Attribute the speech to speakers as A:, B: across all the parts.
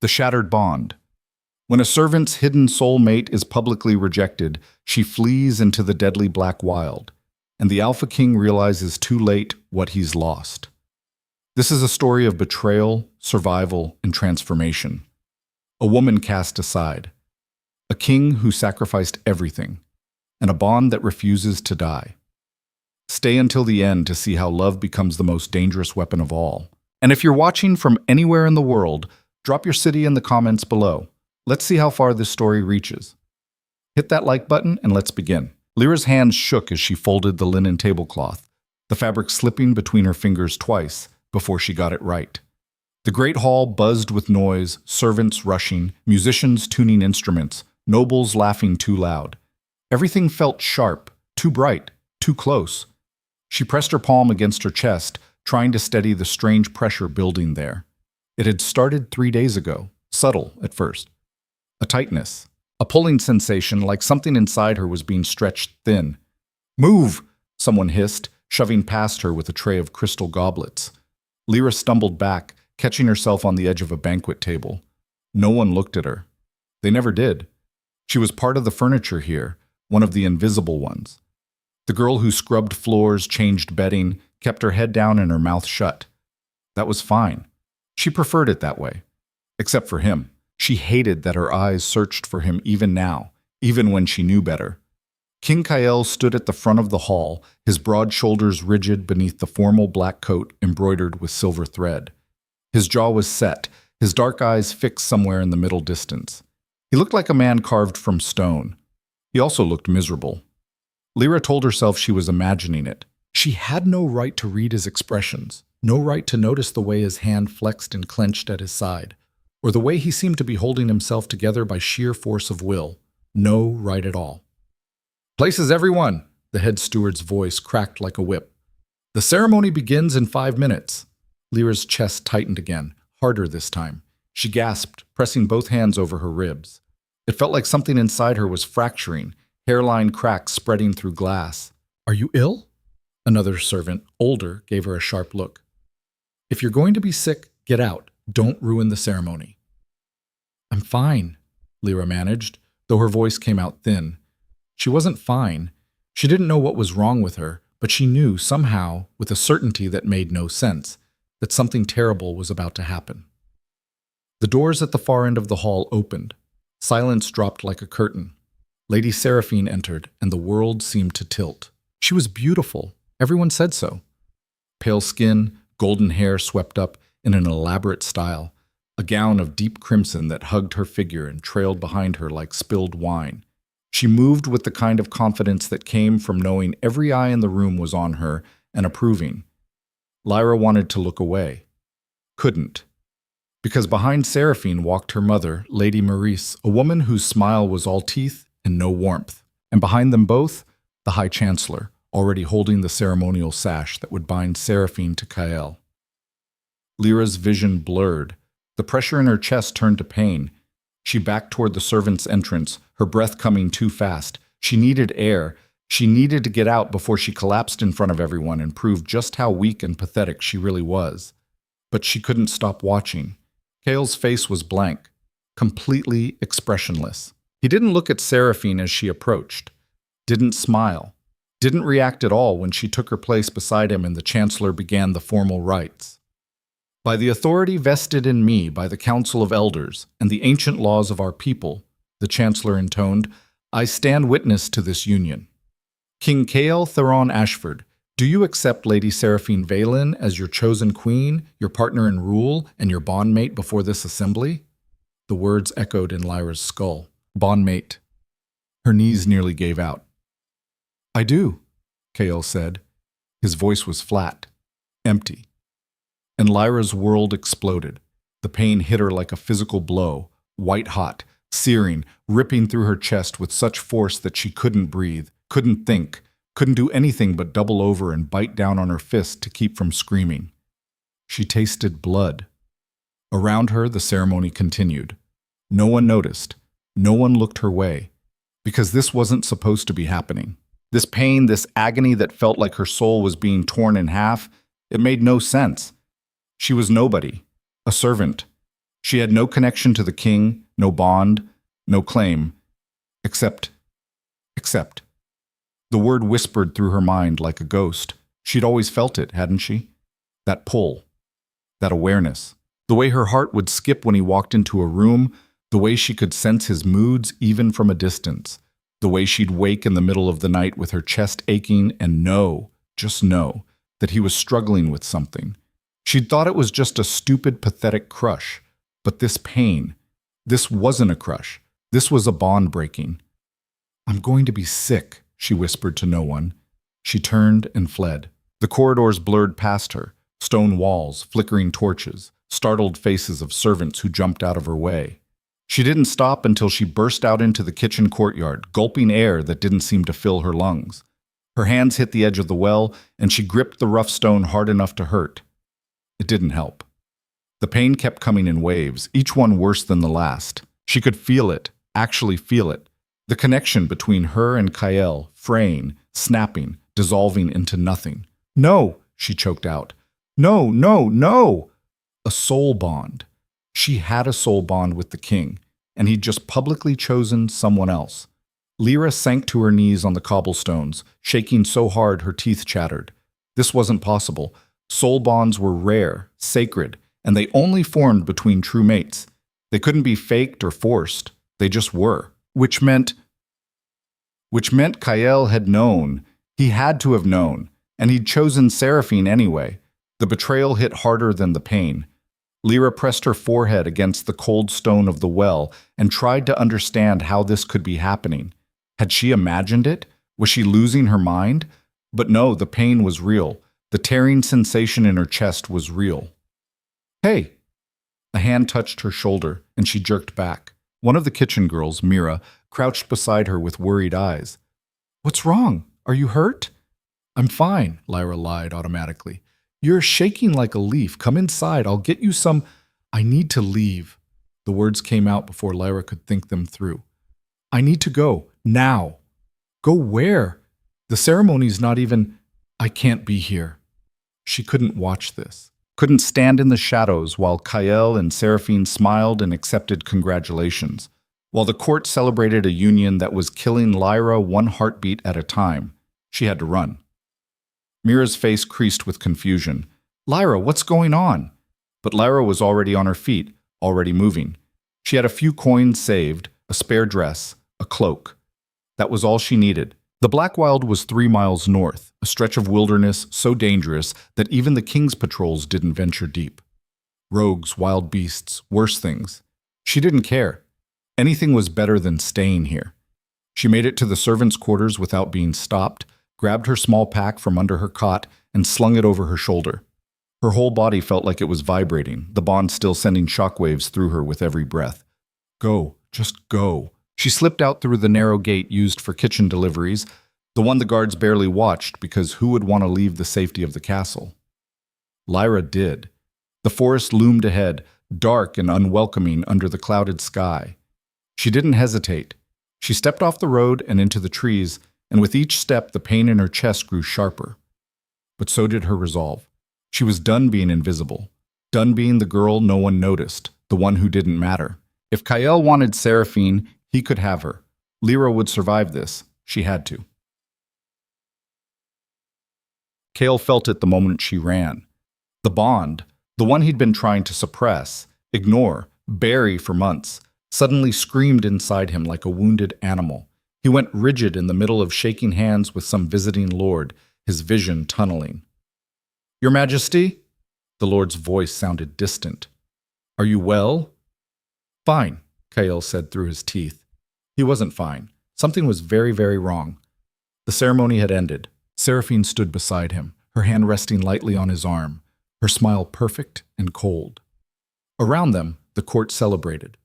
A: The shattered bond. When a servant's hidden soulmate is publicly rejected, she flees into the deadly black wild, and the Alpha King realizes too late what he's lost. This is a story of betrayal, survival, and transformation. A woman cast aside, a king who sacrificed everything, and a bond that refuses to die. Stay until the end to see how love becomes the most dangerous weapon of all. And if you're watching from anywhere in the world, drop your city in the comments below. Let's see how far this story reaches. Hit that like button and let's begin. Lyra's hands shook as she folded the linen tablecloth, the fabric slipping between her fingers twice before she got it right. The great hall buzzed with noise, servants rushing, musicians tuning instruments, nobles laughing too loud. Everything felt sharp, too bright, too close. She pressed her palm against her chest, trying to steady the strange pressure building there. It had started 3 days ago, subtle at first. A tightness, a pulling sensation like something inside her was being stretched thin. "Move!" someone hissed, shoving past her with a tray of crystal goblets. Lyra stumbled back, catching herself on the edge of a banquet table. No one looked at her. They never did. She was part of the furniture here, one of the invisible ones. The girl who scrubbed floors, changed bedding, kept her head down and her mouth shut. That was fine. She preferred it that way. Except for him. She hated that her eyes searched for him even now, even when she knew better. King Kael stood at the front of the hall, his broad shoulders rigid beneath the formal black coat embroidered with silver thread. His jaw was set, his dark eyes fixed somewhere in the middle distance. He looked like a man carved from stone. He also looked miserable. Lyra told herself she was imagining it. She had no right to read his expressions, no right to notice the way his hand flexed and clenched at his side, or the way he seemed to be holding himself together by sheer force of will. No right at all. "Places, everyone!" The head steward's voice cracked like a whip. "The ceremony begins in 5 minutes." Lyra's chest tightened again, harder this time. She gasped, pressing both hands over her ribs. It felt like something inside her was fracturing, hairline cracks spreading through glass. "Are you ill?" Another servant, older, gave her a sharp look. "If you're going to be sick, get out. Don't ruin the ceremony." "I'm fine," Lyra managed, though her voice came out thin. She wasn't fine. She didn't know what was wrong with her, but she knew somehow, with a certainty that made no sense, that something terrible was about to happen. The doors at the far end of the hall opened. Silence dropped like a curtain. Lady Seraphine entered, and the world seemed to tilt. She was beautiful. Everyone said so. Pale skin, golden hair swept up in an elaborate style, a gown of deep crimson that hugged her figure and trailed behind her like spilled wine. She moved with the kind of confidence that came from knowing every eye in the room was on her and approving. Lyra wanted to look away. Couldn't. Because behind Seraphine walked her mother, Lady Maurice, a woman whose smile was all teeth and no warmth. And behind them both, the High Chancellor, already holding the ceremonial sash that would bind Seraphine to Kael. Lyra's vision blurred. The pressure in her chest turned to pain. She backed toward the servant's entrance, her breath coming too fast. She needed air. She needed to get out before she collapsed in front of everyone and proved just how weak and pathetic she really was. But she couldn't stop watching. Kael's face was blank, completely expressionless. He didn't look at Seraphine as she approached, didn't smile, didn't react at all when she took her place beside him and the Chancellor began the formal rites. "By the authority vested in me by the Council of Elders and the ancient laws of our people," the Chancellor intoned, "I stand witness to this union. King Kael Theron Ashford, do you accept Lady Seraphine Valen as your chosen queen, your partner in rule, and your bondmate before this assembly?" The words echoed in Lyra's skull. Bondmate. Her knees nearly gave out. "I do," Kael said. His voice was flat, empty. And Lyra's world exploded. The pain hit her like a physical blow, white-hot, searing, ripping through her chest with such force that she couldn't breathe, couldn't think, couldn't do anything but double over and bite down on her fist to keep from screaming. She tasted blood. Around her, the ceremony continued. No one noticed. No one looked her way. Because this wasn't supposed to be happening. This pain, this agony that felt like her soul was being torn in half, it made no sense. She was nobody, a servant, She had no connection to the king, no bond, no claim, except. The word whispered through her mind like a ghost. She'd always felt it, hadn't she? That pull, that awareness. The way her heart would skip when he walked into a room, the way she could sense his moods even from a distance, the way she'd wake in the middle of the night with her chest aching and just know, that he was struggling with something. She'd thought it was just a stupid, pathetic crush. But this pain, this wasn't a crush. This was a bond breaking. "I'm going to be sick," she whispered to no one. She turned and fled. The corridors blurred past her, stone walls, flickering torches, startled faces of servants who jumped out of her way. She didn't stop until she burst out into the kitchen courtyard, gulping air that didn't seem to fill her lungs. Her hands hit the edge of the well, and she gripped the rough stone hard enough to hurt. It didn't help. The pain kept coming in waves, each one worse than the last. She could feel it, actually feel it. The connection between her and Kael, fraying, snapping, dissolving into nothing. "No," she choked out. "No, no, no!" A soul bond. She had a soul bond with the king, and he'd just publicly chosen someone else. Lyra sank to her knees on the cobblestones, shaking so hard her teeth chattered. This wasn't possible. Soul bonds were rare, sacred, and they only formed between true mates. They couldn't be faked or forced. They just were. Which meant Kael had known. He had to have known, and he'd chosen Seraphine anyway. The betrayal hit harder than the pain. Lyra pressed her forehead against the cold stone of the well and tried to understand how this could be happening. Had she imagined it? Was she losing her mind? But no, the pain was real. The tearing sensation in her chest was real. "Hey!" A hand touched her shoulder, and she jerked back. One of the kitchen girls, Mira, crouched beside her with worried eyes. "What's wrong? Are you hurt?" "I'm fine," Lyra lied automatically. "You're shaking like a leaf. Come inside. I'll get you some—" "I need to leave." The words came out before Lyra could think them through. "I need to go. Now." "Go where? The ceremony's not even—" "I can't be here." She couldn't watch this. Couldn't stand in the shadows while Kael and Seraphine smiled and accepted congratulations, while the court celebrated a union that was killing Lyra one heartbeat at a time. She had to run. Mira's face creased with confusion. "Lyra, what's going on?" But Lyra was already on her feet, already moving. She had a few coins saved, a spare dress, a cloak. That was all she needed. The Blackwild was 3 miles north, a stretch of wilderness so dangerous that even the king's patrols didn't venture deep. Rogues, wild beasts, worse things. She didn't care. Anything was better than staying here. She made it to the servants' quarters without being stopped, grabbed her small pack from under her cot, and slung it over her shoulder. Her whole body felt like it was vibrating, the bond still sending shockwaves through her with every breath. Go, just go. She slipped out through the narrow gate used for kitchen deliveries, the one the guards barely watched because who would want to leave the safety of the castle? Lyra did. The forest loomed ahead, dark and unwelcoming under the clouded sky. She didn't hesitate. She stepped off the road and into the trees, and with each step the pain in her chest grew sharper. But so did her resolve. She was done being invisible, done being the girl no one noticed, the one who didn't matter. If Kael wanted Seraphine, he could have her. Lyra would survive this. She had to. Kael felt it the moment she ran. The bond, the one he'd been trying to suppress, ignore, bury for months, suddenly screamed inside him like a wounded animal. He went rigid in the middle of shaking hands with some visiting lord, his vision tunneling. "Your Majesty?" The lord's voice sounded distant. "Are you well?" "Fine," Kael said through his teeth. He wasn't fine. Something was very, very wrong. The ceremony had ended. Seraphine stood beside him, her hand resting lightly on his arm, her smile perfect and cold. Around them, the court celebrated.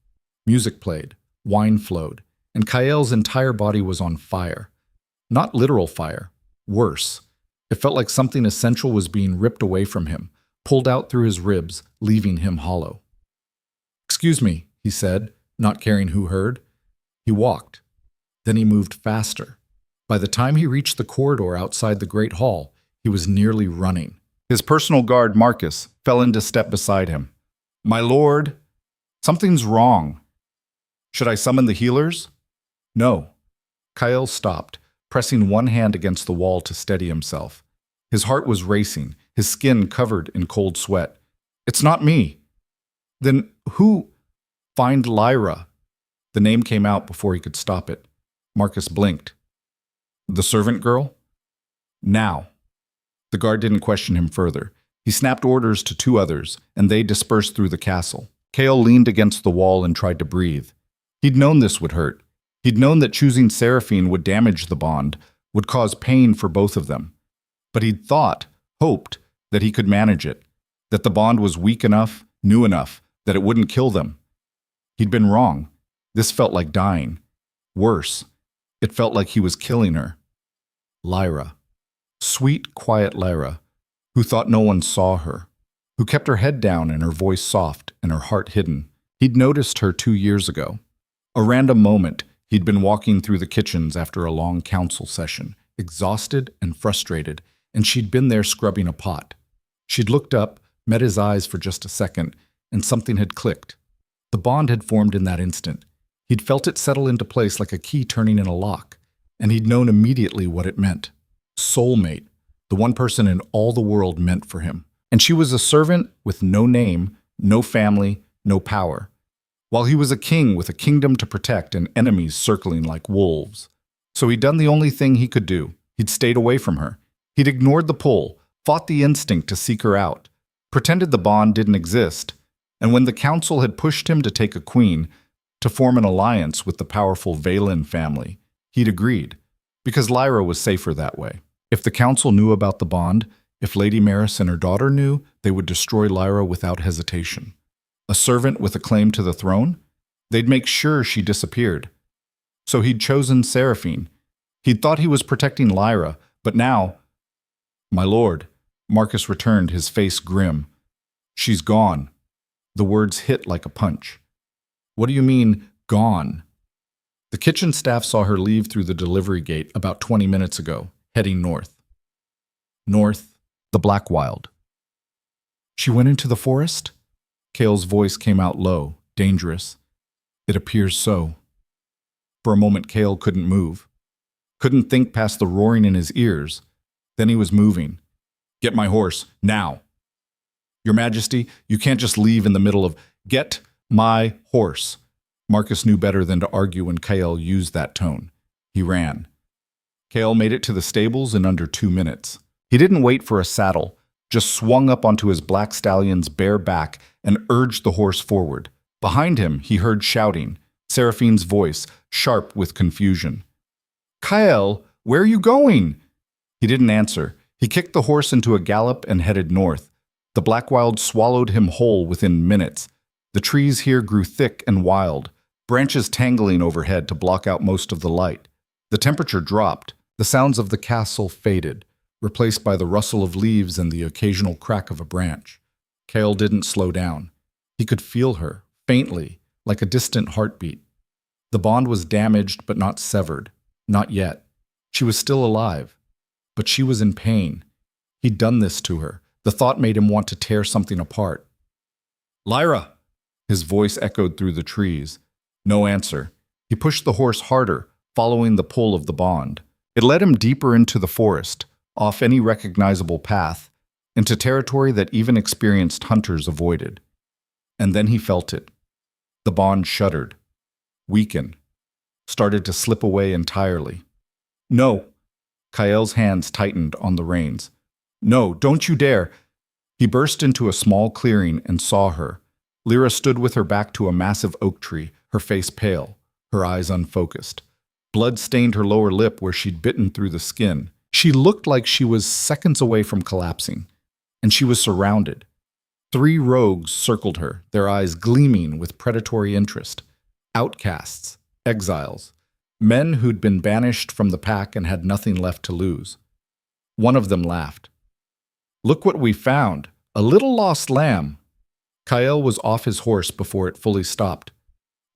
A: Music played, wine flowed, and Kael's entire body was on fire. Not literal fire. Worse. It felt like something essential was being ripped away from him, pulled out through his ribs, leaving him hollow. "Excuse me," he said, not caring who heard. He walked. Then he moved faster. By the time he reached the corridor outside the great hall, he was nearly running. His personal guard, Marcus, fell into step beside him. "My lord!" Something's wrong. Should I summon the healers? No. Kyle stopped, pressing one hand against the wall to steady himself. His heart was racing, his skin covered in cold sweat. It's not me. Then who? Find Lyra. The name came out before he could stop it. Marcus blinked. The servant girl? Now. The guard didn't question him further. He snapped orders to two others, and they dispersed through the castle. Kale leaned against the wall and tried to breathe. He'd known this would hurt. He'd known that choosing Seraphine would damage the bond, would cause pain for both of them. But he'd hoped, that he could manage it, that the bond was weak enough, new enough, that it wouldn't kill them. He'd been wrong. This felt like dying. Worse, it felt like he was killing her. Lyra. Sweet, quiet Lyra, who thought no one saw her, who kept her head down and her voice soft and her heart hidden. He'd noticed her 2 years ago. A random moment, he'd been walking through the kitchens after a long council session, exhausted and frustrated, and she'd been there scrubbing a pot. She'd looked up, met his eyes for just a second, and something had clicked. The bond had formed in that instant. He'd felt it settle into place like a key turning in a lock, and he'd known immediately what it meant. Soulmate, the one person in all the world meant for him. And she was a servant with no name, no family, no power, while he was a king with a kingdom to protect and enemies circling like wolves. So he'd done the only thing he could do. He'd stayed away from her. He'd ignored the pull, fought the instinct to seek her out, pretended the bond didn't exist, and when the council had pushed him to take a queen, to form an alliance with the powerful Valen family, he'd agreed, because Lyra was safer that way. If the council knew about the bond, if Lady Maris and her daughter knew, they would destroy Lyra without hesitation. A servant with a claim to the throne? They'd make sure she disappeared. So he'd chosen Seraphine. He'd thought he was protecting Lyra, but now... My lord, Marcus returned, his face grim. She's gone. The words hit like a punch. What do you mean, gone? The kitchen staff saw her leave through the delivery gate about 20 minutes ago, heading north. North, the Black Wild. She went into the forest? Kale's voice came out low, dangerous. It appears so. For a moment, Kale couldn't move. Couldn't think past the roaring in his ears. Then he was moving. Get my horse, now. Your Majesty, you can't just leave in the middle of, get my horse. Marcus knew better than to argue when Kale used that tone. He ran. Kale made it to the stables in under 2 minutes. He didn't wait for a saddle, just swung up onto his black stallion's bare back and urged the horse forward. Behind him, he heard shouting, Seraphine's voice, sharp with confusion. Kyle, where are you going? He didn't answer. He kicked the horse into a gallop and headed north. The Black Wild swallowed him whole within minutes. The trees here grew thick and wild, branches tangling overhead to block out most of the light. The temperature dropped. The sounds of the castle faded, replaced by the rustle of leaves and the occasional crack of a branch. Kale didn't slow down. He could feel her, faintly, like a distant heartbeat. The bond was damaged but not severed. Not yet. She was still alive. But she was in pain. He'd done this to her. The thought made him want to tear something apart. Lyra! His voice echoed through the trees. No answer. He pushed the horse harder, following the pull of the bond. It led him deeper into the forest, off any recognizable path, into territory that even experienced hunters avoided. And then he felt it. The bond shuddered, weakened, started to slip away entirely. No! Kael's hands tightened on the reins. No, don't you dare! He burst into a small clearing and saw her. Lyra stood with her back to a massive oak tree, her face pale, her eyes unfocused. Blood stained her lower lip where she'd bitten through the skin. She looked like she was seconds away from collapsing, and she was surrounded. 3 rogues circled her, their eyes gleaming with predatory interest. Outcasts, exiles, men who'd been banished from the pack and had nothing left to lose. One of them laughed. Look what we found, a little lost lamb. Kael was off his horse before it fully stopped.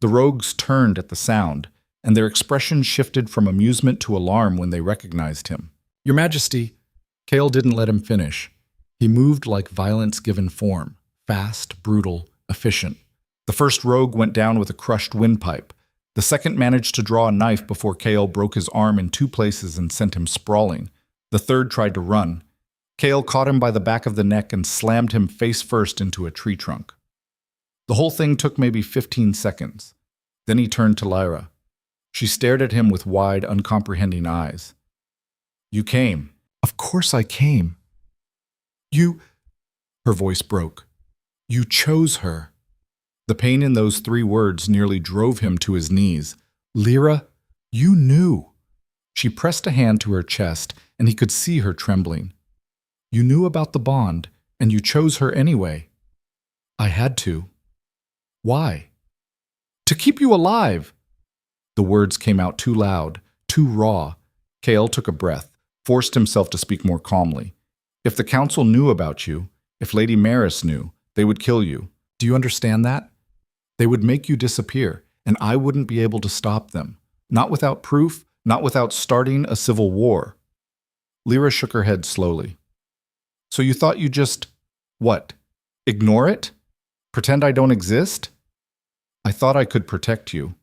A: The rogues turned at the sound, and their expression shifted from amusement to alarm when they recognized him. Your Majesty, Kael didn't let him finish. He moved like violence given form, fast, brutal, efficient. The first rogue went down with a crushed windpipe. The second managed to draw a knife before Kale broke his arm in 2 places and sent him sprawling. The third tried to run. Kale caught him by the back of the neck and slammed him face first into a tree trunk. The whole thing took maybe 15 seconds. Then he turned to Lyra. She stared at him with wide, uncomprehending eyes. "You came." "Of course I came." "You—" Her voice broke. "You chose her." The pain in those 3 words nearly drove him to his knees. "Lyra, you knew." She pressed a hand to her chest, and he could see her trembling. "You knew about the bond, and you chose her anyway." "I had to." "Why?" "To keep you alive." The words came out too loud, too raw. Kale took a breath, forced himself to speak more calmly. "If the council knew about you, if Lady Maris knew, they would kill you. Do you understand that? They would make you disappear, and I wouldn't be able to stop them. Not without proof, not without starting a civil war." Lyra shook her head slowly. "So you thought you'd just, what, ignore it? Pretend I don't exist?" "I thought I could protect you."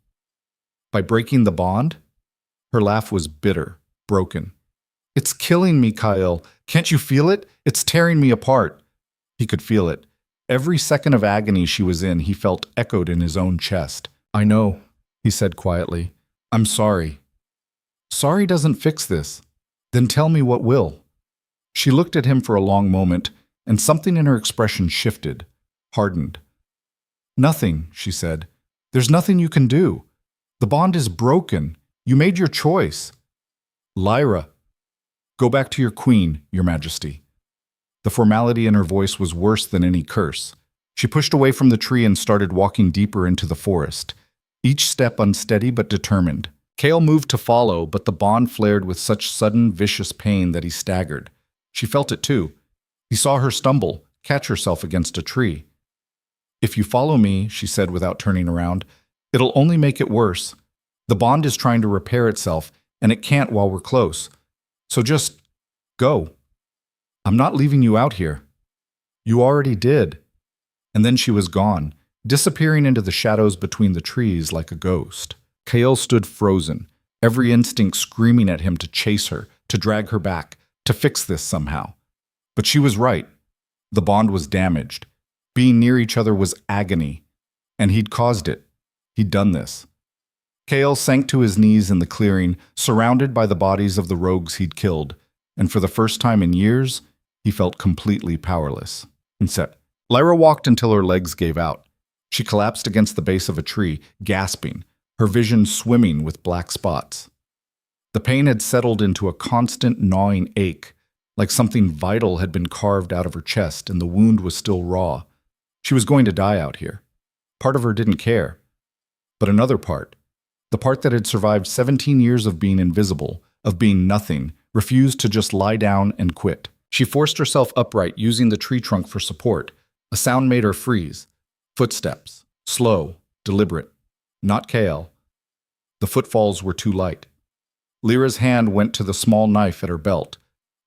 A: "By breaking the bond?" Her laugh was bitter, broken. "It's killing me, Kyle. Can't you feel it? It's tearing me apart." He could feel it. Every second of agony she was in, he felt echoed in his own chest. "I know," he said quietly. "I'm sorry." "Sorry doesn't fix this." "Then tell me what will." She looked at him for a long moment, and something in her expression shifted, hardened. "Nothing," she said. "There's nothing you can do. The bond is broken. You made your choice." "Lyra." "Go back to your queen, Your Majesty." The formality in her voice was worse than any curse. She pushed away from the tree and started walking deeper into the forest, each step unsteady but determined. Kale moved to follow, but the bond flared with such sudden, vicious pain that he staggered. She felt it too. He saw her stumble, catch herself against a tree. "If you follow me," she said without turning around, "it'll only make it worse. The bond is trying to repair itself, and it can't while we're close. So just go. I'm not leaving you out here." "You already did." And then she was gone, disappearing into the shadows between the trees like a ghost. Kale stood frozen, every instinct screaming at him to chase her, to drag her back, to fix this somehow. But she was right. The bond was damaged. Being near each other was agony. And he'd caused it. He'd done this. Kale sank to his knees in the clearing, surrounded by the bodies of the rogues he'd killed, and for the first time in years, he felt completely powerless. Instead, Lyra walked until her legs gave out. She collapsed against the base of a tree, gasping, her vision swimming with black spots. The pain had settled into a constant gnawing ache, like something vital had been carved out of her chest and the wound was still raw. She was going to die out here. Part of her didn't care. But another part, the part that had survived 17 years of being invisible, of being nothing, refused to just lie down and quit. She forced herself upright, using the tree trunk for support. A sound made her freeze. Footsteps. Slow, deliberate. Not Kale. The footfalls were too light. Lyra's hand went to the small knife at her belt.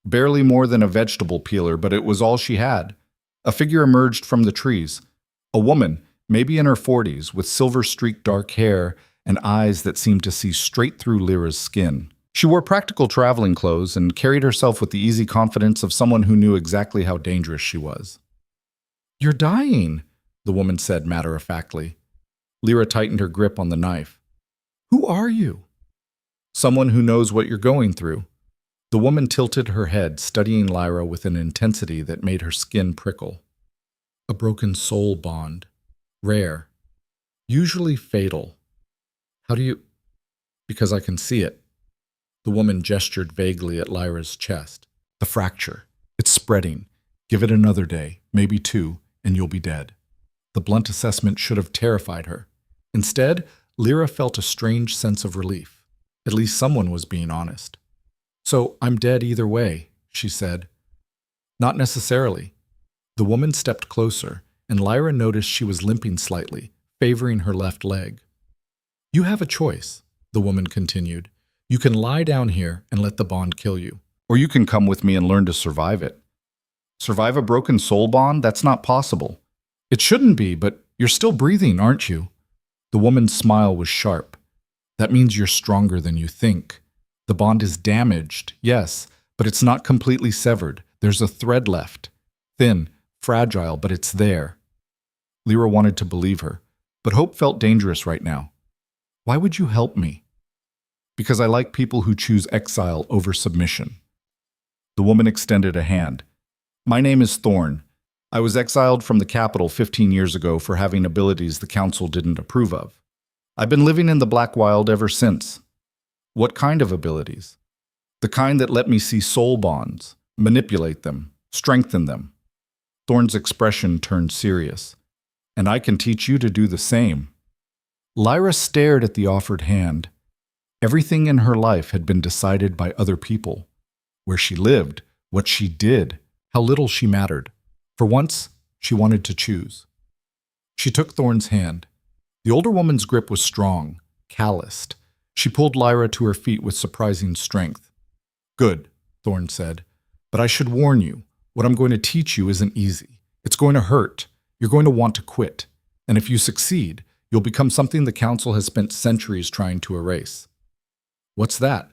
A: Barely more than a vegetable peeler, but it was all she had. A figure emerged from the trees. A woman, maybe in her 40s, with silver-streaked dark hair and eyes that seemed to see straight through Lyra's skin. She wore practical traveling clothes and carried herself with the easy confidence of someone who knew exactly how dangerous she was. "You're dying," the woman said matter-of-factly. Lyra tightened her grip on the knife. "Who are you?" "Someone who knows what you're going through." The woman tilted her head, studying Lyra with an intensity that made her skin prickle. "A broken soul bond. Rare. Usually fatal. How do you—" "Because I can see it." The woman gestured vaguely at Lyra's chest. "The fracture. It's spreading. Give it another day, maybe 2, and you'll be dead." The blunt assessment should have terrified her. Instead, Lyra felt a strange sense of relief. At least someone was being honest. "So I'm dead either way," she said. "Not necessarily." The woman stepped closer, and Lyra noticed she was limping slightly, favoring her left leg. "You have a choice," the woman continued. "You can lie down here and let the bond kill you. Or you can come with me and learn to survive it." "Survive a broken soul bond? That's not possible." "It shouldn't be, but You're still breathing, aren't you? The woman's smile was sharp. That means you're stronger than you think. The bond is damaged, yes, but it's not completely severed. There's a thread left. Thin, fragile, but it's there. Lyra wanted to believe her, but hope felt dangerous right now. Why would you help me? Because I like people who choose exile over submission. The woman extended a hand. My name is Thorn. I was exiled from the capital 15 years ago for having abilities the council didn't approve of. I've been living in the Black Wild ever since. What kind of abilities? The kind that let me see soul bonds, manipulate them, strengthen them. Thorn's expression turned serious. And I can teach you to do the same. Lyra stared at the offered hand. Everything in her life had been decided by other people. Where she lived, what she did, how little she mattered. For once, she wanted to choose. She took Thorn's hand. The older woman's grip was strong, calloused. She pulled Lyra to her feet with surprising strength. Good, Thorn said. But I should warn you, what I'm going to teach you isn't easy. It's going to hurt. You're going to want to quit. And if you succeed, you'll become something the council has spent centuries trying to erase. What's that?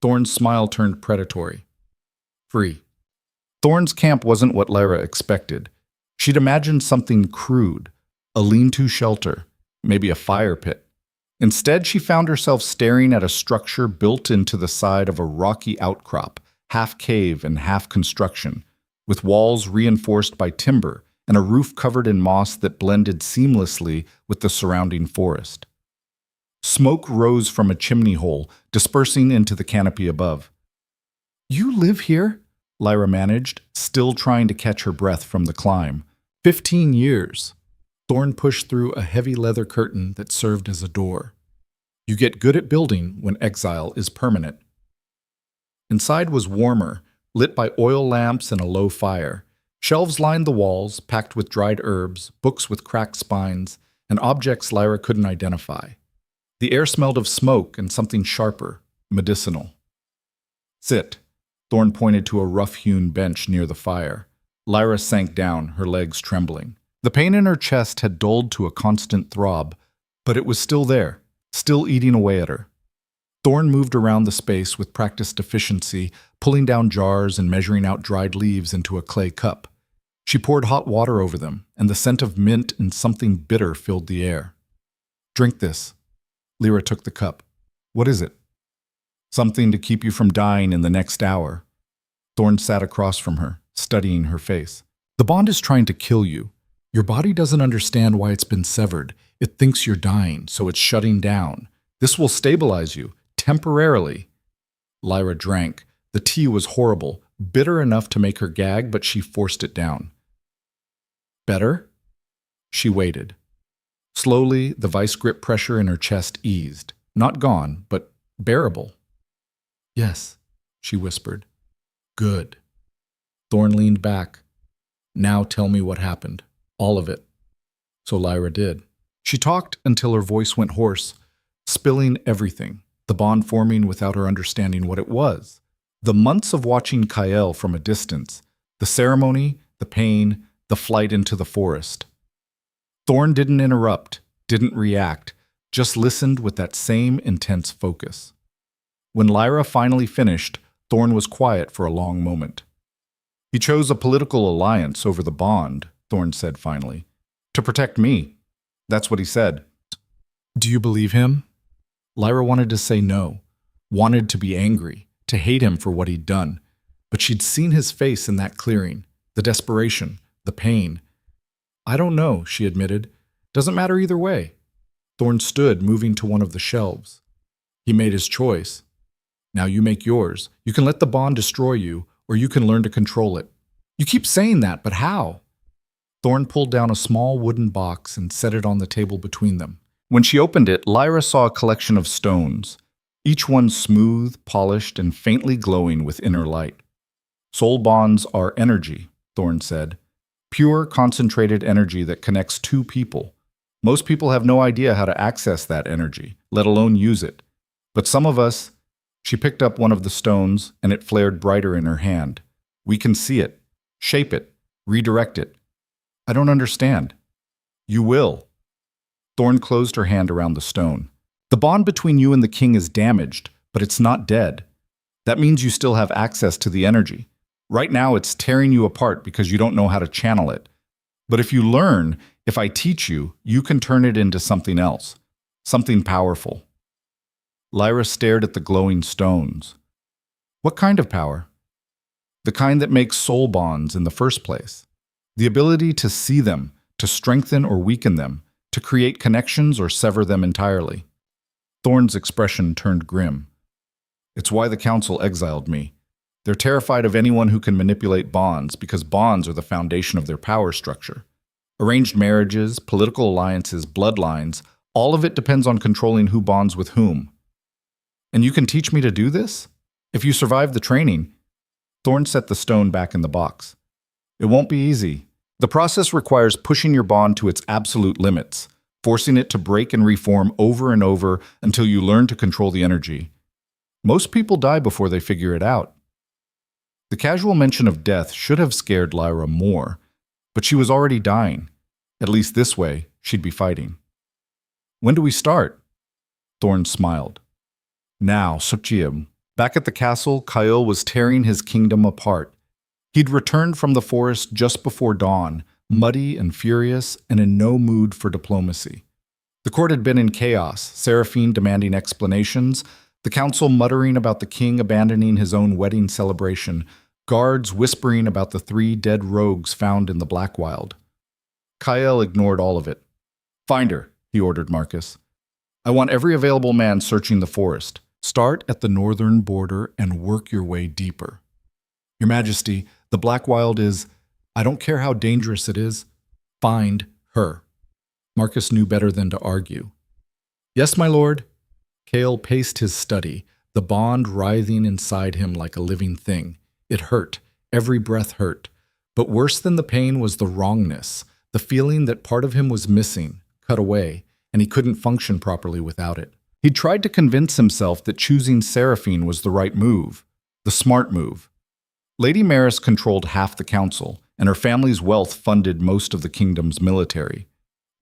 A: Thorn's smile turned predatory. Free. Thorn's camp wasn't what Lyra expected. She'd imagined something crude, a lean-to shelter, maybe a fire pit. Instead, she found herself staring at a structure built into the side of a rocky outcrop, half cave and half construction, with walls reinforced by timber and a roof covered in moss that blended seamlessly with the surrounding forest. Smoke rose from a chimney hole, dispersing into the canopy above. You live here? Lyra managed, still trying to catch her breath from the climb. 15 years. Thorn pushed through a heavy leather curtain that served as a door. You get good at building when exile is permanent. Inside was warmer, lit by oil lamps and a low fire. Shelves lined the walls, packed with dried herbs, books with cracked spines, and objects Lyra couldn't identify. The air smelled of smoke and something sharper, medicinal. Sit. Thorn pointed to a rough-hewn bench near the fire. Lyra sank down, her legs trembling. The pain in her chest had dulled to a constant throb, but it was still there, still eating away at her. Thorn moved around the space with practiced efficiency, pulling down jars and measuring out dried leaves into a clay cup. She poured hot water over them, and the scent of mint and something bitter filled the air. Drink this. Lyra took the cup. What is it? Something to keep you from dying in the next hour. Thorn sat across from her, studying her face. The bond is trying to kill you. Your body doesn't understand why it's been severed. It thinks you're dying, so it's shutting down. This will stabilize you, temporarily. Lyra drank. The tea was horrible, bitter enough to make her gag, but she forced it down. Better? She waited. Slowly, the vice grip pressure in her chest eased. Not gone, but bearable. Yes, she whispered. Good. Thorn leaned back. Now tell me what happened. All of it. So Lyra did. She talked until her voice went hoarse, spilling everything, the bond forming without her understanding what it was. The months of watching Kael from a distance, the ceremony, the pain, the flight into the forest. Thorn didn't interrupt, didn't react, just listened with that same intense focus. When Lyra finally finished, Thorn was quiet for a long moment. He chose a political alliance over the bond, Thorn said finally. To protect me. That's what he said. Do you believe him? Lyra wanted to say no, wanted to be angry, to hate him for what he'd done. But she'd seen his face in that clearing, the desperation, the pain. I don't know, she admitted. Doesn't matter either way. Thorn stood, moving to one of the shelves. He made his choice. Now you make yours. You can let the bond destroy you, or you can learn to control it. You keep saying that, but how? Thorn pulled down a small wooden box and set it on the table between them. When she opened it, Lyra saw a collection of stones, each one smooth, polished, and faintly glowing with inner light. Soul bonds are energy, Thorn said. Pure, concentrated energy that connects two people. Most people have no idea how to access that energy, let alone use it. But some of us... She picked up one of the stones, and it flared brighter in her hand. We can see it, shape it, redirect it. I don't understand. You will. Thorn closed her hand around the stone. The bond between you and the king is damaged, but it's not dead. That means you still have access to the energy. Right now, it's tearing you apart because you don't know how to channel it. But if you learn, if I teach you, you can turn it into something else, something powerful. Lyra stared at the glowing stones. What kind of power? The kind that makes soul bonds in the first place. The ability to see them, to strengthen or weaken them, to create connections or sever them entirely. Thorn's expression turned grim. It's why the council exiled me. They're terrified of anyone who can manipulate bonds because bonds are the foundation of their power structure. Arranged marriages, political alliances, bloodlines, all of it depends on controlling who bonds with whom. And you can teach me to do this? If you survive the training. Thorn set the stone back in the box. It won't be easy. The process requires pushing your bond to its absolute limits, forcing it to break and reform over and over until you learn to control the energy. Most people die before they figure it out. The casual mention of death should have scared Lyra more, but she was already dying. At least this way, she'd be fighting. When do we start? Thorn smiled. Now, Sukjib. Back at the castle, Kyle was tearing his kingdom apart. He'd returned from the forest just before dawn, muddy and furious, and in no mood for diplomacy. The court had been in chaos, Seraphine demanding explanations, the council muttering about the king abandoning his own wedding celebration, guards whispering about the 3 dead rogues found in the Blackwild. Kyle ignored all of it. Find her, he ordered Marcus. I want every available man searching the forest. Start at the northern border and work your way deeper. Your Majesty, the Blackwild is, I don't care how dangerous it is, find her. Marcus knew better than to argue. Yes, my lord. Cale paced his study, the bond writhing inside him like a living thing. It hurt. Every breath hurt. But worse than the pain was the wrongness, the feeling that part of him was missing, cut away, and he couldn't function properly without it. He tried to convince himself that choosing Seraphine was the right move, the smart move. Lady Maris controlled half the council, and her family's wealth funded most of the kingdom's military.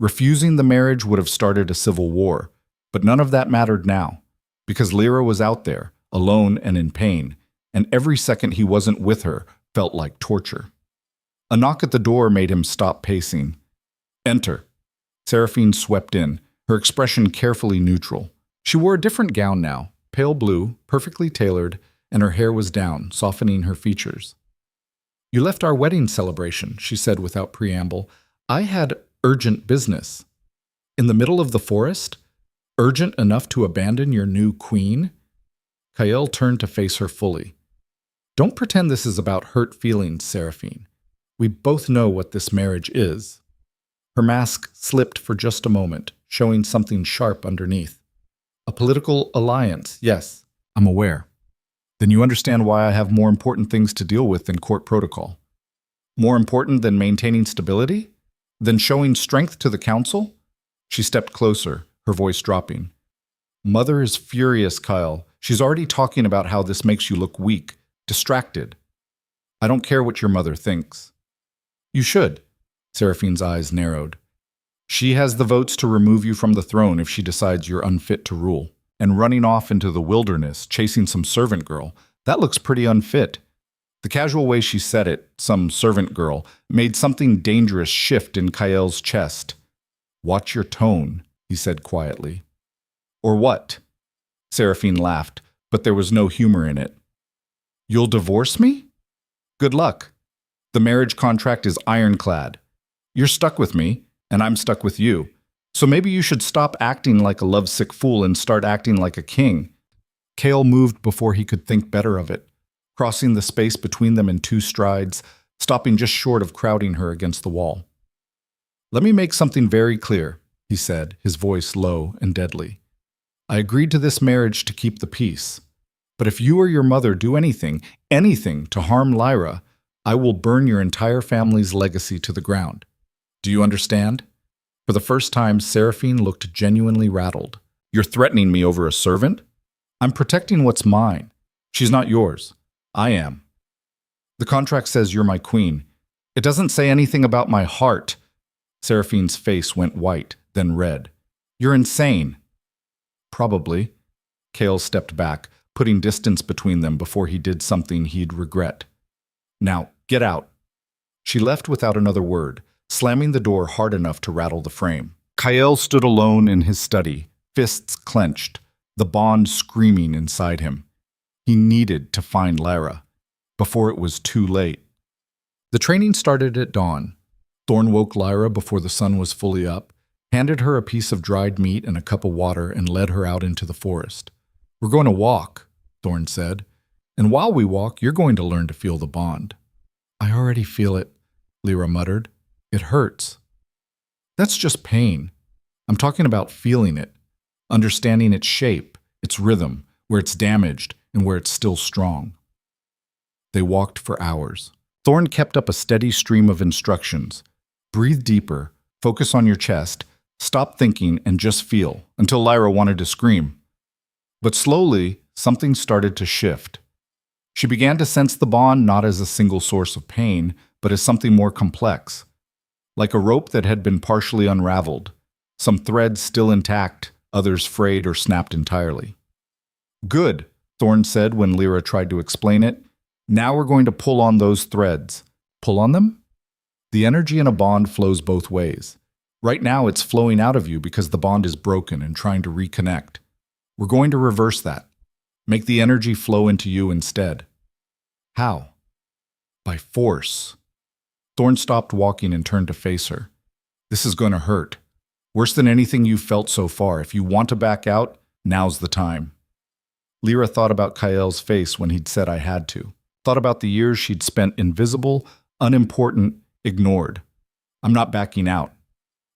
A: Refusing the marriage would have started a civil war, but none of that mattered now, because Lyra was out there, alone and in pain, and every second he wasn't with her felt like torture. A knock at the door made him stop pacing. Enter. Seraphine swept in, her expression carefully neutral. She wore a different gown now, pale blue, perfectly tailored, and her hair was down, softening her features. You left our wedding celebration, she said without preamble. I had urgent business. In the middle of the forest? Urgent enough to abandon your new queen? Kyle turned to face her fully. Don't pretend this is about hurt feelings, Seraphine. We both know what this marriage is. Her mask slipped for just a moment, showing something sharp underneath. A political alliance, yes, I'm aware. Then you understand why I have more important things to deal with than court protocol. More important than maintaining stability? Than showing strength to the council? She stepped closer, her voice dropping. Mother is furious, Kyle. She's already talking about how this makes you look weak, distracted. I don't care what your mother thinks. You should. Seraphine's eyes narrowed. She has the votes to remove you from the throne if she decides you're unfit to rule. And running off into the wilderness, chasing some servant girl, that looks pretty unfit. The casual way she said it, some servant girl, made something dangerous shift in Kyle's chest. Watch your tone, he said quietly. Or what? Seraphine laughed, but there was no humor in it. You'll divorce me? Good luck. The marriage contract is ironclad. You're stuck with me, and I'm stuck with you. So maybe you should stop acting like a lovesick fool and start acting like a king. Cale moved before he could think better of it, crossing the space between them in 2 strides, stopping just short of crowding her against the wall. Let me make something very clear, he said, his voice low and deadly. I agreed to this marriage to keep the peace. But if you or your mother do anything to harm Lyra, I will burn your entire family's legacy to the ground. Do you understand? For the first time, Seraphine looked genuinely rattled. You're threatening me over a servant? I'm protecting what's mine. She's not yours. I am. The contract says you're my queen. It doesn't say anything about my heart. Seraphine's face went white, then red. You're insane. Probably. Kale stepped back, putting distance between them before he did something he'd regret. Now, get out. She left without another word, slamming the door hard enough to rattle the frame. Kyle stood alone in his study, fists clenched, the bond screaming inside him. He needed to find Lyra, before it was too late. The training started at dawn. Thorn woke Lyra before the sun was fully up, handed her a piece of dried meat and a cup of water, and led her out into the forest. We're going to walk, Thorn said, and while we walk, you're going to learn to feel the bond. I already feel it, Lyra muttered. It hurts. That's just pain. I'm talking about feeling it, understanding its shape, its rhythm, where it's damaged and where it's still strong. They walked for hours. Thorn kept up a steady stream of instructions. Breathe deeper, focus on your chest, stop thinking and just feel, until Lyra wanted to scream. But slowly, something started to shift. She began to sense the bond not as a single source of pain, but as something more complex. Like a rope that had been partially unraveled, some threads still intact, others frayed or snapped entirely. Good, Thorn said when Lyra tried to explain it. Now we're going to pull on those threads. Pull on them? The energy in a bond flows both ways. Right now it's flowing out of you because the bond is broken and trying to reconnect. We're going to reverse that. Make the energy flow into you instead. How? By force. Thorn stopped walking and turned to face her. This is going to hurt. Worse than anything you've felt so far. If you want to back out, now's the time. Lyra thought about Kyle's face when he'd said I had to. Thought about the years she'd spent invisible, unimportant, ignored. I'm not backing out.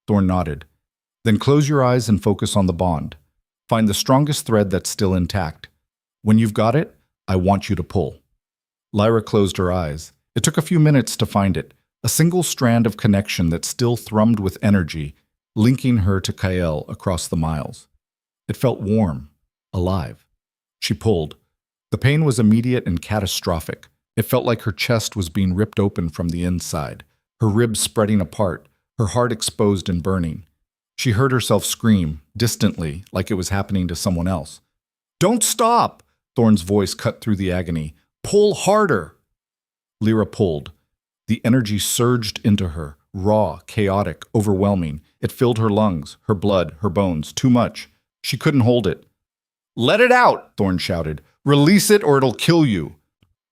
A: Thorn nodded. Then close your eyes and focus on the bond. Find the strongest thread that's still intact. When you've got it, I want you to pull. Lyra closed her eyes. It took a few minutes to find it, a single strand of connection that still thrummed with energy, linking her to Kyle across the miles. It felt warm, alive. She pulled. The pain was immediate and catastrophic. It felt like her chest was being ripped open from the inside, her ribs spreading apart, her heart exposed and burning. She heard herself scream, distantly, like it was happening to someone else. Don't stop! Thorn's voice cut through the agony. Pull harder! Lyra pulled. The energy surged into her, raw, chaotic, overwhelming. It filled her lungs, her blood, her bones, too much. She couldn't hold it. Let it out, Thorn shouted. Release it or it'll kill you.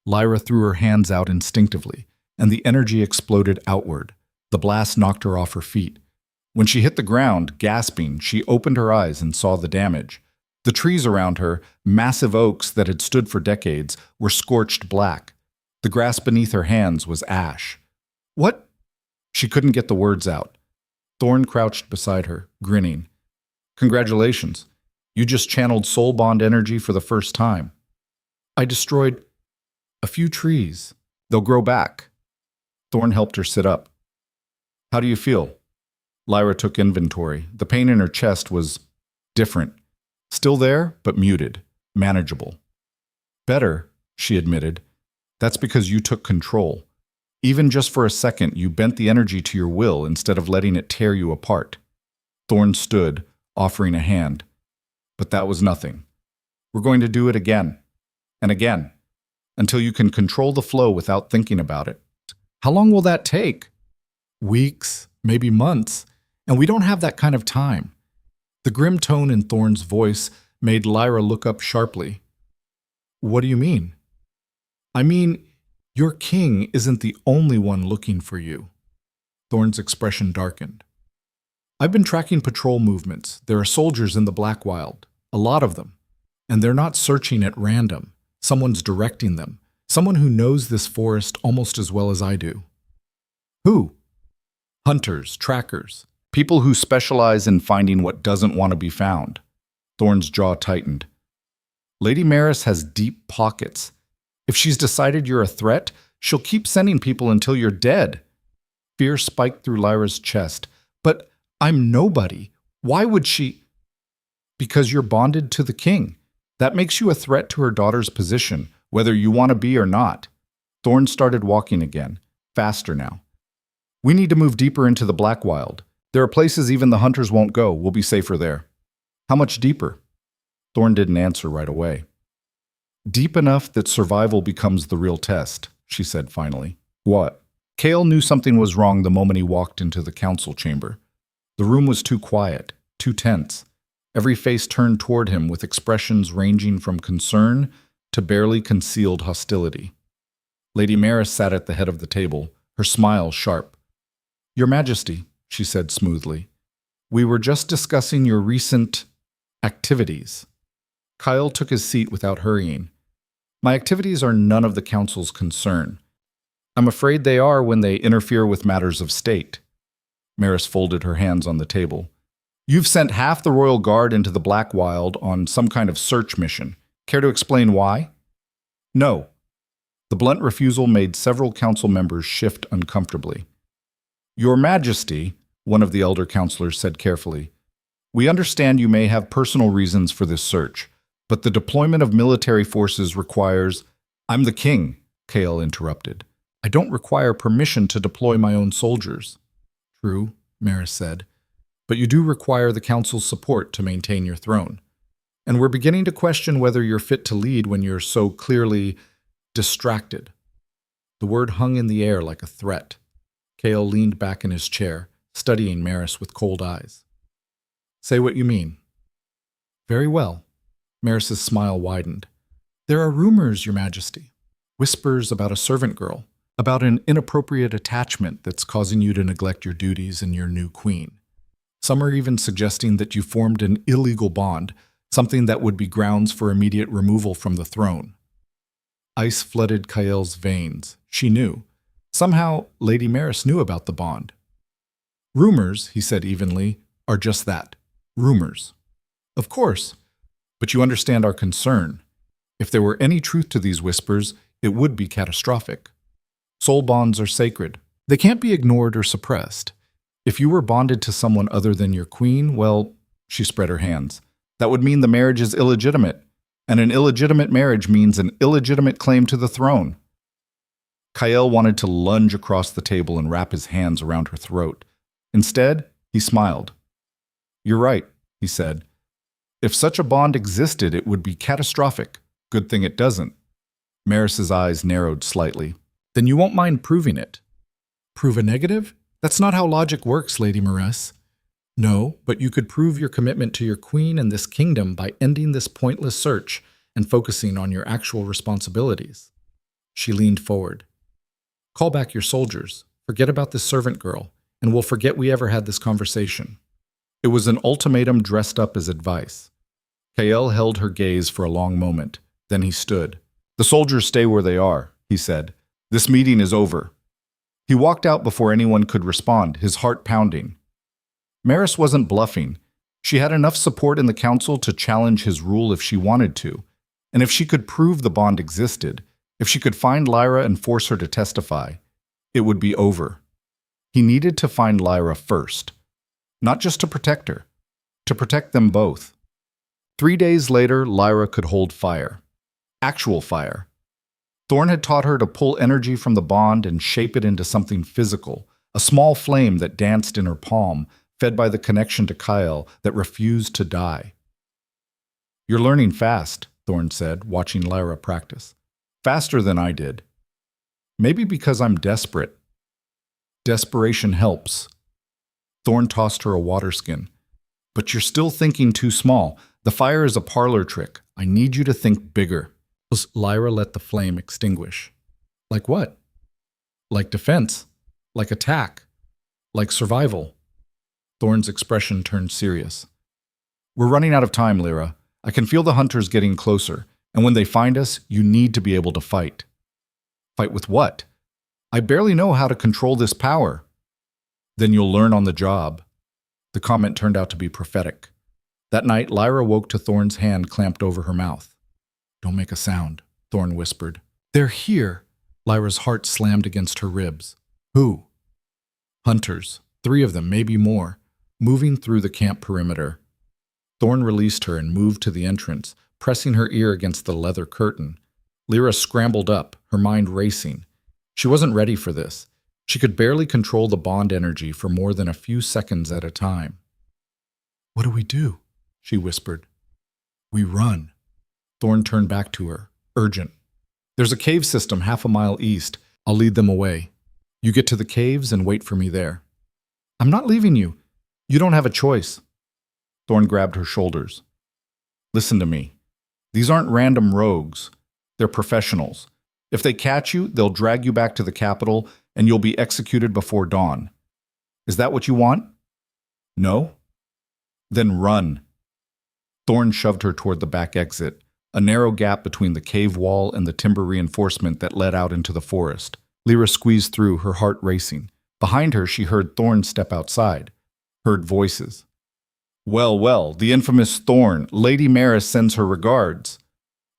A: Lyra threw her hands out instinctively, and the energy exploded outward. The blast knocked her off her feet. When she hit the ground, gasping, she opened her eyes and saw the damage. The trees around her, massive oaks that had stood for decades, were scorched black. The grass beneath her hands was ash. What? She couldn't get the words out. Thorn crouched beside her, grinning. Congratulations. You just channeled soul bond energy for the first time. I destroyed a few trees. They'll grow back. Thorn helped her sit up. How do you feel? Lyra took inventory. The pain in her chest was different. Still there, but muted, manageable. Better, she admitted. That's because you took control. Even just for a second, you bent the energy to your will instead of letting it tear you apart. Thorn stood, offering a hand. But that was nothing. We're going to do it again, and again, until you can control the flow without thinking about it. How long will that take? Weeks, maybe months, and we don't have that kind of time. The grim tone in Thorn's voice made Lyra look up sharply. What do you mean? I mean, your king isn't the only one looking for you. Thorn's expression darkened. I've been tracking patrol movements. There are soldiers in the Blackwild, a lot of them, and they're not searching at random. Someone's directing them, someone who knows this forest almost as well as I do. Who? Hunters, trackers, people who specialize in finding what doesn't want to be found. Thorn's jaw tightened. Lady Maris has deep pockets. If she's decided you're a threat, she'll keep sending people until you're dead. Fear spiked through Lyra's chest. But I'm nobody. Why would she? Because you're bonded to the king. That makes you a threat to her daughter's position, whether you want to be or not. Thorn started walking again, faster now. We need to move deeper into the Blackwild. There are places even the hunters won't go. We'll be safer there. How much deeper? Thorn didn't answer right away. Deep enough that survival becomes the real test, she said finally. What? Cale knew something was wrong the moment he walked into the council chamber. The room was too quiet, too tense. Every face turned toward him with expressions ranging from concern to barely concealed hostility. Lady Maris sat at the head of the table, her smile sharp. Your Majesty, she said smoothly, we were just discussing your recent activities. Kyle took his seat without hurrying. My activities are none of the council's concern. I'm afraid they are when they interfere with matters of state. Maris folded her hands on the table. You've sent half the royal guard into the Black Wild on some kind of search mission. Care to explain why? No. The blunt refusal made several council members shift uncomfortably. Your Majesty, one of the elder councilors said carefully, we understand you may have personal reasons for this search, but the deployment of military forces requires— I'm the king, Cale interrupted. I don't require permission to deploy my own soldiers. True, Maris said, but you do require the council's support to maintain your throne. And we're beginning to question whether you're fit to lead when you're so clearly distracted. The word hung in the air like a threat. Cale leaned back in his chair, studying Maris with cold eyes. Say what you mean. Very well. Maris's smile widened. There are rumors, Your Majesty. Whispers about a servant girl, about an inappropriate attachment that's causing you to neglect your duties and your new queen. Some are even suggesting that you formed an illegal bond, something that would be grounds for immediate removal from the throne. Ice flooded Kael's veins. She knew. Somehow, Lady Maris knew about the bond. Rumors, he said evenly, are just that. Rumors. Of course. But you understand our concern. If there were any truth to these whispers, it would be catastrophic. Soul bonds are sacred. They can't be ignored or suppressed. If you were bonded to someone other than your queen, well, she spread her hands, that would mean the marriage is illegitimate, and an illegitimate marriage means an illegitimate claim to the throne. Kael wanted to lunge across the table and wrap his hands around her throat. Instead, he smiled. You're right, he said. If such a bond existed, it would be catastrophic. Good thing it doesn't. Maris's eyes narrowed slightly. Then you won't mind proving it. Prove a negative? That's not how logic works, Lady Maris. No, but you could prove your commitment to your queen and this kingdom by ending this pointless search and focusing on your actual responsibilities. She leaned forward. Call back your soldiers. Forget about this servant girl, and we'll forget we ever had this conversation. It was an ultimatum dressed up as advice. Kael held her gaze for a long moment. Then he stood. The soldiers stay where they are, he said. This meeting is over. He walked out before anyone could respond, his heart pounding. Maris wasn't bluffing. She had enough support in the council to challenge his rule if she wanted to. And if she could prove the bond existed, if she could find Lyra and force her to testify, it would be over. He needed to find Lyra first. Not just to protect her, to protect them both. 3 days later, Lyra could hold fire. Actual fire. Thorn had taught her to pull energy from the bond and shape it into something physical, a small flame that danced in her palm, fed by the connection to Kyle that refused to die. You're learning fast, Thorn said, watching Lyra practice. Faster than I did. Maybe because I'm desperate. Desperation helps. Thorn tossed her a water skin. But you're still thinking too small. The fire is a parlor trick. I need you to think bigger. Lyra let the flame extinguish. Like what? Like defense. Like attack. Like survival. Thorn's expression turned serious. We're running out of time, Lyra. I can feel the hunters getting closer, and when they find us, you need to be able to fight. Fight with what? I barely know how to control this power. Then you'll learn on the job. The comment turned out to be prophetic. That night, Lyra woke to Thorn's hand clamped over her mouth. Don't make a sound, Thorn whispered. They're here. Lyra's heart slammed against her ribs. Who? Hunters. 3 of them, maybe more, moving through the camp perimeter. Thorn released her and moved to the entrance, pressing her ear against the leather curtain. Lyra scrambled up, her mind racing. She wasn't ready for this. She could barely control the bond energy for more than a few seconds at a time. "What do we do?" she whispered. "We run." Thorn turned back to her, urgent. "There's a cave system half a mile east. I'll lead them away. You get to the caves and wait for me there." "I'm not leaving you. You don't have a choice." Thorn grabbed her shoulders. "Listen to me. These aren't random rogues. They're professionals. If they catch you, they'll drag you back to the capital and you'll be executed before dawn. Is that what you want? No? Then run." Thorn shoved her toward the back exit, a narrow gap between the cave wall and the timber reinforcement that led out into the forest. Lyra squeezed through, her heart racing. Behind her, she heard Thorn step outside, heard voices. "Well, well, the infamous Thorn. Lady Maris sends her regards."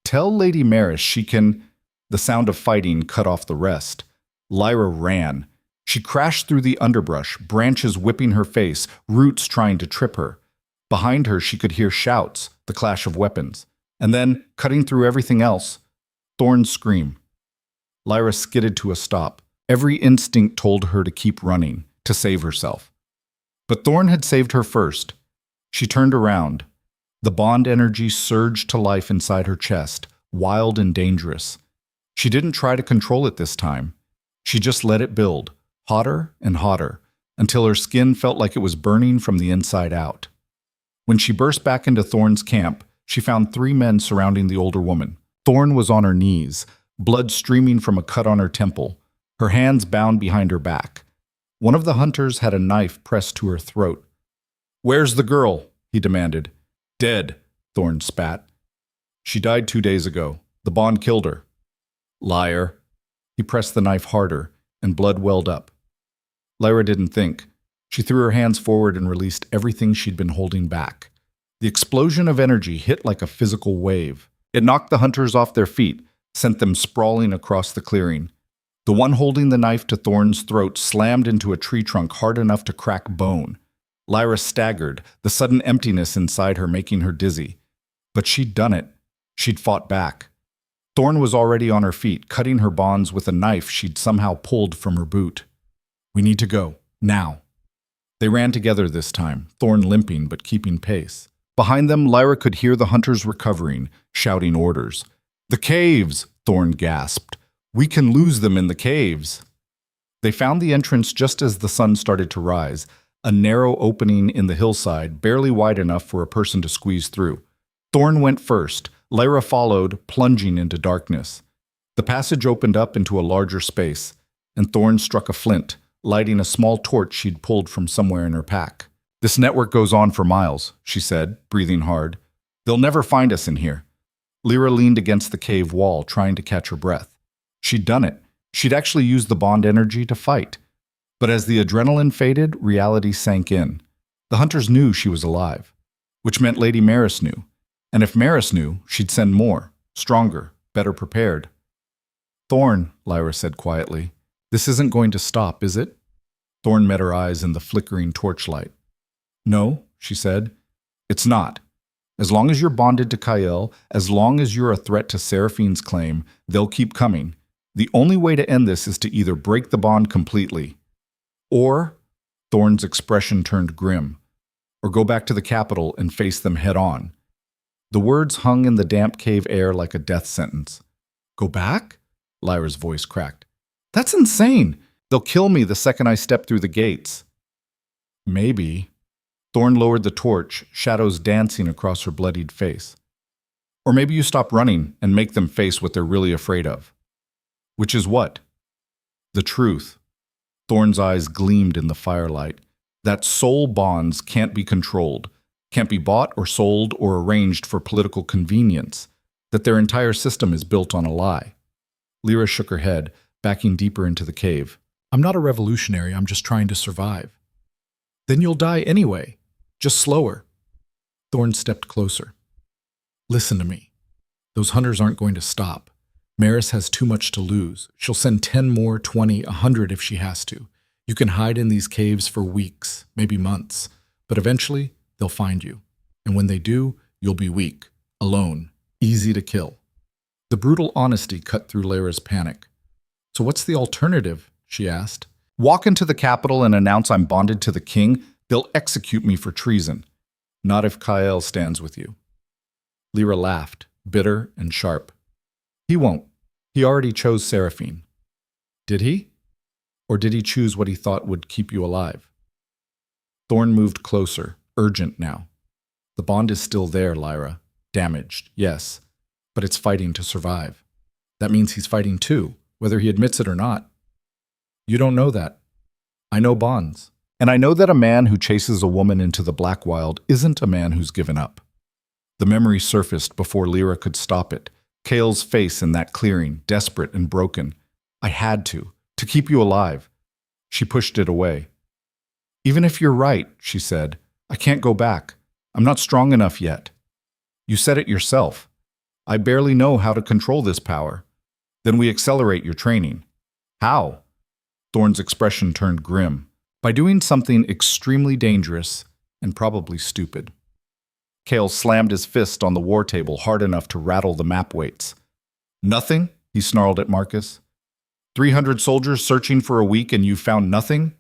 A: "Tell Lady Maris she can—" The sound of fighting cut off the rest. Lyra ran. She crashed through the underbrush, branches whipping her face, roots trying to trip her. Behind her, she could hear shouts, the clash of weapons. And then, cutting through everything else, Thorn's scream. Lyra skidded to a stop. Every instinct told her to keep running, to save herself. But Thorn had saved her first. She turned around. The bond energy surged to life inside her chest, wild and dangerous. She didn't try to control it this time. She just let it build, hotter and hotter, until her skin felt like it was burning from the inside out. When she burst back into Thorn's camp, she found 3 men surrounding the older woman. Thorn was on her knees, blood streaming from a cut on her temple, her hands bound behind her back. One of the hunters had a knife pressed to her throat. "Where's the girl?" he demanded. "Dead," Thorn spat. "She died 2 days ago. The bond killed her." "Liar." He pressed the knife harder, and blood welled up. Lyra didn't think. She threw her hands forward and released everything she'd been holding back. The explosion of energy hit like a physical wave. It knocked the hunters off their feet, sent them sprawling across the clearing. The one holding the knife to Thorn's throat slammed into a tree trunk hard enough to crack bone. Lyra staggered, the sudden emptiness inside her making her dizzy. But she'd done it. She'd fought back. Thorn was already on her feet, cutting her bonds with a knife she'd somehow pulled from her boot. "We need to go. Now." They ran together this time, Thorn limping but keeping pace. Behind them, Lyra could hear the hunters recovering, shouting orders. "The caves!" Thorn gasped. "We can lose them in the caves." They found the entrance just as the sun started to rise, a narrow opening in the hillside, barely wide enough for a person to squeeze through. Thorn went first. Lyra followed, plunging into darkness. The passage opened up into a larger space, and Thorn struck a flint, lighting a small torch she'd pulled from somewhere in her pack. "This network goes on for miles," she said, breathing hard. "They'll never find us in here." Lyra leaned against the cave wall, trying to catch her breath. She'd done it. She'd actually used the bond energy to fight. But as the adrenaline faded, reality sank in. The hunters knew she was alive, which meant Lady Maris knew. And if Maris knew, she'd send more, stronger, better prepared. "Thorn," Lyra said quietly, "this isn't going to stop, is it?" Thorn met her eyes in the flickering torchlight. "No," she said, "it's not. As long as you're bonded to Kyle, as long as you're a threat to Seraphine's claim, they'll keep coming. The only way to end this is to either break the bond completely, or," Thorn's expression turned grim, "or go back to the capital and face them head on." The words hung in the damp cave air like a death sentence. "Go back?" Lyra's voice cracked. "That's insane. They'll kill me the second I step through the gates." "Maybe." Thorn lowered the torch, shadows dancing across her bloodied face. "Or maybe you stop running and make them face what they're really afraid of." "Which is what?" "The truth." Thorn's eyes gleamed in the firelight. "That soul bonds can't be controlled, can't be bought or sold or arranged for political convenience, that their entire system is built on a lie." Lyra shook her head, backing deeper into the cave. "I'm not a revolutionary, I'm just trying to survive." "Then you'll die anyway, just slower." Thorn stepped closer. "Listen to me. Those hunters aren't going to stop. Maris has too much to lose. She'll send 10 more, 20, 100 if she has to. You can hide in these caves for weeks, maybe months, but eventually they'll find you. And when they do, you'll be weak, alone, easy to kill." The brutal honesty cut through Lyra's panic. "So what's the alternative?" she asked. Walk into the Capitol and announce I'm bonded to the king, they'll execute me for treason. Not if Kyle stands with you. Lyra laughed, bitter and sharp. He won't. He already chose Seraphine. Did he? Or did he choose what he thought would keep you alive? Thorn moved closer, urgent now. The bond is still there, Lyra. Damaged, yes, but it's fighting to survive. That means he's fighting too, whether he admits it or not. You don't know that. I know bonds. And I know that a man who chases a woman into the black wild isn't a man who's given up. The memory surfaced before Lyra could stop it. Kale's face in that clearing, desperate and broken. I had to keep you alive. She pushed it away. Even if you're right, she said, I can't go back. I'm not strong enough yet. You said it yourself. I barely know how to control this power. Then we accelerate your training. How? Thorn's expression turned grim. By doing something extremely dangerous and probably stupid. Kale slammed his fist on the war table hard enough to rattle the map weights. Nothing? He snarled at Marcus. 300 soldiers searching for a week and you found nothing?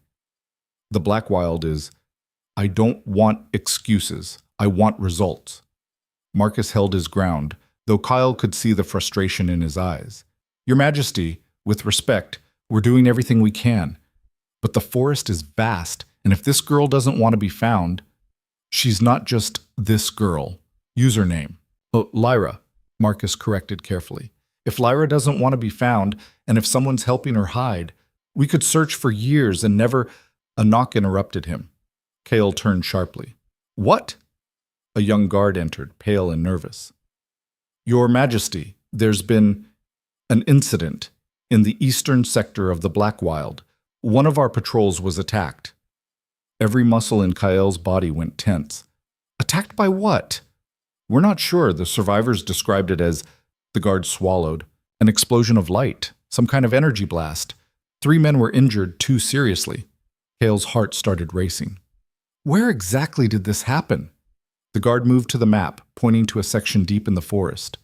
A: The black wild is, I don't want excuses. I want results. Marcus held his ground, though Kyle could see the frustration in his eyes. Your Majesty, with respect, we're doing everything we can. But the forest is vast, and if this girl doesn't want to be found, she's not just this girl. Username. Oh, Lyra, Marcus corrected carefully. If Lyra doesn't want to be found, and if someone's helping her hide, we could search for years and never... A knock interrupted him. Kale turned sharply. What? A young guard entered, pale and nervous. Your Majesty, there's been an incident in the eastern sector of the Black Wild. One of our patrols was attacked. Every muscle in Kyle's body went tense. Attacked by what? We're not sure. The survivors described it as, the guard swallowed, an explosion of light, some kind of energy blast. 3 men were injured too seriously. Kale's heart started racing. Where exactly did this happen? The guard moved to the map, pointing to a section deep in the forest.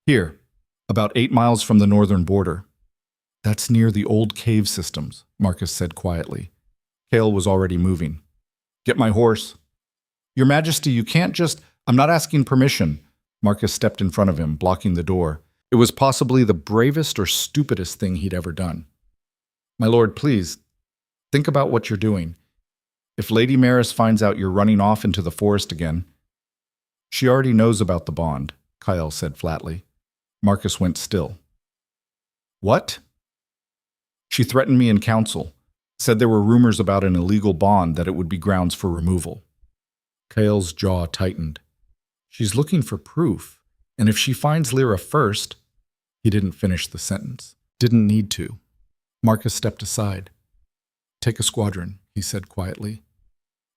A: Here, about 8 miles from the northern border. That's near the old cave systems, Marcus said quietly. Kale was already moving. Get my horse. Your Majesty, you can't just... I'm not asking permission. Marcus stepped in front of him, blocking the door. It was possibly the bravest or stupidest thing he'd ever done. My lord, please, think about what you're doing. If Lady Maris finds out you're running off into the forest again... She already knows about the bond, Kyle said flatly. Marcus went still. What? She threatened me in council, said there were rumors about an illegal bond that it would be grounds for removal. Kale's jaw tightened. She's looking for proof, and if she finds Lyra first... He didn't finish the sentence. Didn't need to. Marcus stepped aside. Take a squadron, he said quietly.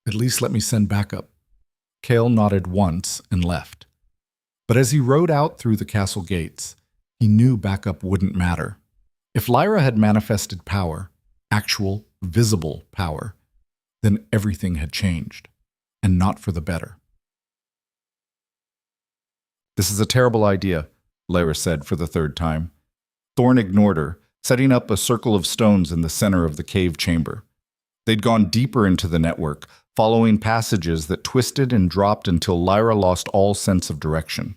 A: At least let me send backup. Kale nodded once and left. But as he rode out through the castle gates, he knew backup wouldn't matter. If Lyra had manifested power, actual, visible power, then everything had changed, and not for the better. This is a terrible idea, Lyra said for the 3rd time. Thorn ignored her, setting up a circle of stones in the center of the cave chamber. They'd gone deeper into the network, following passages that twisted and dropped until Lyra lost all sense of direction.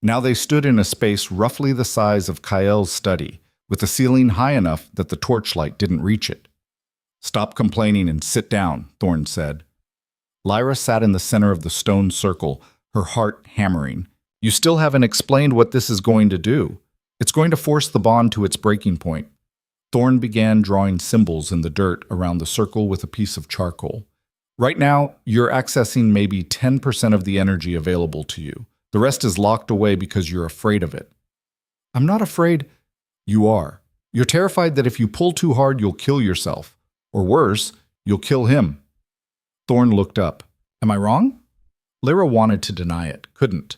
A: Now they stood in a space roughly the size of Kyle's study, with a ceiling high enough that the torchlight didn't reach it. Stop complaining and sit down, Thorn said. Lyra sat in the center of the stone circle, her heart hammering. You still haven't explained what this is going to do. It's going to force the bond to its breaking point. Thorn began drawing symbols in the dirt around the circle with a piece of charcoal. Right now, you're accessing maybe 10% of the energy available to you. The rest is locked away because you're afraid of it. I'm not afraid. You are. You're terrified that if you pull too hard, you'll kill yourself. Or worse, you'll kill him. Thorn looked up. Am I wrong? Lyra wanted to deny it, couldn't.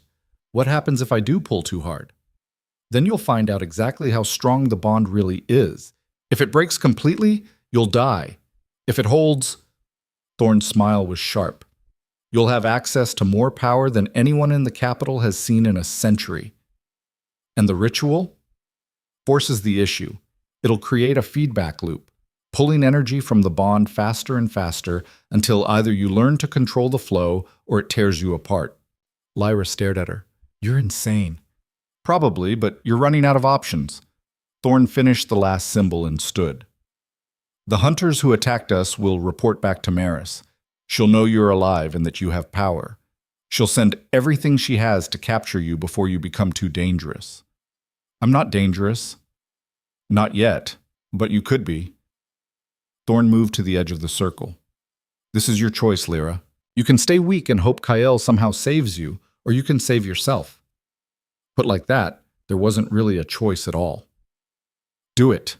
A: What happens if I do pull too hard? Then you'll find out exactly how strong the bond really is. If it breaks completely, you'll die. If it holds... Thorn's smile was sharp. You'll have access to more power than anyone in the capital has seen in a century. And the ritual? Forces the issue. It'll create a feedback loop. pulling energy from the bond faster and faster until either you learn to control the flow or it tears you apart. Lyra stared at her. You're insane. Probably, but you're running out of options. Thorn finished the last symbol and stood. The hunters who attacked us will report back to Maris. She'll know you're alive and that you have power. She'll send everything she has to capture you before you become too dangerous. I'm not dangerous. Not yet, but you could be. Thorn moved to the edge of the circle. This is your choice, Lyra. You can stay weak and hope Kael somehow saves you, or you can save yourself. Put like that, there wasn't really a choice at all. Do it,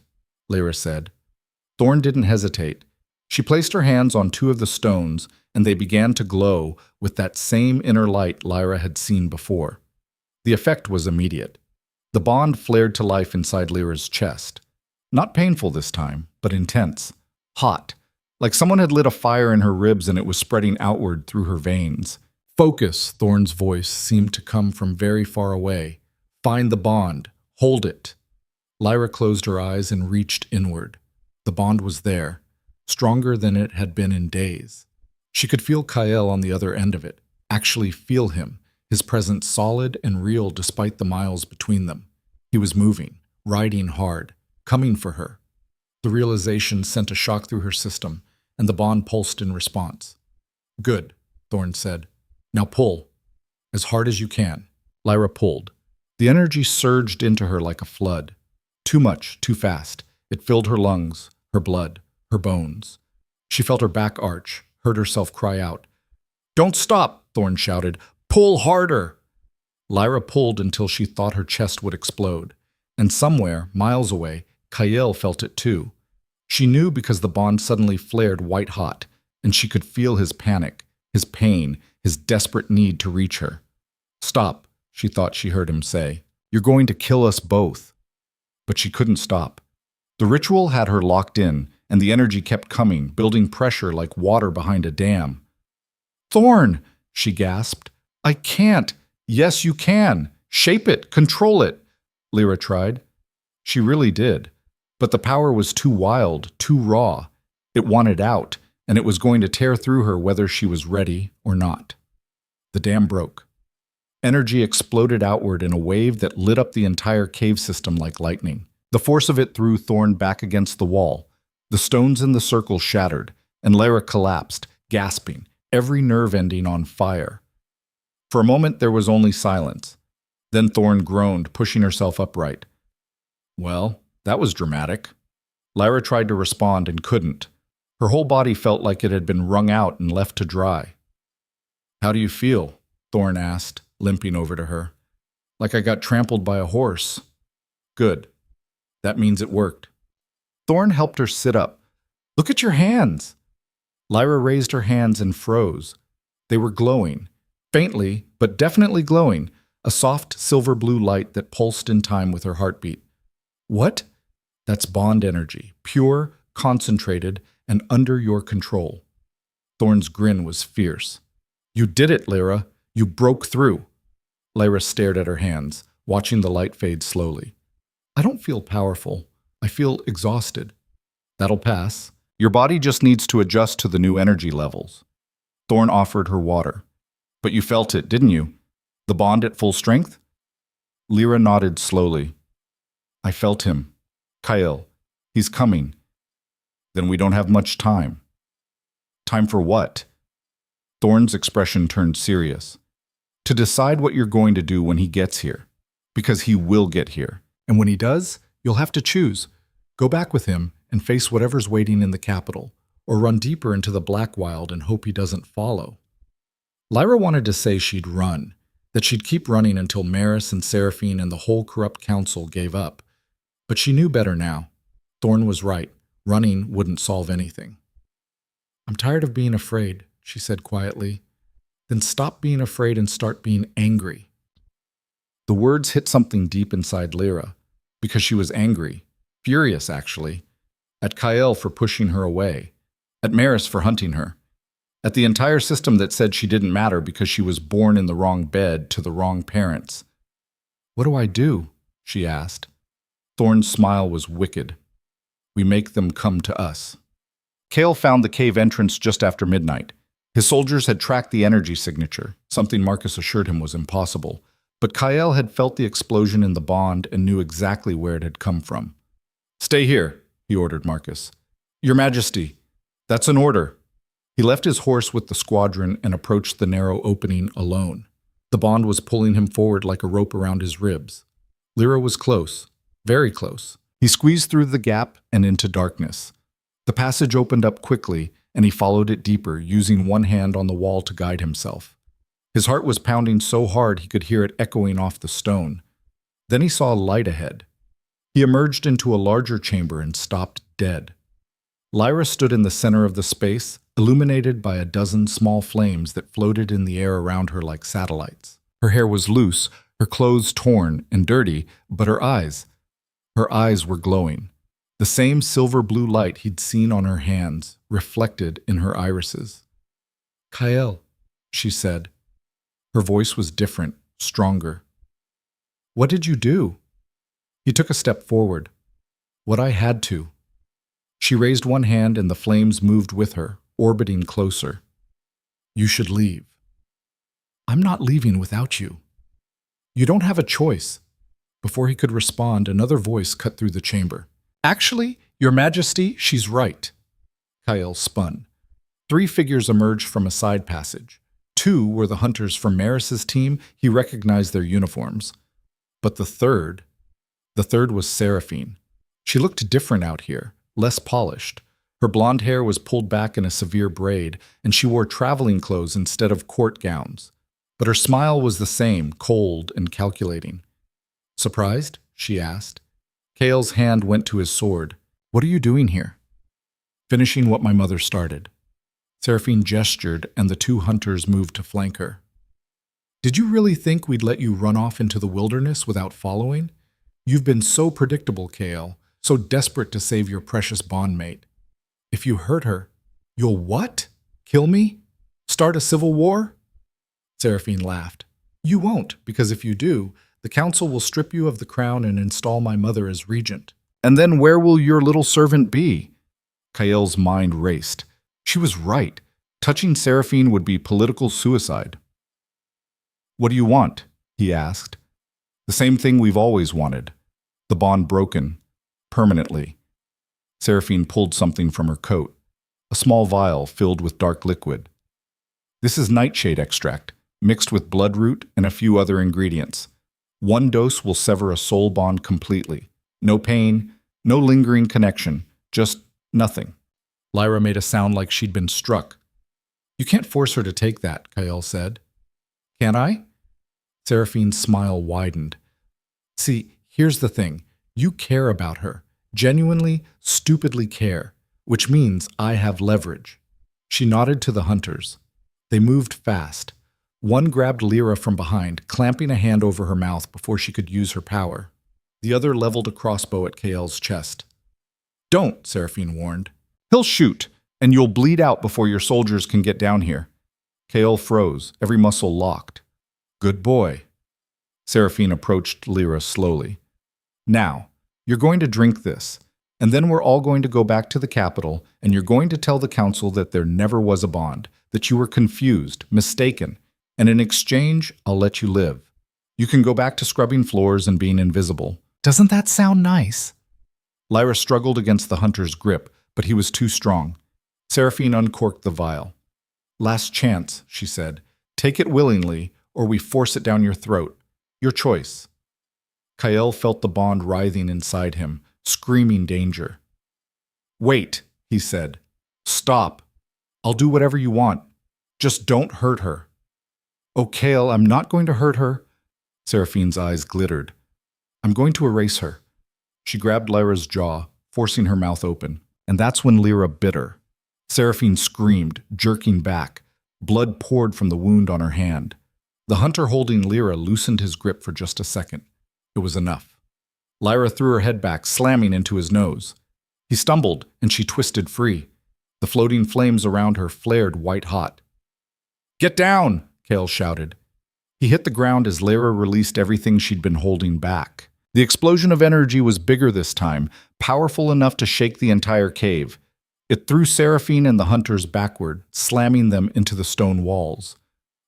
A: Lyra said. Thorn didn't hesitate. She placed her hands on two of the stones, and they began to glow with that same inner light Lyra had seen before. The effect was immediate. The bond flared to life inside Lyra's chest. Not painful this time, but intense. Hot. Like someone had lit a fire in her ribs and it was spreading outward through her veins. Focus, Thorn's voice seemed to come from very far away. Find the bond. Hold it. Lyra closed her eyes and reached inward. The bond was there, stronger than it had been in days. She could feel Kael on the other end of it, actually feel him, his presence solid and real despite the miles between them. He was moving, riding hard, coming for her. The realization sent a shock through her system, and the bond pulsed in response. Good, Thorn said. Now pull. As hard as you can. Lyra pulled. The energy surged into her like a flood. Too much, too fast. It filled her lungs, her blood, her bones. She felt her back arch, heard herself cry out. Don't stop, Thorn shouted. Pull harder. Lyra pulled until she thought her chest would explode. And somewhere, miles away, Kael felt it too. She knew because the bond suddenly flared white hot, and she could feel his panic, his pain, his desperate need to reach her. Stop, she thought she heard him say. You're going to kill us both. But she couldn't stop. The ritual had her locked in, and the energy kept coming, building pressure like water behind a dam. Thorn, she gasped. I can't. Yes, you can. Shape it, control it. Lyra tried. She really did. But the power was too wild, too raw. It wanted out, and it was going to tear through her whether she was ready or not. The dam broke. Energy exploded outward in a wave that lit up the entire cave system like lightning. The force of it threw Thorn back against the wall. The stones in the circle shattered, and Lyra collapsed, gasping, every nerve ending on fire. For a moment there was only silence. Then Thorn groaned, pushing herself upright. Well, that was dramatic. Lyra tried to respond and couldn't. Her whole body felt like it had been wrung out and left to dry. How do you feel? Thorn asked, limping over to her. Like I got trampled by a horse. Good. That means it worked. Thorn helped her sit up. Look at your hands. Lyra raised her hands and froze. They were glowing. Faintly, but definitely glowing. A soft silver blue light that pulsed in time with her heartbeat. What? That's bond energy, pure, concentrated, and under your control. Thorn's grin was fierce. You did it, Lyra. You broke through. Lyra stared at her hands, watching the light fade slowly. I don't feel powerful. I feel exhausted. That'll pass. Your body just needs to adjust to the new energy levels. Thorn offered her water. But you felt it, didn't you? The bond at full strength? Lyra nodded slowly. I felt him. Kael. He's coming. Then we don't have much time. Time for what? Thorn's expression turned serious. To decide what you're going to do when he gets here. Because he will get here. And when he does, you'll have to choose. Go back with him and face whatever's waiting in the capital, or run deeper into the Black Wild and hope he doesn't follow. Lyra wanted to say she'd run, that she'd keep running until Maris and Seraphine and the whole corrupt council gave up. But she knew better now. Thorn was right. Running wouldn't solve anything. I'm tired of being afraid, she said quietly. Then stop being afraid and start being angry. The words hit something deep inside Lyra, because she was angry, furious actually, at Kael for pushing her away, at Maris for hunting her, at the entire system that said she didn't matter because she was born in the wrong bed to the wrong parents. What do I do? She asked. Thorn's smile was wicked. we make them come to us. Kale found the cave entrance just after midnight. His soldiers had tracked the energy signature, something Marcus assured him was impossible. But Kyle had felt the explosion in the bond and knew exactly where it had come from. "Stay here," he ordered Marcus. "Your Majesty, that's an order." He left his horse with the squadron and approached the narrow opening alone. The bond was pulling him forward like a rope around his ribs. Lyra was close, very close. He squeezed through the gap and into darkness. The passage opened up quickly, and he followed it deeper, using one hand on the wall to guide himself. His heart was pounding so hard he could hear it echoing off the stone. Then he saw a light ahead. He emerged into a larger chamber and stopped dead. Lyra stood in the center of the space, illuminated by a dozen small flames that floated in the air around her like satellites. Her hair was loose, her clothes torn and dirty, but her eyes were glowing. The same silver-blue light he'd seen on her hands, reflected in her irises. "Kyle," she said. Her voice was different, stronger. "What did you do?" He took a step forward. "What I had to." She raised one hand and the flames moved with her, orbiting closer. "You should leave." "I'm not leaving without you." "You don't have a choice." Before he could respond, another voice cut through the chamber. "Actually, Your Majesty, she's right." Kyle spun. 3 figures emerged from a side passage. 2 were the hunters from Maris's team. He recognized their uniforms. But the third was Seraphine. She looked different out here, less polished. Her blonde hair was pulled back in a severe braid, and she wore traveling clothes instead of court gowns. But her smile was the same, cold and calculating. "Surprised?" she asked. Kale's hand went to his sword. "What are you doing here?" "Finishing what my mother started." Seraphine gestured, and the 2 hunters moved to flank her. "Did you really think we'd let you run off into the wilderness without following? You've been so predictable, Kale, so desperate to save your precious bondmate. If you hurt her, you'll what? Kill me? Start a civil war?" Seraphine laughed. "You won't, because if you do, the council will strip you of the crown and install my mother as regent. And then where will your little servant be?" Kael's mind raced. She was right. Touching Seraphine would be political suicide. "What do you want?" he asked. "The same thing we've always wanted. The bond broken. Permanently." Seraphine pulled something from her coat. A small vial filled with dark liquid. "This is nightshade extract, mixed with bloodroot and a few other ingredients. 1 dose will sever a soul bond completely. No pain, no lingering connection, just nothing." Lyra made a sound like she'd been struck. "You can't force her to take that," Kael said. "Can I?" Seraphine's smile widened. "See, here's the thing. You care about her. Genuinely, stupidly care. Which means I have leverage." She nodded to the hunters. They moved fast. One grabbed Lyra from behind, clamping a hand over her mouth before she could use her power. The other leveled a crossbow at Kael's chest. "Don't," Seraphine warned. "He'll shoot, and you'll bleed out before your soldiers can get down here." Kael froze, every muscle locked. "Good boy." Seraphine approached Lyra slowly. "Now, you're going to drink this, and then we're all going to go back to the capital, and you're going to tell the council that there never was a bond, that you were confused, mistaken, and in exchange, I'll let you live. You can go back to scrubbing floors and being invisible." "Doesn't that sound nice?" Lyra struggled against the hunter's grip, but he was too strong. Seraphine uncorked the vial. "Last chance," she said. "Take it willingly, or we force it down your throat. Your choice." Kael felt the bond writhing inside him, screaming danger. "Wait," he said. "Stop. I'll do whatever you want. Just don't hurt her." "Oh, Kael, I'm not going to hurt her." Seraphine's eyes glittered. "I'm going to erase her." She grabbed Lyra's jaw, forcing her mouth open. And that's when Lyra bit her. Seraphine screamed, jerking back. Blood poured from the wound on her hand. The hunter holding Lyra loosened his grip for just a second. It was enough. Lyra threw her head back, slamming into his nose. He stumbled, and she twisted free. The floating flames around her flared white-hot. "Get down!" Kael shouted. He hit the ground as Lyra released everything she'd been holding back. The explosion of energy was bigger this time, powerful enough to shake the entire cave. It threw Seraphine and the hunters backward, slamming them into the stone walls.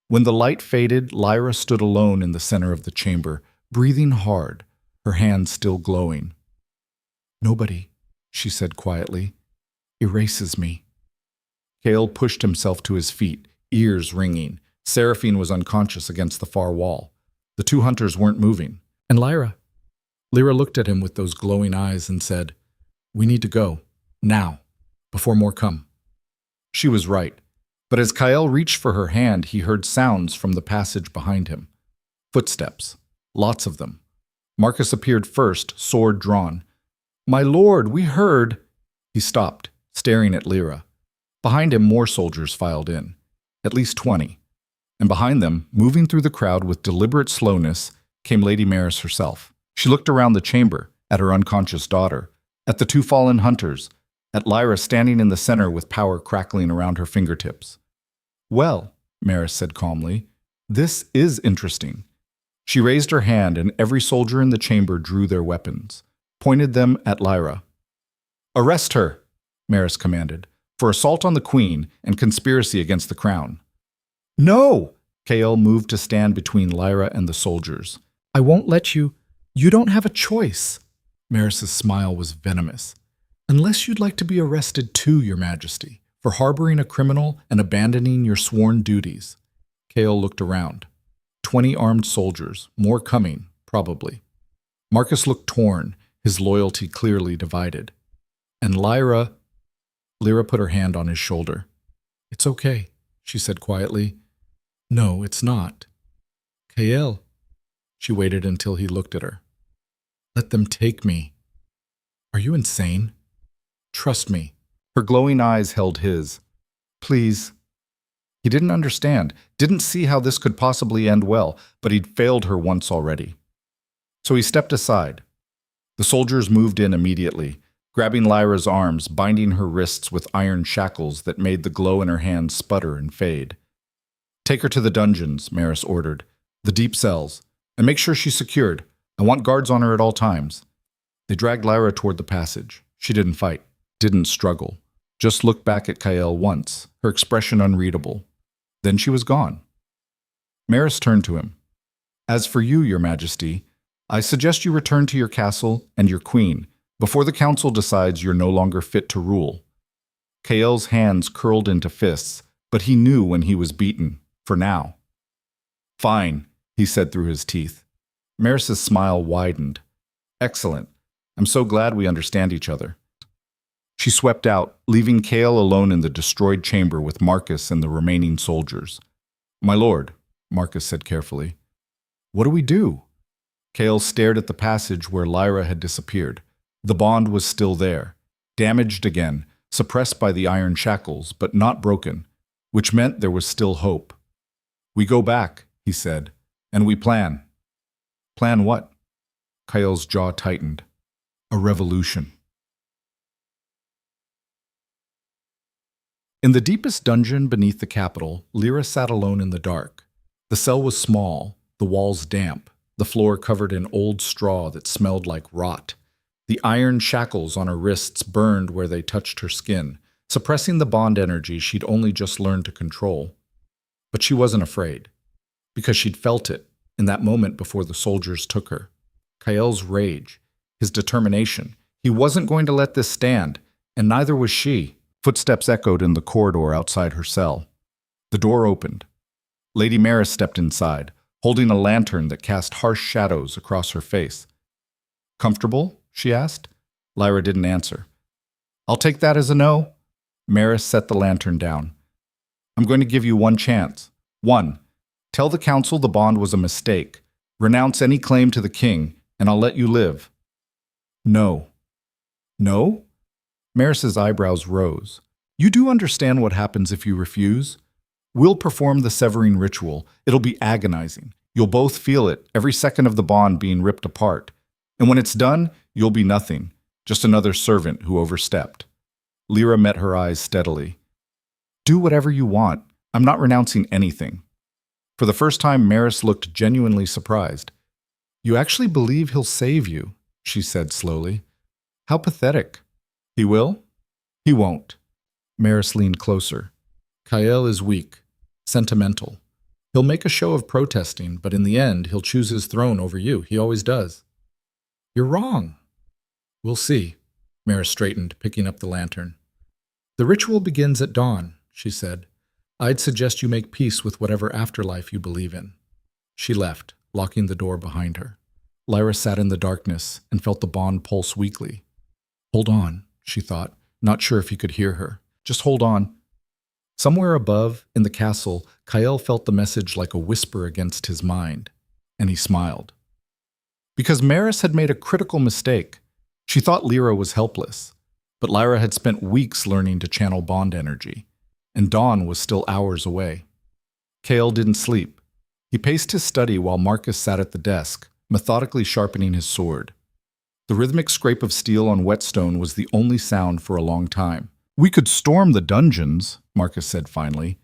A: When the light faded, Lyra stood alone in the center of the chamber, breathing hard, her hands still glowing. "Nobody," she said quietly, "erases me." Cale pushed himself to his feet, ears ringing. Seraphine was unconscious against the far wall. The two hunters weren't moving. "And Lyra?" Lyra looked at him with those glowing eyes and said, "We need to go. Now. Before more come." She was right. But as Kyle reached for her hand, he heard sounds from the passage behind him. Footsteps. Lots of them. Marcus appeared first, sword drawn. "My lord, we heard—" He stopped, staring at Lyra. Behind him, more soldiers filed in. At least 20. And behind them, moving through the crowd with deliberate slowness, came Lady Maris herself. She looked around the chamber, at her unconscious daughter, at the two fallen hunters, at Lyra standing in the center with power crackling around her fingertips. "Well," Maris said calmly, "this is interesting." She raised her hand and every soldier in the chamber drew their weapons, pointed them at Lyra. "Arrest her," Maris commanded, "for assault on the queen and conspiracy against the crown." "No!" Kael moved to stand between Lyra and the soldiers. "I won't let you. You don't have a choice." Maris's smile was venomous. "Unless you'd like to be arrested too, Your Majesty, for harboring a criminal and abandoning your sworn duties." Kael looked around. 20 armed soldiers, more coming, probably. Marcus looked torn, his loyalty clearly divided. And Lyra put her hand on his shoulder. "It's okay," she said quietly. "No, it's not." "Kael." She waited until he looked at her. "Let them take me." "Are you insane?" "Trust me." Her glowing eyes held his. "Please." He didn't understand, didn't see how this could possibly end well, but he'd failed her once already. So he stepped aside. The soldiers moved in immediately, grabbing Lyra's arms, binding her wrists with iron shackles that made the glow in her hands sputter and fade. "Take her to the dungeons," Maris ordered, "the deep cells, and make sure she's secured. I want guards on her at all times." They dragged Lyra toward the passage. She didn't fight, didn't struggle, just looked back at Kael once, her expression unreadable. Then she was gone. Maris turned to him. "As for you, Your Majesty, I suggest you return to your castle and your queen before the council decides you're no longer fit to rule." Kael's hands curled into fists, but he knew when he was beaten, for now. "Fine," he said through his teeth. Maris's smile widened. "Excellent. I'm so glad we understand each other." She swept out, leaving Kael alone in the destroyed chamber with Marcus and the remaining soldiers. "My lord," Marcus said carefully. "What do we do?" Kael stared at the passage where Lyra had disappeared. The bond was still there, damaged again, suppressed by the iron shackles, but not broken, which meant there was still hope. "We go back," he said, "and we plan." "Plan what?" Kael's jaw tightened. "A revolution." In the deepest dungeon beneath the capital, Lyra sat alone in the dark. The cell was small, the walls damp, the floor covered in old straw that smelled like rot. The iron shackles on her wrists burned where they touched her skin, suppressing the bond energy she'd only just learned to control. But she wasn't afraid, because she'd felt it in that moment before the soldiers took her. Kael's rage, his determination. He wasn't going to let this stand, and neither was she. Footsteps echoed in the corridor outside her cell. The door opened. Lady Maris stepped inside, holding a lantern that cast harsh shadows across her face. "Comfortable?" she asked. Lyra didn't answer. "I'll take that as a no." Maris set the lantern down. "I'm going to give you one chance. One. Tell the council the bond was a mistake. Renounce any claim to the king, and I'll let you live." "No." "No?" Maris's eyebrows rose. "You do understand what happens if you refuse? We'll perform the severing ritual. It'll be agonizing. You'll both feel it, every second of the bond being ripped apart. And when it's done, you'll be nothing, just another servant who overstepped." Lyra met her eyes steadily. "Do whatever you want. I'm not renouncing anything." For the first time, Maris looked genuinely surprised. You actually believe he'll save you, she said slowly. How pathetic. He will? He won't. Maris leaned closer. Kael is weak, sentimental. He'll make a show of protesting, but in the end, he'll choose his throne over you. He always does. You're wrong. We'll see. Maris straightened, picking up the lantern. The ritual begins at dawn, she said. I'd suggest you make peace with whatever afterlife you believe in. She left, locking the door behind her. Lyra sat in the darkness and felt the bond pulse weakly. Hold on, she thought, not sure if he could hear her. Just hold on. Somewhere above, in the castle, Kael felt the message like a whisper against his mind, and he smiled. Because Maris had made a critical mistake. She thought Lyra was helpless, but Lyra had spent weeks learning to channel bond energy, and dawn was still hours away. Kael didn't sleep. He paced his study while Marcus sat at the desk, methodically sharpening his sword. The rhythmic scrape of steel on whetstone was the only sound for a long time. We could storm the dungeons, Marcus said finally.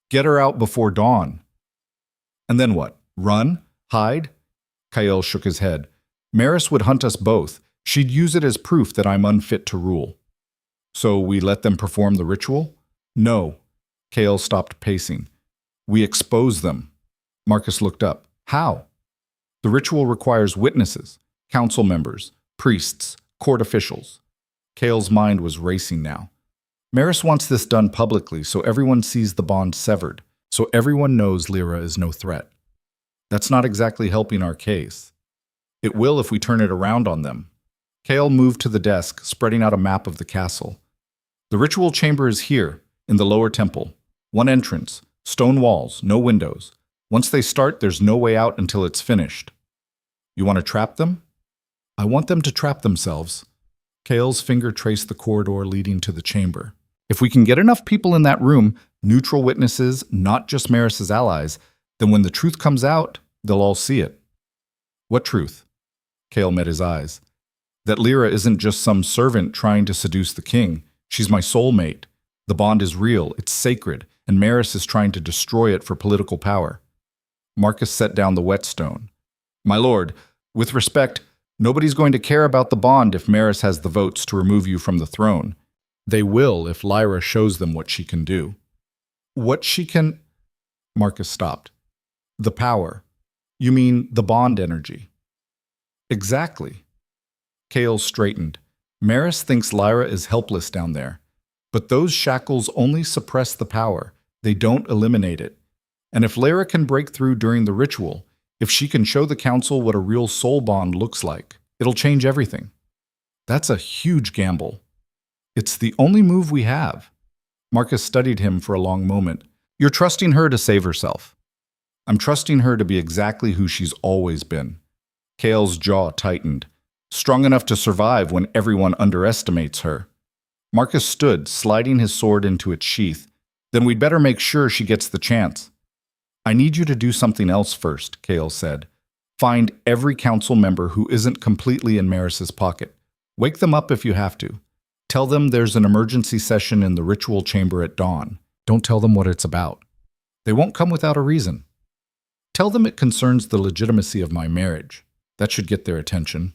A: Get her out before dawn. And then what? Run? Hide? Kael shook his head. Maris would hunt us both. She'd use it as proof that I'm unfit to rule. So we let them perform the ritual? No. Kael stopped pacing. We expose them. Marcus looked up. How? The ritual requires witnesses, council members, priests, court officials. Kael's mind was racing now. Maris wants this done publicly so everyone sees the bond severed, so everyone knows Lyra is no threat. That's not exactly helping our case. It will if we turn it around on them. Kael moved to the desk, spreading out a map of the castle. The ritual chamber is here, in the lower temple. One entrance, stone walls, no windows. Once they start, there's no way out until it's finished. You want to trap them? I want them to trap themselves. Kael's finger traced the corridor leading to the chamber. If we can get enough people in that room, neutral witnesses, not just Maris's allies, then when the truth comes out, they'll all see it. What truth? Kael met his eyes. That Lyra isn't just some servant trying to seduce the king. She's my soulmate. The bond is real, it's sacred, and Maris is trying to destroy it for political power. Marcus set down the whetstone. My lord, with respect, nobody's going to care about the bond if Maris has the votes to remove you from the throne. They will if Lyra shows them what she can do. What she can... Marcus stopped. The power. You mean the bond energy. Exactly. Kael straightened. Maris thinks Lyra is helpless down there. But those shackles only suppress the power. They don't eliminate it. And if Lyra can break through during the ritual, if she can show the council what a real soul bond looks like, it'll change everything. That's a huge gamble. It's the only move we have. Marcus studied him for a long moment. You're trusting her to save herself. I'm trusting her to be exactly who she's always been. Kael's jaw tightened. Strong enough to survive when everyone underestimates her. Marcus stood, sliding his sword into its sheath. Then we'd better make sure she gets the chance. I need you to do something else first, Kael said. Find every council member who isn't completely in Maris's pocket. Wake them up if you have to. Tell them there's an emergency session in the ritual chamber at dawn. Don't tell them what it's about. They won't come without a reason. Tell them it concerns the legitimacy of my marriage. That should get their attention.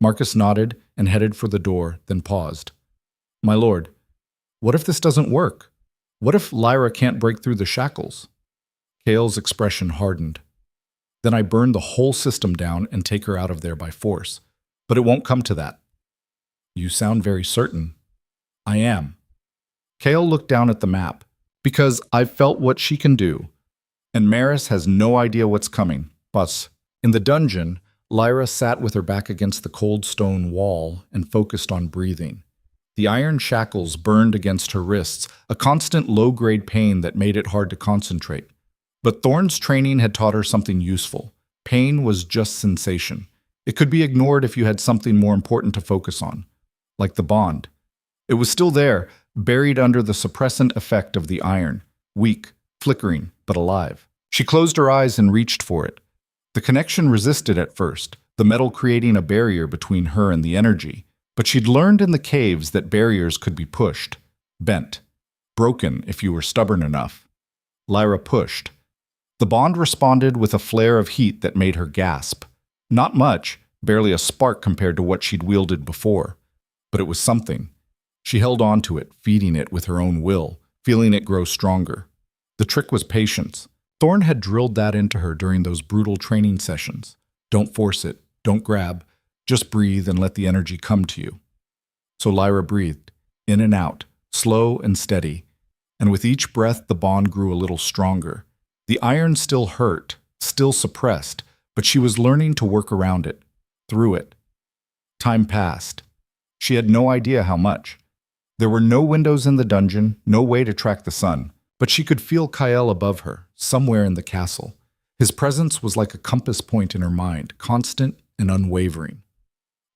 A: Marcus nodded and headed for the door, then paused. My lord, what if this doesn't work? What if Lyra can't break through the shackles? Kael's expression hardened. Then I burn the whole system down and take her out of there by force. But it won't come to that. You sound very certain. I am. Kael looked down at the map. Because I've felt what she can do. And Maris has no idea what's coming. But in the dungeon, Lyra sat with her back against the cold stone wall and focused on breathing. The iron shackles burned against her wrists, a constant low-grade pain that made it hard to concentrate. But Thorne's training had taught her something useful. Pain was just sensation. It could be ignored if you had something more important to focus on, like the bond. It was still there, buried under the suppressant effect of the iron, weak, flickering, but alive. She closed her eyes and reached for it. The connection resisted at first, the metal creating a barrier between her and the energy. But she'd learned in the caves that barriers could be pushed, bent, broken if you were stubborn enough. Lyra pushed. The bond responded with a flare of heat that made her gasp. Not much, barely a spark compared to what she'd wielded before. But it was something. She held on to it, feeding it with her own will, feeling it grow stronger. The trick was patience. Thorn had drilled that into her during those brutal training sessions. Don't force it, don't grab, just breathe and let the energy come to you. So Lyra breathed, in and out, slow and steady, and with each breath the bond grew a little stronger. The iron still hurt, still suppressed, but she was learning to work around it, through it. Time passed. She had no idea how much. There were no windows in the dungeon, no way to track the sun, but she could feel Kyle above her, somewhere in the castle. His presence was like a compass point in her mind, constant and unwavering.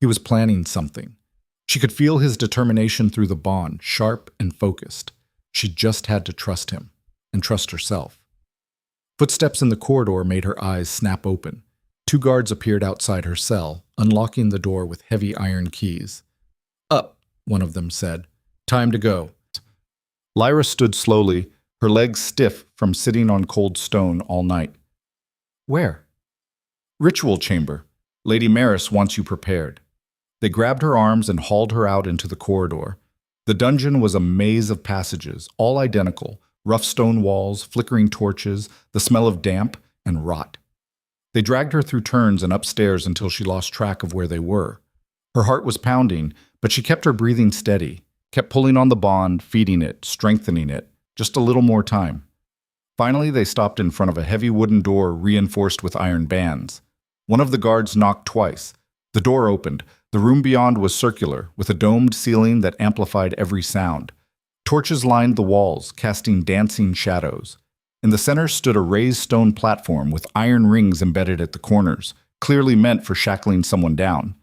A: He was planning something. She could feel his determination through the bond, sharp and focused. She just had to trust him, and trust herself. Footsteps in the corridor made her eyes snap open. 2 guards appeared outside her cell, unlocking the door with heavy iron keys. "Up," one of them said. "Time to go." Lyra stood slowly, her legs stiff from sitting on cold stone all night. "Where?" "Ritual chamber. Lady Maris wants you prepared." They grabbed her arms and hauled her out into the corridor. The dungeon was a maze of passages, all identical, rough stone walls, flickering torches, the smell of damp and rot. They dragged her through turns and upstairs until she lost track of where they were. Her heart was pounding, but she kept her breathing steady, kept pulling on the bond, feeding it, strengthening it, just a little more time. Finally, they stopped in front of a heavy wooden door reinforced with iron bands. One of the guards knocked twice. The door opened. The room beyond was circular, with a domed ceiling that amplified every sound. Torches lined the walls, casting dancing shadows. In the center stood a raised stone platform with iron rings embedded at the corners, clearly meant for shackling someone down.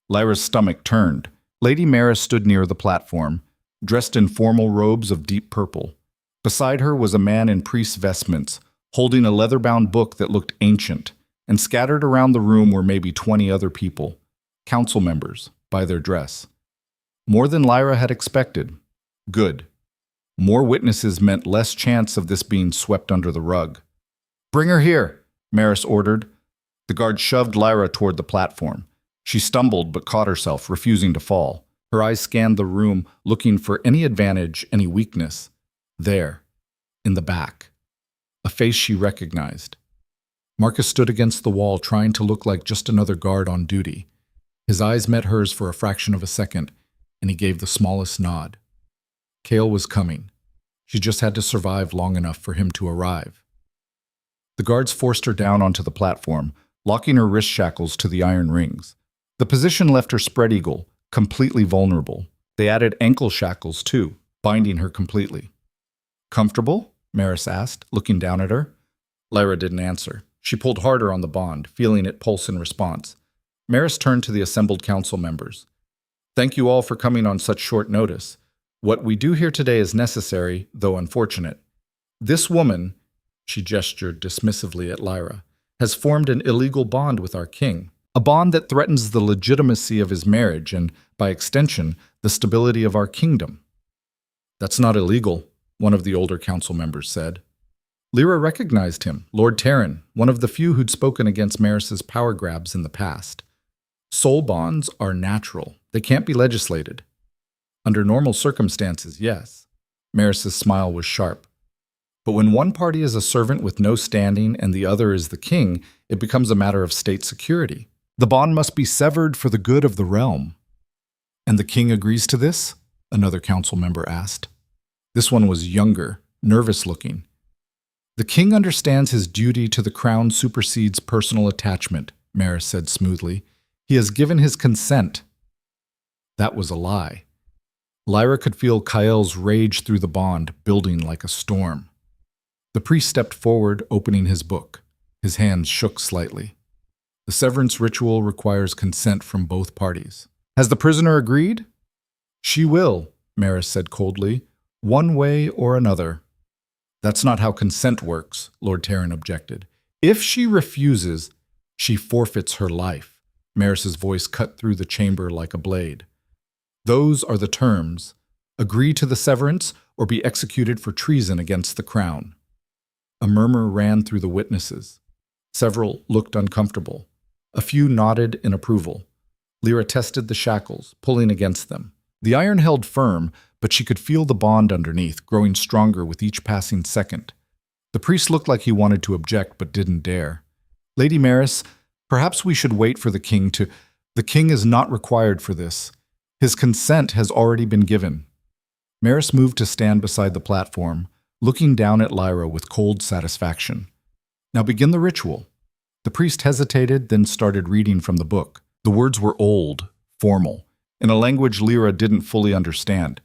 A: Lyra's stomach turned. Lady Maris stood near the platform, dressed in formal robes of deep purple. Beside her was a man in priest's vestments, holding a leather-bound book that looked ancient, and scattered around the room were maybe 20 other people, council members, by their dress. More than Lyra had expected. Good. More witnesses meant less chance of this being swept under the rug. "Bring her here," Maris ordered. The guard shoved Lyra toward the platform. She stumbled but caught herself, refusing to fall. Her eyes scanned the room, looking for any advantage, any weakness. There, in the back, a face she recognized. Marcus stood against the wall, trying to look like just another guard on duty. His eyes met hers for a fraction of a second, and he gave the smallest nod. Kale was coming. She just had to survive long enough for him to arrive. The guards forced her down onto the platform, locking her wrist shackles to the iron rings. The position left her spread eagle, completely vulnerable. They added ankle shackles, too, binding her completely. "Comfortable?" Maris asked, looking down at her. Lyra didn't answer. She pulled harder on the bond, feeling it pulse in response. Maris turned to the assembled council members. "Thank you all for coming on such short notice. What we do here today is necessary, though unfortunate. This woman," she gestured dismissively at Lyra, "has formed an illegal bond with our king. A bond that threatens the legitimacy of his marriage and, by extension, the stability of our kingdom." "That's not illegal," one of the older council members said. Lyra recognized him, Lord Terran, one of the few who'd spoken against Maris's power grabs in the past. Soul bonds are natural. They can't be legislated. Under normal circumstances, yes. Maris's smile was sharp. But when one party is a servant with no standing and the other is the king, it becomes a matter of state security. The bond must be severed for the good of the realm. "And the king agrees to this?" another council member asked. This one was younger, nervous-looking. "The king understands his duty to the crown supersedes personal attachment," Maris said smoothly. "He has given his consent." That was a lie. Lyra could feel Kyle's rage through the bond, building like a storm. The priest stepped forward, opening his book. His hands shook slightly. "The severance ritual requires consent from both parties. Has the prisoner agreed?" "She will," Maris said coldly, "one way or another." "That's not how consent works," Lord Terran objected. "If she refuses, she forfeits her life." Maris's voice cut through the chamber like a blade. "Those are the terms. Agree to the severance or be executed for treason against the crown." A murmur ran through the witnesses. Several looked uncomfortable. A few nodded in approval. Lyra tested the shackles, pulling against them. The iron held firm, but she could feel the bond underneath, growing stronger with each passing second. The priest looked like he wanted to object, but didn't dare. Lady Maris, perhaps we should wait for the king to— The king is not required for this. His consent has already been given. Maris moved to stand beside the platform, looking down at Lyra with cold satisfaction. Now begin the ritual. The priest hesitated, then started reading from the book. The words were old, formal, in a language Lyra didn't fully understand.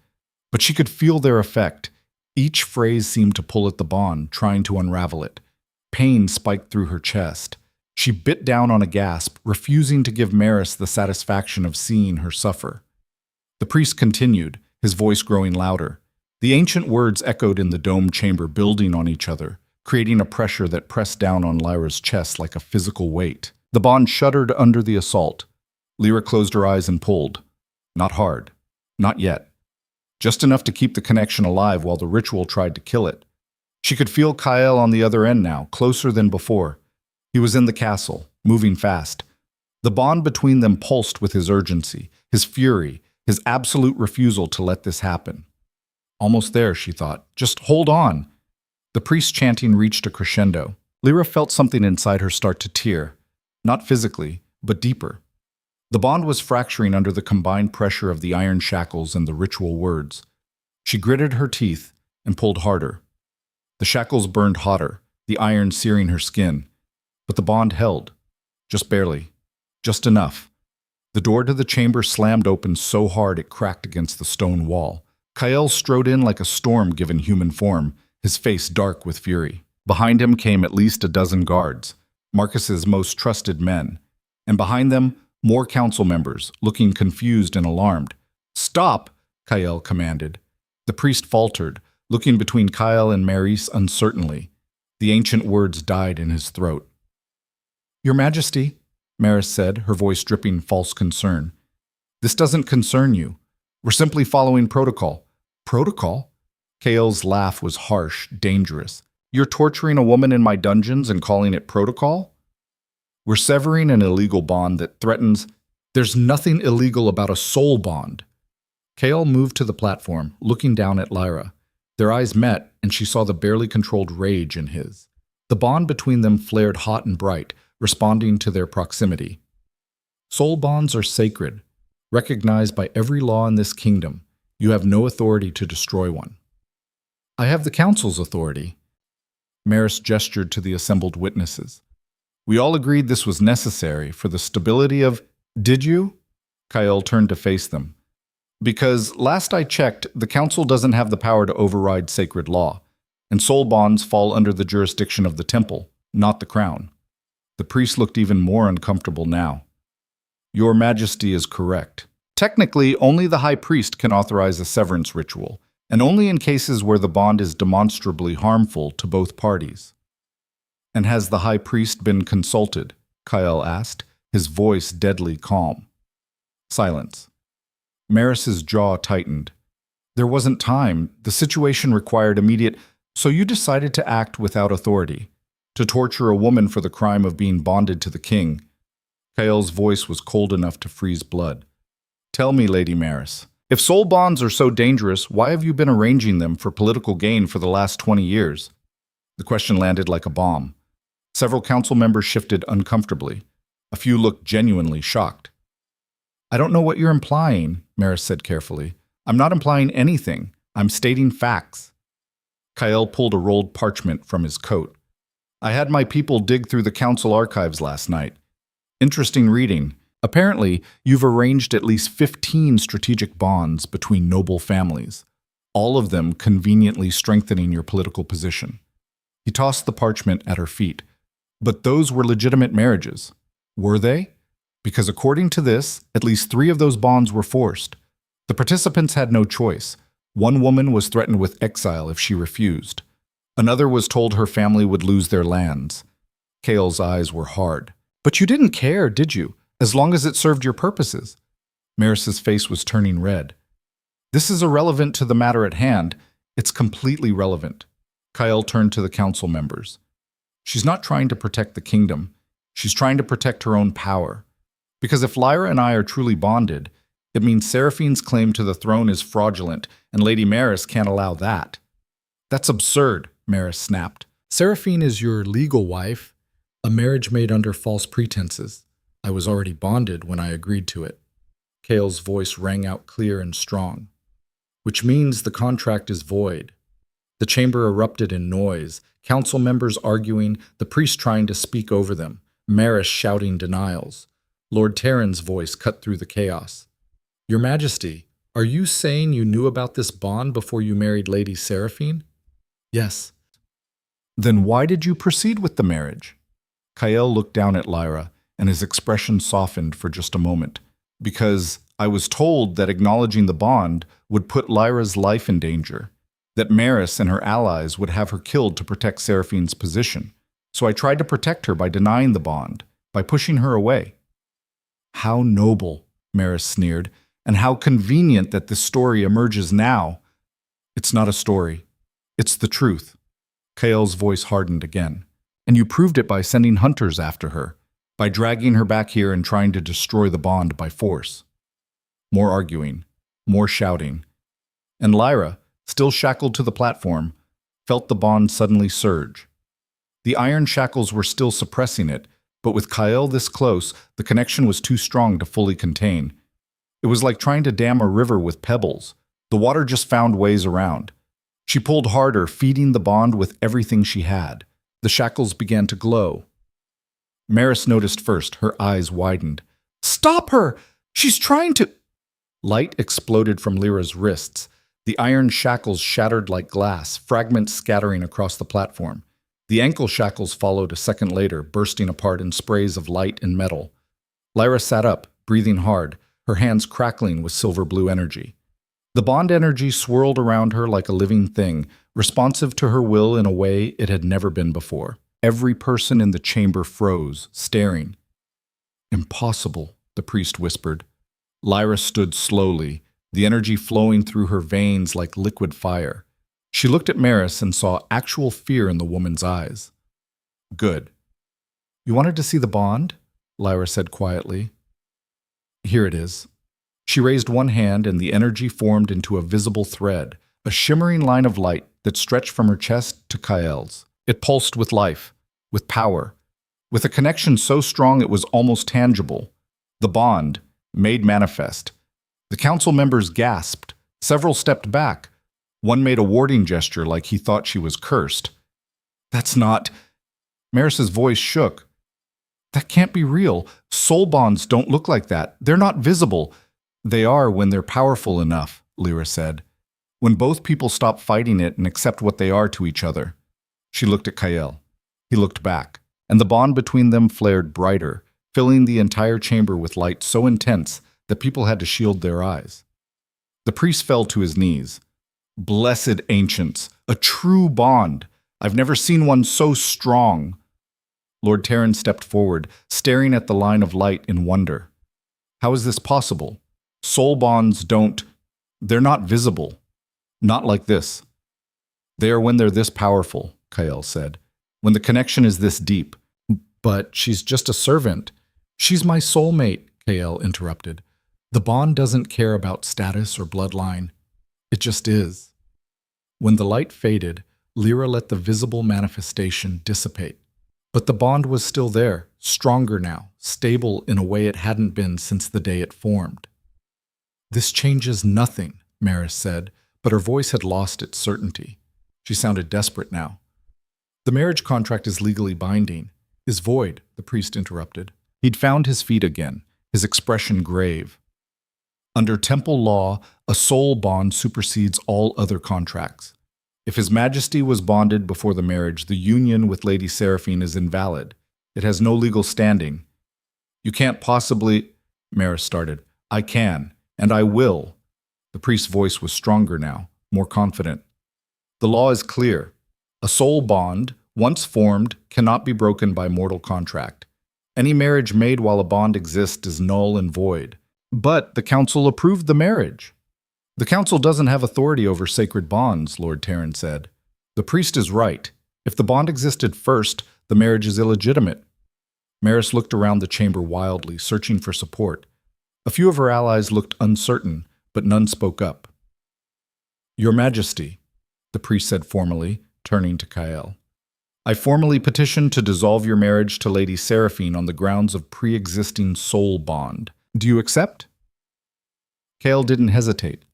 A: But she could feel their effect. Each phrase seemed to pull at the bond, trying to unravel it. Pain spiked through her chest. She bit down on a gasp, refusing to give Maris the satisfaction of seeing her suffer. The priest continued, his voice growing louder. The ancient words echoed in the dome chamber, building on each other, creating a pressure that pressed down on Lyra's chest like a physical weight. The bond shuddered under the assault. Lyra closed her eyes and pulled. Not hard. Not yet. Just enough to keep the connection alive while the ritual tried to kill it. She could feel Kyle on the other end now, closer than before. He was in the castle, moving fast. The bond between them pulsed with his urgency, his fury, his absolute refusal to let this happen. Almost there, she thought. Just hold on. The priest's chanting reached a crescendo. Lyra felt something inside her start to tear. Not physically, but deeper. The bond was fracturing under the combined pressure of the iron shackles and the ritual words. She gritted her teeth and pulled harder. The shackles burned hotter, the iron searing her skin. But the bond held. Just barely. Just enough. The door to the chamber slammed open so hard it cracked against the stone wall. Kyle strode in like a storm given human form, his face dark with fury. Behind him came at least a dozen guards, Marcus's most trusted men. And behind them, more council members, looking confused and alarmed. "Stop!" Kyle commanded. The priest faltered, looking between Kyle and Maris uncertainly. The ancient words died in his throat. "Your Majesty," Maris said, her voice dripping false concern. "This doesn't concern you. We're simply following protocol." "Protocol?" Kyle's laugh was harsh, dangerous. "You're torturing a woman in my dungeons and calling it protocol?" "We're severing an illegal bond that threatens— There's nothing illegal about a soul bond." Kyle moved to the platform, looking down at Lyra. Their eyes met, and she saw the barely controlled rage in his. The bond between them flared hot and bright, responding to their proximity. "Soul bonds are sacred, recognized by every law in this kingdom. You have no authority to destroy one." "I have the council's authority." Maris gestured to the assembled witnesses. "We all agreed this was necessary for the stability of— Did you?" Kyle turned to face them. "Because, last I checked, the council doesn't have the power to override sacred law, and soul bonds fall under the jurisdiction of the temple, not the crown." The priest looked even more uncomfortable now. "Your Majesty is correct. Technically, only the high priest can authorize a severance ritual, and only in cases where the bond is demonstrably harmful to both parties." "And has the high priest been consulted?" Kyle asked, his voice deadly calm. Silence. Maris's jaw tightened. "There wasn't time. The situation required immediate— So you decided to act without authority, to torture a woman for the crime of being bonded to the king." Kyle's voice was cold enough to freeze blood. "Tell me, Lady Maris, if soul bonds are so dangerous, why have you been arranging them for political gain for the last 20 years? The question landed like a bomb. Several council members shifted uncomfortably. A few looked genuinely shocked. "I don't know what you're implying," Maris said carefully. "I'm not implying anything. I'm stating facts." Kyle pulled a rolled parchment from his coat. "I had my people dig through the council archives last night. Interesting reading. Apparently, you've arranged at least 15 strategic bonds between noble families, all of them conveniently strengthening your political position." He tossed the parchment at her feet. "But those were legitimate marriages. Were they? Because according to this, at least 3 of those bonds were forced. The participants had no choice. One woman was threatened with exile if she refused. Another was told her family would lose their lands." Kale's eyes were hard. "But you didn't care, did you, as long as it served your purposes?" Maris's face was turning red. "This is irrelevant to the matter at hand. It's completely relevant." Kyle turned to the council members. "She's not trying to protect the kingdom. She's trying to protect her own power. Because if Lyra and I are truly bonded, it means Seraphine's claim to the throne is fraudulent, and Lady Maris can't allow that. That's absurd, Maris snapped. Seraphine is your legal wife, a marriage made under false pretenses. I was already bonded when I agreed to it. Kale's voice rang out clear and strong. Which means the contract is void. The chamber erupted in noise, council members arguing, the priest trying to speak over them, Maris shouting denials. Lord Terran's voice cut through the chaos. Your Majesty, are you saying you knew about this bond before you married Lady Seraphine? Yes. Then why did you proceed with the marriage? Kael looked down at Lyra, and his expression softened for just a moment. Because I was told that acknowledging the bond would put Lyra's life in danger, that Maris and her allies would have her killed to protect Seraphine's position. So I tried to protect her by denying the bond, by pushing her away. How noble, Maris sneered, and how convenient that this story emerges now. It's not a story. It's the truth. Kael's voice hardened again. And you proved it by sending hunters after her, by dragging her back here and trying to destroy the bond by force. More arguing, more shouting. And Lyra, still shackled to the platform, felt the bond suddenly surge. The iron shackles were still suppressing it, but with Kael this close, the connection was too strong to fully contain. It was like trying to dam a river with pebbles. The water just found ways around. She pulled harder, feeding the bond with everything she had. The shackles began to glow. Maris noticed first, her eyes widened. Stop her! She's trying to... Light exploded from Lyra's wrists. The iron shackles shattered like glass, fragments scattering across the platform. The ankle shackles followed a second later, bursting apart in sprays of light and metal. Lyra sat up, breathing hard, her hands crackling with silver-blue energy. The bond energy swirled around her like a living thing, responsive to her will in a way it had never been before. Every person in the chamber froze, staring. Impossible, the priest whispered. Lyra stood slowly, the energy flowing through her veins like liquid fire. She looked at Maris and saw actual fear in the woman's eyes. Good. You wanted to see the bond? Lyra said quietly. Here it is. She raised one hand and the energy formed into a visible thread, a shimmering line of light that stretched from her chest to Kael's. It pulsed with life, with power, with a connection so strong it was almost tangible. The bond, made manifest. The council members gasped. Several stepped back. One made a warding gesture like he thought she was cursed. That's not... Maris's voice shook. That can't be real. Soul bonds don't look like that. They're not visible. They are when they're powerful enough, Lyra said. When both people stop fighting it and accept what they are to each other. She looked at Kael. He looked back, and the bond between them flared brighter, filling the entire chamber with light so intense that people had to shield their eyes. The priest fell to his knees. Blessed ancients, a true bond. I've never seen one so strong. Lord Terran stepped forward, staring at the line of light in wonder. How is this possible? Soul bonds don't... They're not visible. Not like this. They are when they're this powerful, Kael said. When the connection is this deep. But she's just a servant. She's my soulmate, Kael interrupted. The bond doesn't care about status or bloodline. It just is. When the light faded, Lyra let the visible manifestation dissipate. But the bond was still there, stronger now, stable in a way it hadn't been since the day it formed. This changes nothing, Maris said, but her voice had lost its certainty. She sounded desperate now. The marriage contract is legally binding. Is void, the priest interrupted. He'd found his feet again, his expression grave. Under temple law, a soul bond supersedes all other contracts. If His Majesty was bonded before the marriage, the union with Lady Seraphine is invalid. It has no legal standing. You can't possibly... Maris started. I can, and I will. The priest's voice was stronger now, more confident. The law is clear. A soul bond, once formed, cannot be broken by mortal contract. Any marriage made while a bond exists is null and void. But the council approved the marriage. The council doesn't have authority over sacred bonds, Lord Terran said. The priest is right. If the bond existed first, the marriage is illegitimate. Maris looked around the chamber wildly, searching for support. A few of her allies looked uncertain, but none spoke up. Your Majesty, the priest said formally, turning to Kael. I formally petition to dissolve your marriage to Lady Seraphine on the grounds of pre-existing soul bond. Do you accept? Kael didn't hesitate.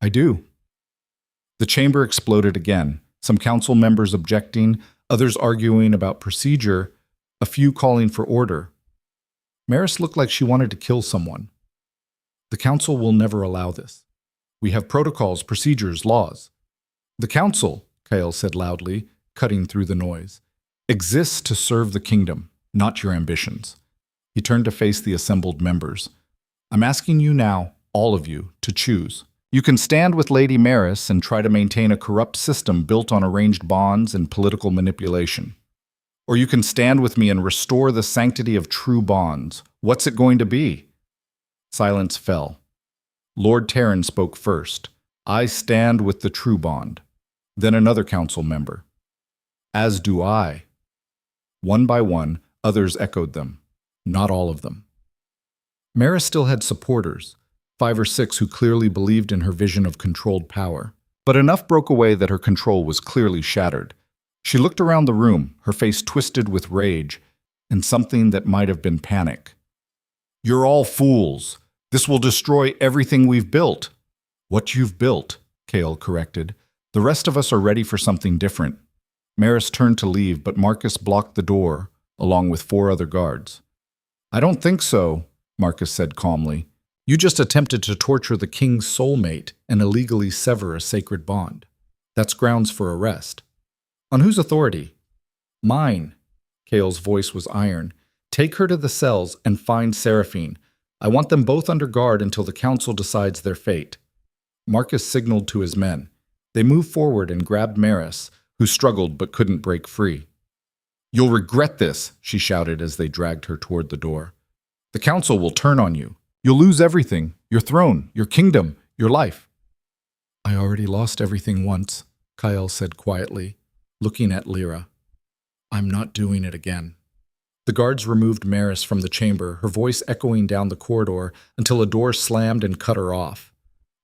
A: I do. The chamber exploded again, some council members objecting, others arguing about procedure, a few calling for order. Maris looked like she wanted to kill someone. The council will never allow this. We have protocols, procedures, laws. The council, Kael said loudly, cutting through the noise, exists to serve the kingdom, not your ambitions. He turned to face the assembled members. I'm asking you now, all of you, to choose. You can stand with Lady Maris and try to maintain a corrupt system built on arranged bonds and political manipulation. Or you can stand with me and restore the sanctity of true bonds. What's it going to be? Silence fell. Lord Terran spoke first. I stand with the true bond. Then another council member. As do I. One by one, others echoed them. Not all of them. Maris still had supporters, 5 or 6 who clearly believed in her vision of controlled power. But enough broke away that her control was clearly shattered. She looked around the room, her face twisted with rage, and something that might have been panic. You're all fools. This will destroy everything we've built. What you've built, Kael corrected. The rest of us are ready for something different. Maris turned to leave, but Marcus blocked the door, along with 4 other guards. I don't think so, Marcus said calmly. You just attempted to torture the king's soulmate and illegally sever a sacred bond. That's grounds for arrest. On whose authority? Mine. Kael's voice was iron. Take her to the cells and find Seraphine. I want them both under guard until the council decides their fate. Marcus signaled to his men. They moved forward and grabbed Maris, who struggled but couldn't break free. You'll regret this, she shouted as they dragged her toward the door. The council will turn on you. You'll lose everything, your throne, your kingdom, your life. I already lost everything once, Kael said quietly, looking at Lyra. I'm not doing it again. The guards removed Maris from the chamber, her voice echoing down the corridor until a door slammed and cut her off.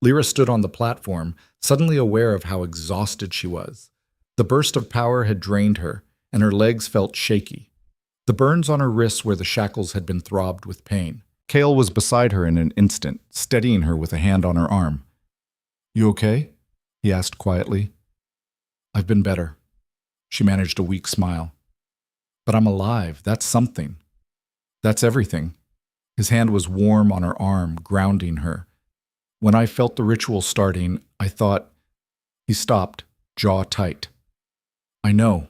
A: Lyra stood on the platform, suddenly aware of how exhausted she was. The burst of power had drained her, and her legs felt shaky. The burns on her wrists where the shackles had been throbbed with pain. Kael was beside her in an instant, steadying her with a hand on her arm. You okay? He asked quietly. I've been better. She managed a weak smile. But I'm alive. That's something. That's everything. His hand was warm on her arm, grounding her. When I felt the ritual starting, I thought... He stopped, jaw tight. I know.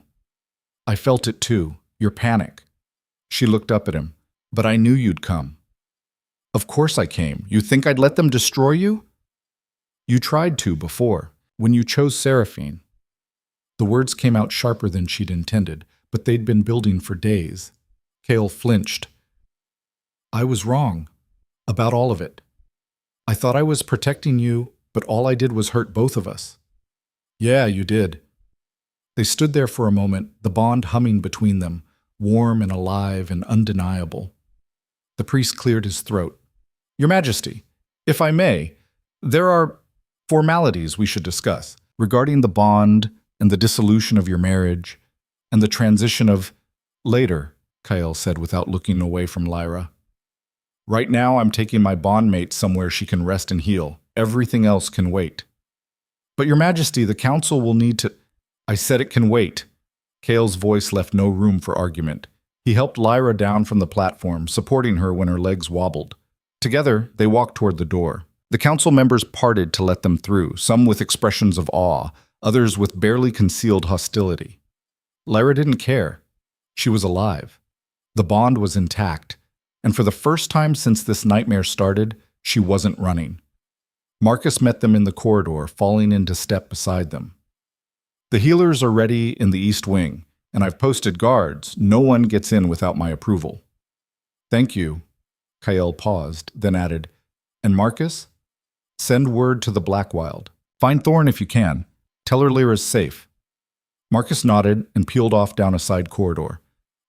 A: I felt it too, your panic. She looked up at him. But I knew you'd come. Of course I came. You think I'd let them destroy you? You tried to before, when you chose Seraphine. The words came out sharper than she'd intended, but they'd been building for days. Kael flinched. I was wrong. About all of it. I thought I was protecting you, but all I did was hurt both of us. Yeah, you did. They stood there for a moment, the bond humming between them, warm and alive and undeniable. The priest cleared his throat. Your Majesty, if I may, there are formalities we should discuss regarding the bond and the dissolution of your marriage and the transition of... Later, Kael said without looking away from Lyra. Right now I'm taking my bondmate somewhere she can rest and heal. Everything else can wait. But Your Majesty, the council will need to... I said it can wait. Kael's voice left no room for argument. He helped Lyra down from the platform, supporting her when her legs wobbled. Together, they walked toward the door. The council members parted to let them through, some with expressions of awe, others with barely concealed hostility. Lyra didn't care. She was alive. The bond was intact, and for the first time since this nightmare started, she wasn't running. Marcus met them in the corridor, falling into step beside them. The healers are ready in the East Wing, and I've posted guards. No one gets in without my approval. Thank you. Kael paused, then added, and Marcus? Send word to the Blackwild. Find Thorn if you can. Tell her Lyra's safe. Marcus nodded and peeled off down a side corridor.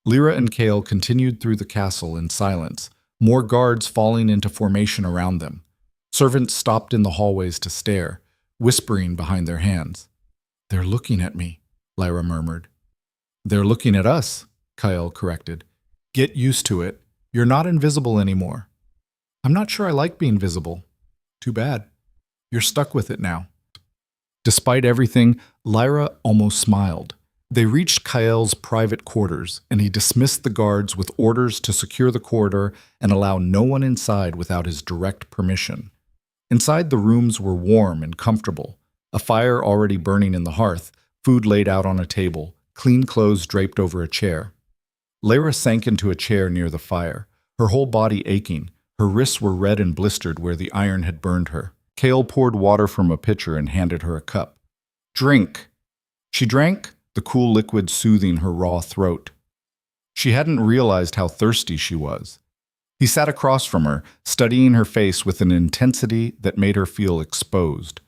A: Lyra and Kale continued through the castle in silence, more guards falling into formation around them. Servants stopped in the hallways to stare, whispering behind their hands. "They're looking at me," Lyra murmured. "They're looking at us," Kyle corrected. "Get used to it. You're not invisible anymore." "I'm not sure I like being visible." "Too bad. You're stuck with it now." Despite everything, Lyra almost smiled. They reached Kyle's private quarters, and he dismissed the guards with orders to secure the corridor and allow no one inside without his direct permission. Inside, the rooms were warm and comfortable, a fire already burning in the hearth, food laid out on a table, clean clothes draped over a chair. Lyra sank into a chair near the fire, her whole body aching. Her wrists were red and blistered where the iron had burned her. Kale poured water from a pitcher and handed her a cup. "Drink." She drank, the cool liquid soothing her raw throat. She hadn't realized how thirsty she was. He sat across from her, studying her face with an intensity that made her feel exposed.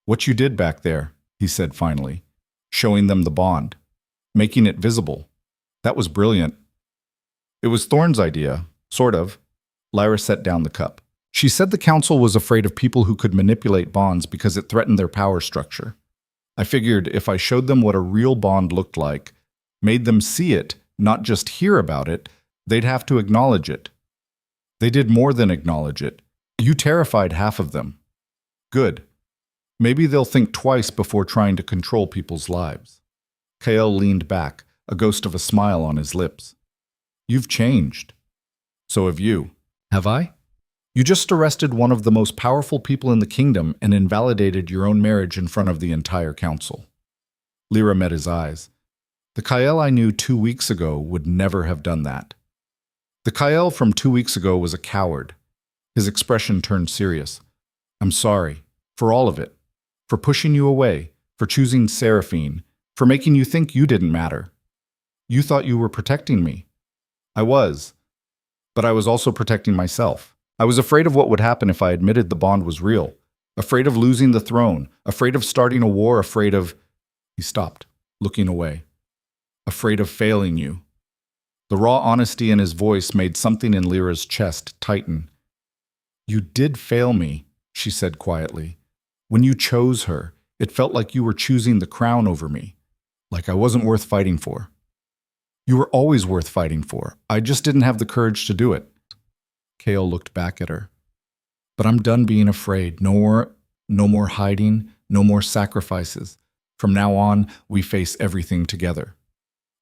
A: "What you did back there," he said finally, showing them the bond, making it visible. "That was brilliant." "It was Thorne's idea, sort of." Lyra set down the cup. She said the council was afraid of people who could manipulate bonds because it threatened their power structure. I figured if I showed them what a real bond looked like, made them see it, not just hear about it, they'd have to acknowledge it. They did more than acknowledge it. You terrified half of them. Good. Maybe they'll think twice before trying to control people's lives. Kale leaned back, a ghost of a smile on his lips. "You've changed. So have you." "Have I?" "You just arrested one of the most powerful people in the kingdom and invalidated your own marriage in front of the entire council." Lyra met his eyes. The Kyle I knew 2 weeks ago would never have done that. The Kyle from 2 weeks ago was a coward. His expression turned serious. "I'm sorry. For all of it. For pushing you away. For choosing Seraphine. For making you think you didn't matter. You thought you were protecting me. I was. But I was also protecting myself. I was afraid of what would happen if I admitted the bond was real. Afraid of losing the throne. Afraid of starting a war. Afraid of—" He stopped, looking away. "Afraid of failing you." The raw honesty in his voice made something in Lyra's chest tighten. "You did fail me," she said quietly. "When you chose her, it felt like you were choosing the crown over me. Like I wasn't worth fighting for." "You were always worth fighting for. I just didn't have the courage to do it." Kale looked back at her. "But I'm done being afraid. No more hiding, no more sacrifices. From now on, we face everything together."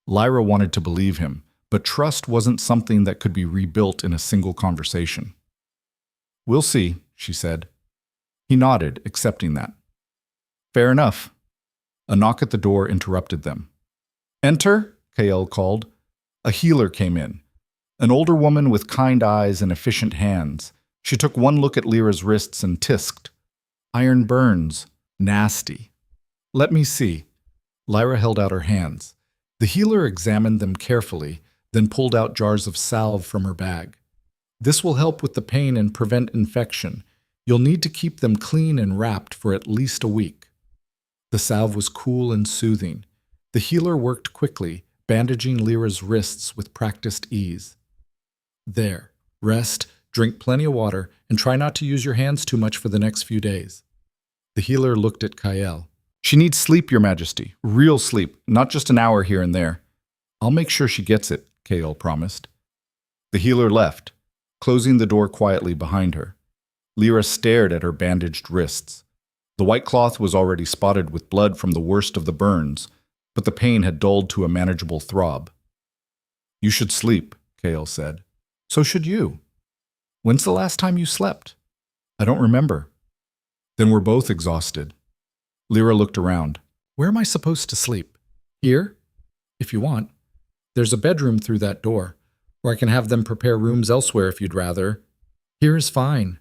A: Lyra wanted to believe him, but trust wasn't something that could be rebuilt in a single conversation. "We'll see," she said. He nodded, accepting that. "Fair enough." A knock at the door interrupted them. "Enter," Kale called. A healer came in. An older woman with kind eyes and efficient hands. She took one look at Lyra's wrists and tisked. "Iron burns. Nasty." "Let me see." Lyra held out her hands. The healer examined them carefully, then pulled out jars of salve from her bag. "This will help with the pain and prevent infection. You'll need to keep them clean and wrapped for at least a week." The salve was cool and soothing. The healer worked quickly, bandaging Lyra's wrists with practiced ease. "There. Rest, drink plenty of water, and try not to use your hands too much for the next few days." The healer looked at Kyle. "She needs sleep, Your Majesty. Real sleep, not just an hour here and there." "I'll make sure she gets it," Kale promised. The healer left, closing the door quietly behind her. Lyra stared at her bandaged wrists. The white cloth was already spotted with blood from the worst of the burns, but the pain had dulled to a manageable throb. "You should sleep," Kale said. "So should you. When's the last time you slept?" "I don't remember." "Then we're both exhausted." Lyra looked around. "Where am I supposed to sleep? Here? If you want. There's a bedroom through that door, or I can have them prepare rooms elsewhere if you'd rather." "Here is fine."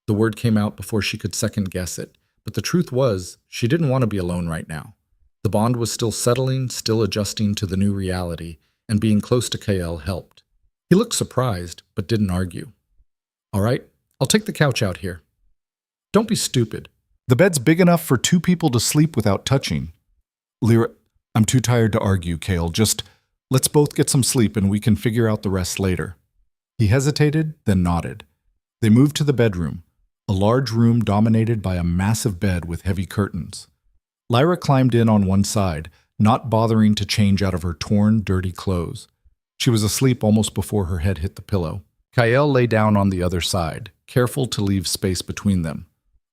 A: The word came out before she could second-guess it, but the truth was, she didn't want to be alone right now. The bond was still settling, still adjusting to the new reality, and being close to Kale helped. He looked surprised, but didn't argue. "All right, I'll take the couch out here." "Don't be stupid. The bed's big enough for 2 people to sleep without touching." Lyra, "I'm too tired to argue, Kale. Just Let's both get some sleep and we can figure out the rest later. He hesitated, then nodded. They moved to the bedroom, a large room dominated by a massive bed with heavy curtains. Lyra climbed in on one side, not bothering to change out of her torn, dirty clothes. She was asleep almost before her head hit the pillow. Kael lay down on the other side, careful to leave space between them.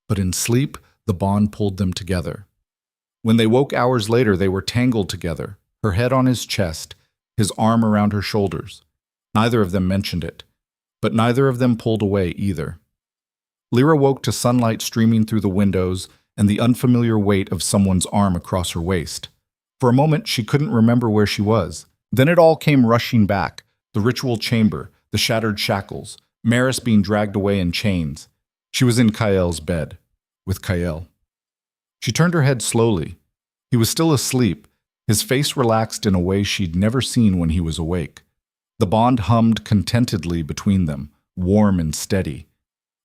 A: But in sleep, the bond pulled them together. When they woke hours later, they were tangled together, her head on his chest, his arm around her shoulders. Neither of them mentioned it, but neither of them pulled away either. Lyra woke to sunlight streaming through the windows and the unfamiliar weight of someone's arm across her waist. For a moment, she couldn't remember where she was. Then it all came rushing back, the ritual chamber, the shattered shackles, Maris being dragged away in chains. She was in Kael's bed, with Kael. She turned her head slowly. He was still asleep, his face relaxed in a way she'd never seen when he was awake. The bond hummed contentedly between them, warm and steady.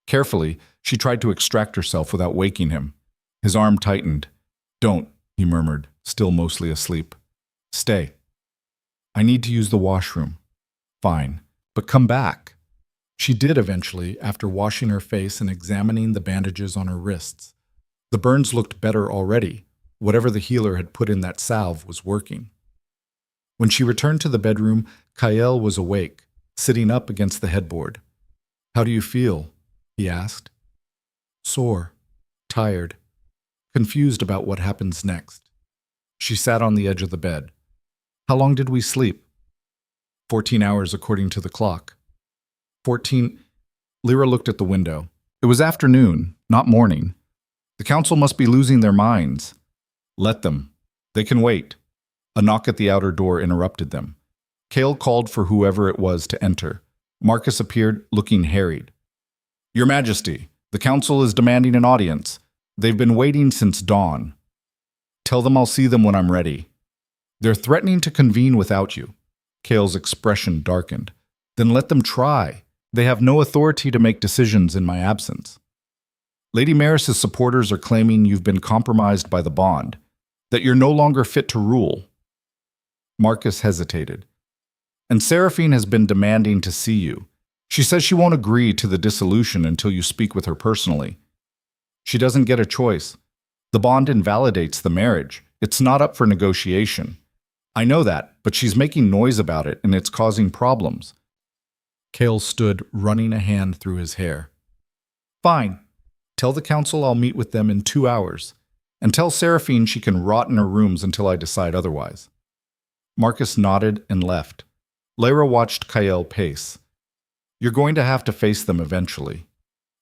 A: Carefully, she tried to extract herself without waking him. His arm tightened. "Don't," he murmured, still mostly asleep. "Stay. I need to use the washroom." "Fine, but come back." She did eventually, after washing her face and examining the bandages on her wrists. The burns looked better already. Whatever the healer had put in that salve was working. When she returned to the bedroom, Kael was awake, sitting up against the headboard. "How do you feel?" he asked. "Sore, tired, confused about what happens next." She sat on the edge of the bed. "How long did we sleep?" 14 hours according to the clock. 14. Lyra looked at the window. It was afternoon, not morning. The council must be losing their minds. Let them. They can wait. A knock at the outer door interrupted them. Kael called for whoever it was to enter. Marcus appeared, looking harried. "Your Majesty, the council is demanding an audience. They've been waiting since dawn. Tell them I'll see them when I'm ready. They're threatening to convene without you." Kael's expression darkened. "Then let them try. They have no authority to make decisions in my absence." "Lady Maris's supporters are claiming you've been compromised by the bond, that you're no longer fit to rule." Marcus hesitated. "And Seraphine has been demanding to see you. She says she won't agree to the dissolution until you speak with her personally. She doesn't get a choice. The bond invalidates the marriage. It's not up for negotiation. I know that, but she's making noise about it and it's causing problems." Kael stood, running a hand through his hair. "Fine. Tell the council I'll meet with them in 2 hours. And tell Seraphine she can rot in her rooms until I decide otherwise." Marcus nodded and left. Lyra watched Kael pace. "You're going to have to face them eventually."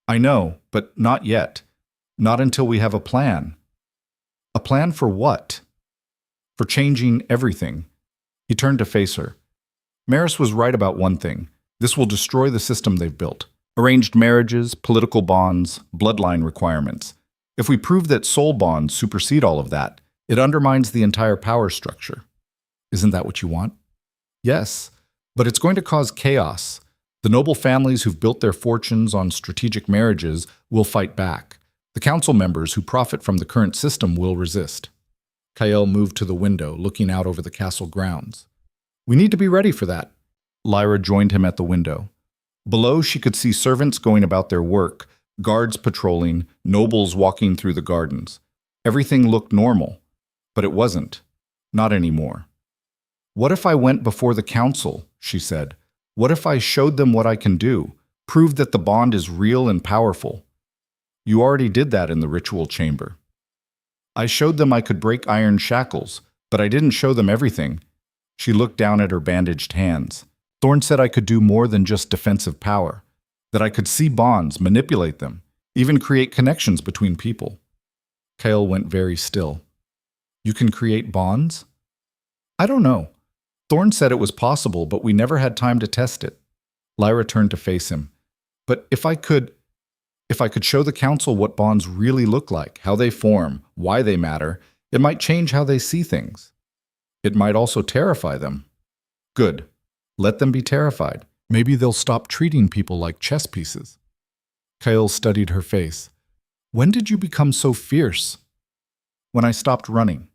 A: "I know, but not yet. Not until we have a plan." "A plan for what?" "For changing everything." He turned to face her. Maris was right about one thing. This will destroy the system they've built. Arranged marriages, political bonds, bloodline requirements. If we prove that soul bonds supersede all of that, it undermines the entire power structure. Isn't that what you want? Yes, but it's going to cause chaos. The noble families who've built their fortunes on strategic marriages will fight back. The council members who profit from the current system will resist. Kael moved to the window, looking out over the castle grounds. "We need to be ready for that." Lyra joined him at the window. Below, she could see servants going about their work, guards patrolling, nobles walking through the gardens. Everything looked normal, but it wasn't. Not anymore. "What if I went before the council?" she said. "What if I showed them what I can do, proved that the bond is real and powerful?" "You already did that in the ritual chamber." "I showed them I could break iron shackles, but I didn't show them everything." She looked down at her bandaged hands. "Thorn said I could do more than just defensive power, that I could see bonds, manipulate them, even create connections between people." Kael went very still. "You can create bonds?" "I don't know. Thorn said it was possible, but we never had time to test it." Lyra turned to face him. "But if I could show the council what bonds really look like, how they form, why they matter, it might change how they see things. It might also terrify them." "Good. Let them be terrified. Maybe they'll stop treating people like chess pieces." Kael studied her face. "When did you become so fierce?" "When I stopped running."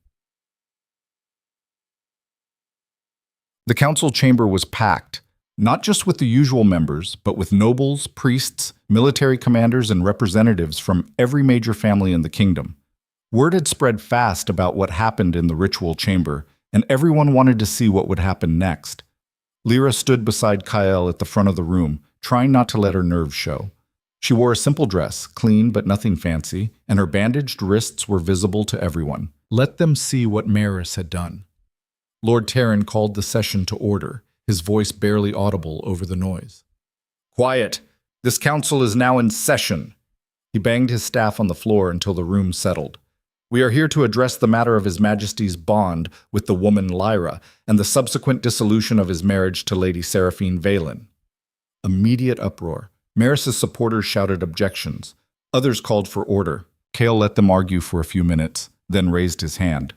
A: The council chamber was packed, not just with the usual members, but with nobles, priests, military commanders, and representatives from every major family in the kingdom. Word had spread fast about what happened in the ritual chamber, and everyone wanted to see what would happen next. Lyra stood beside Kael at the front of the room, trying not to let her nerves show. She wore a simple dress, clean but nothing fancy, and her bandaged wrists were visible to everyone. Let them see what Maris had done. Lord Terran called the session to order, his voice barely audible over the noise. Quiet! This council is now in session. He banged his staff on the floor until the room settled. We are here to address the matter of His Majesty's bond with the woman Lyra and the subsequent dissolution of his marriage to Lady Seraphine Valen. Immediate uproar. Maris's supporters shouted objections. Others called for order. Kael let them argue for a few minutes, then raised his hand.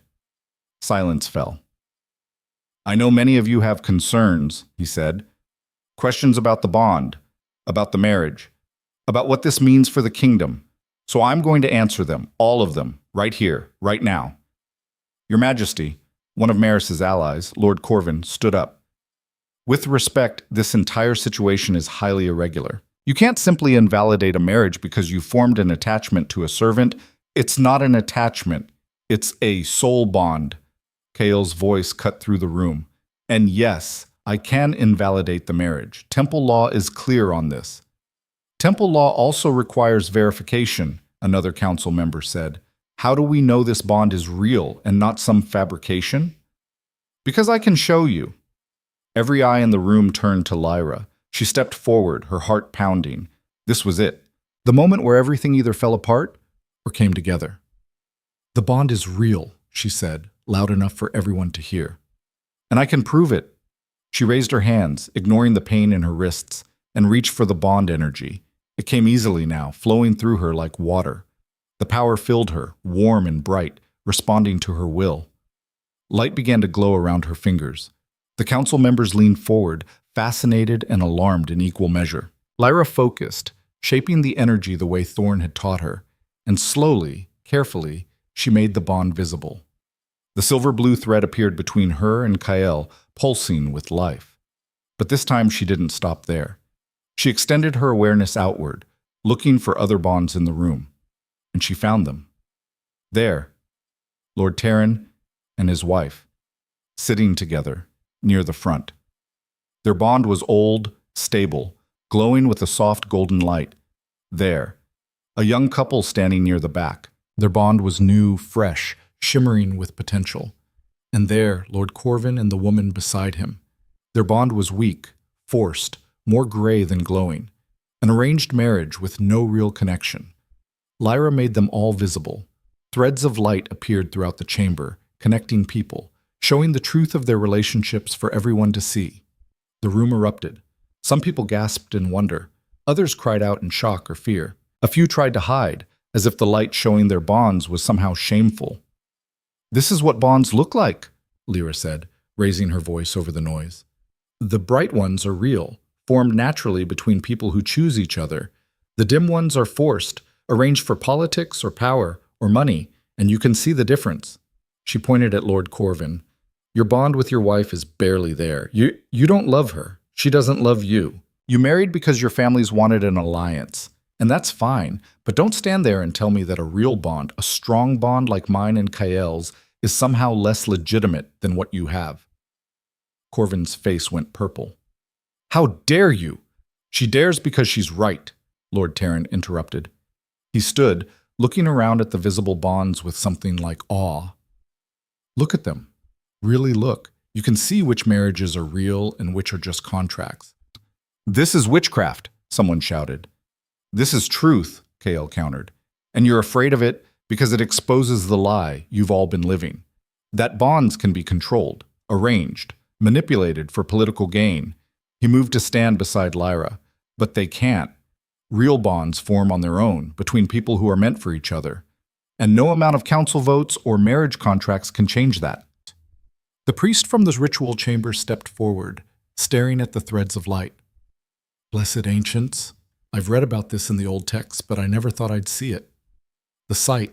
A: Silence fell. I know many of you have concerns, he said. Questions about the bond, about the marriage, about what this means for the kingdom. So I'm going to answer them, all of them, right here, right now. Your Majesty, one of Maris's allies, Lord Corvin, stood up. With respect, this entire situation is highly irregular. You can't simply invalidate a marriage because you formed an attachment to a servant. It's not an attachment. It's a soul bond. Kael's voice cut through the room. And yes, I can invalidate the marriage. Temple law is clear on this. Temple law also requires verification, another council member said. How do we know this bond is real and not some fabrication? Because I can show you. Every eye in the room turned to Lyra. She stepped forward, her heart pounding. This was it. The moment where everything either fell apart or came together. The bond is real, she said, loud enough for everyone to hear. And I can prove it. She raised her hands, ignoring the pain in her wrists, and reached for the bond energy. It came easily now, flowing through her like water. The power filled her, warm and bright, responding to her will. Light began to glow around her fingers. The council members leaned forward, fascinated and alarmed in equal measure. Lyra focused, shaping the energy the way Thorn had taught her, and slowly, carefully, she made the bond visible. The silver-blue thread appeared between her and Kael, pulsing with life. But this time she didn't stop there. She extended her awareness outward, looking for other bonds in the room. And she found them. There, Lord Terran and his wife, sitting together, near the front. Their bond was old, stable, glowing with a soft golden light. There, a young couple standing near the back. Their bond was new, fresh, shimmering with potential. And there, Lord Corvin and the woman beside him. Their bond was weak, forced, more gray than glowing. An arranged marriage with no real connection. Lyra made them all visible. Threads of light appeared throughout the chamber, connecting people, showing the truth of their relationships for everyone to see. The room erupted. Some people gasped in wonder. Others cried out in shock or fear. A few tried to hide, as if the light showing their bonds was somehow shameful. This is what bonds look like, Lyra said, raising her voice over the noise. The bright ones are real, formed naturally between people who choose each other. The dim ones are forced, arranged for politics or power or money, and you can see the difference. She pointed at Lord Corvin. Your bond with your wife is barely there. You don't love her. She doesn't love you. You married because your families wanted an alliance. And that's fine, but don't stand there and tell me that a real bond, a strong bond like mine and Kael's, is somehow less legitimate than what you have. Corvin's face went purple. How dare you? She dares because she's right, Lord Terran interrupted. He stood, looking around at the visible bonds with something like awe. Look at them. Really look. You can see which marriages are real and which are just contracts. This is witchcraft, someone shouted. This is truth, Kael countered. And you're afraid of it because it exposes the lie you've all been living. That bonds can be controlled, arranged, manipulated for political gain. He moved to stand beside Lyra. But they can't. Real bonds form on their own, between people who are meant for each other. And no amount of council votes or marriage contracts can change that. The priest from the ritual chamber stepped forward, staring at the threads of light. Blessed ancients, I've read about this in the old texts, but I never thought I'd see it. The sight,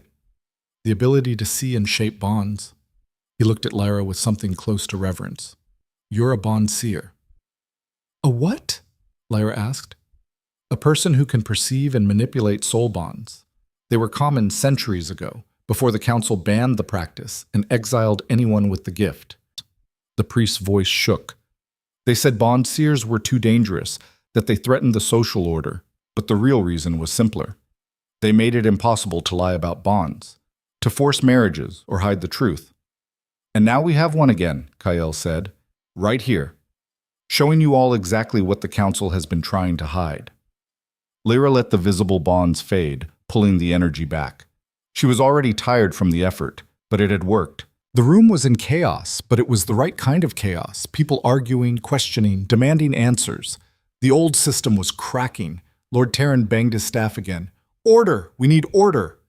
A: the ability to see and shape bonds. He looked at Lyra with something close to reverence. You're a bond seer. A what? Lyra asked. A person who can perceive and manipulate soul bonds. They were common centuries ago, before the council banned the practice and exiled anyone with the gift. The priest's voice shook. They said bond seers were too dangerous, that they threatened the social order, but the real reason was simpler. They made it impossible to lie about bonds, to force marriages or hide the truth. And now we have one again, Kael said, right here, showing you all exactly what the council has been trying to hide. Lyra let the visible bonds fade, pulling the energy back. She was already tired from the effort, but it had worked. The room was in chaos, but it was the right kind of chaos. People arguing, questioning, demanding answers. The old system was cracking. Lord Terran banged his staff again. Order! We need order!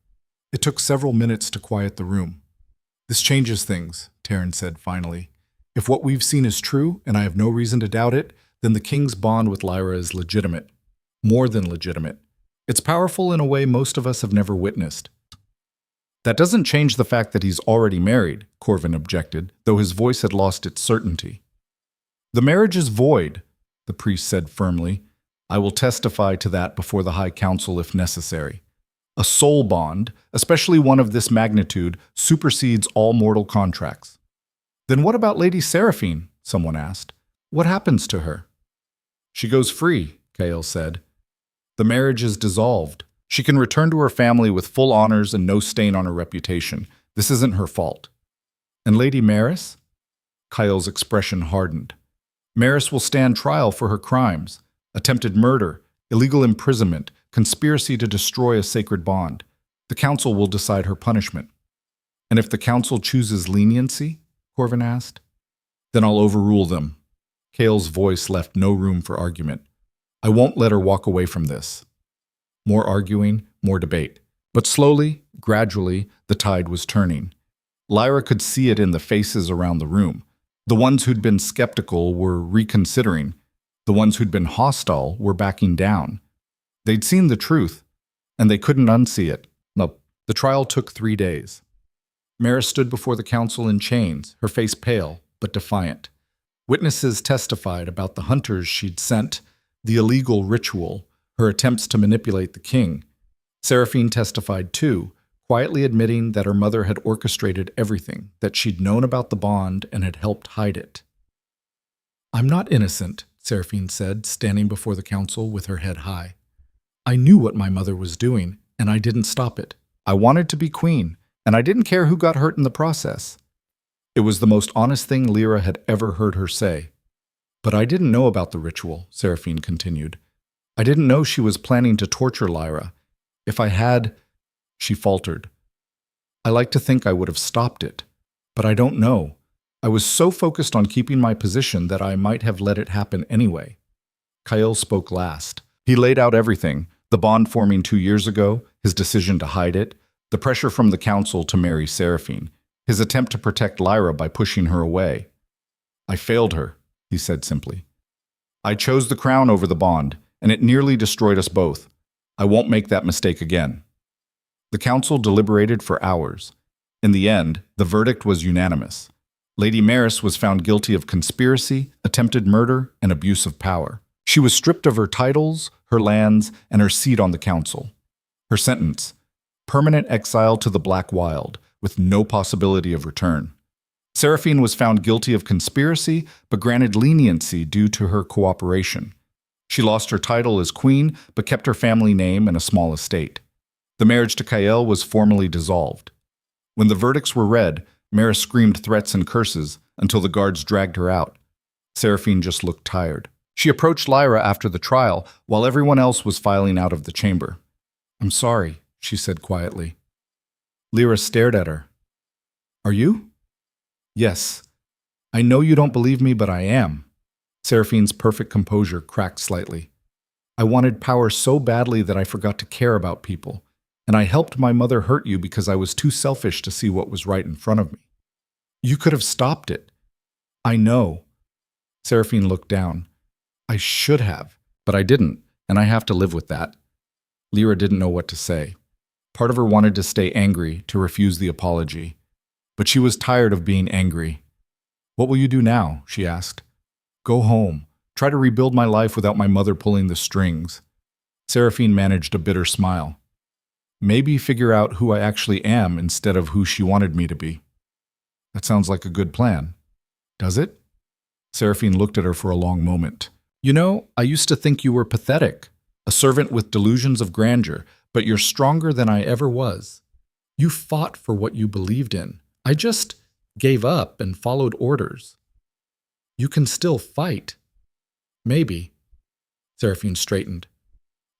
A: It took several minutes to quiet the room. This changes things, Terran said finally. If what we've seen is true, and I have no reason to doubt it, then the king's bond with Lyra is legitimate. More than legitimate. It's powerful in a way most of us have never witnessed. That doesn't change the fact that he's already married, Corvin objected, though his voice had lost its certainty. The marriage is void, the priest said firmly. I will testify to that before the High Council if necessary. A soul bond, especially one of this magnitude, supersedes all mortal contracts. Then what about Lady Seraphine? Someone asked. What happens to her? She goes free, Kael said. The marriage is dissolved. She can return to her family with full honors and no stain on her reputation. This isn't her fault. And Lady Maris? Kael's expression hardened. Maris will stand trial for her crimes. Attempted murder, illegal imprisonment, conspiracy to destroy a sacred bond. The council will decide her punishment. And if the council chooses leniency? Corvin asked. Then I'll overrule them. Kael's voice left no room for argument. I won't let her walk away from this. More arguing, more debate. But slowly, gradually, the tide was turning. Lyra could see it in the faces around the room. The ones who'd been skeptical were reconsidering. The ones who'd been hostile were backing down. They'd seen the truth, and they couldn't unsee it. No, the trial took 3 days. Maris stood before the council in chains, her face pale, but defiant. Witnesses testified about the hunters she'd sent, the illegal ritual, her attempts to manipulate the king. Seraphine testified too, quietly admitting that her mother had orchestrated everything, that she'd known about the bond and had helped hide it. I'm not innocent, Seraphine said, standing before the council with her head high. I knew what my mother was doing, and I didn't stop it. I wanted to be queen, and I didn't care who got hurt in the process. It was the most honest thing Lyra had ever heard her say. But I didn't know about the ritual, Seraphine continued. I didn't know she was planning to torture Lyra. If I had, she faltered. I like to think I would have stopped it, but I don't know. I was so focused on keeping my position that I might have let it happen anyway. Kael spoke last. He laid out everything, the bond forming 2 years ago, his decision to hide it, the pressure from the council to marry Seraphine, his attempt to protect Lyra by pushing her away. I failed her, he said simply. I chose the crown over the bond, and it nearly destroyed us both. I won't make that mistake again. The council deliberated for hours. In the end, the verdict was unanimous. Lady Maris was found guilty of conspiracy, attempted murder, and abuse of power. She was stripped of her titles, her lands, and her seat on the council. Her sentence: permanent exile to the Black Wild, with no possibility of return. Seraphine was found guilty of conspiracy, but granted leniency due to her cooperation. She lost her title as queen, but kept her family name and a small estate. The marriage to Kael was formally dissolved. When the verdicts were read, Maris screamed threats and curses until the guards dragged her out. Seraphine just looked tired. She approached Lyra after the trial, while everyone else was filing out of the chamber. I'm sorry, she said quietly. Lyra stared at her. Are you? Yes. I know you don't believe me, but I am. Seraphine's perfect composure cracked slightly. I wanted power so badly that I forgot to care about people, and I helped my mother hurt you because I was too selfish to see what was right in front of me. You could have stopped it. I know. Seraphine looked down. I should have, but I didn't, and I have to live with that. Lyra didn't know what to say. Part of her wanted to stay angry, to refuse the apology. But she was tired of being angry. What will you do now? She asked. Go home. Try to rebuild my life without my mother pulling the strings. Seraphine managed a bitter smile. Maybe figure out who I actually am instead of who she wanted me to be. That sounds like a good plan. Does it? Seraphine looked at her for a long moment. You know, I used to think you were pathetic, a servant with delusions of grandeur, but you're stronger than I ever was. You fought for what you believed in. I just gave up and followed orders. You can still fight. Maybe. Seraphine straightened.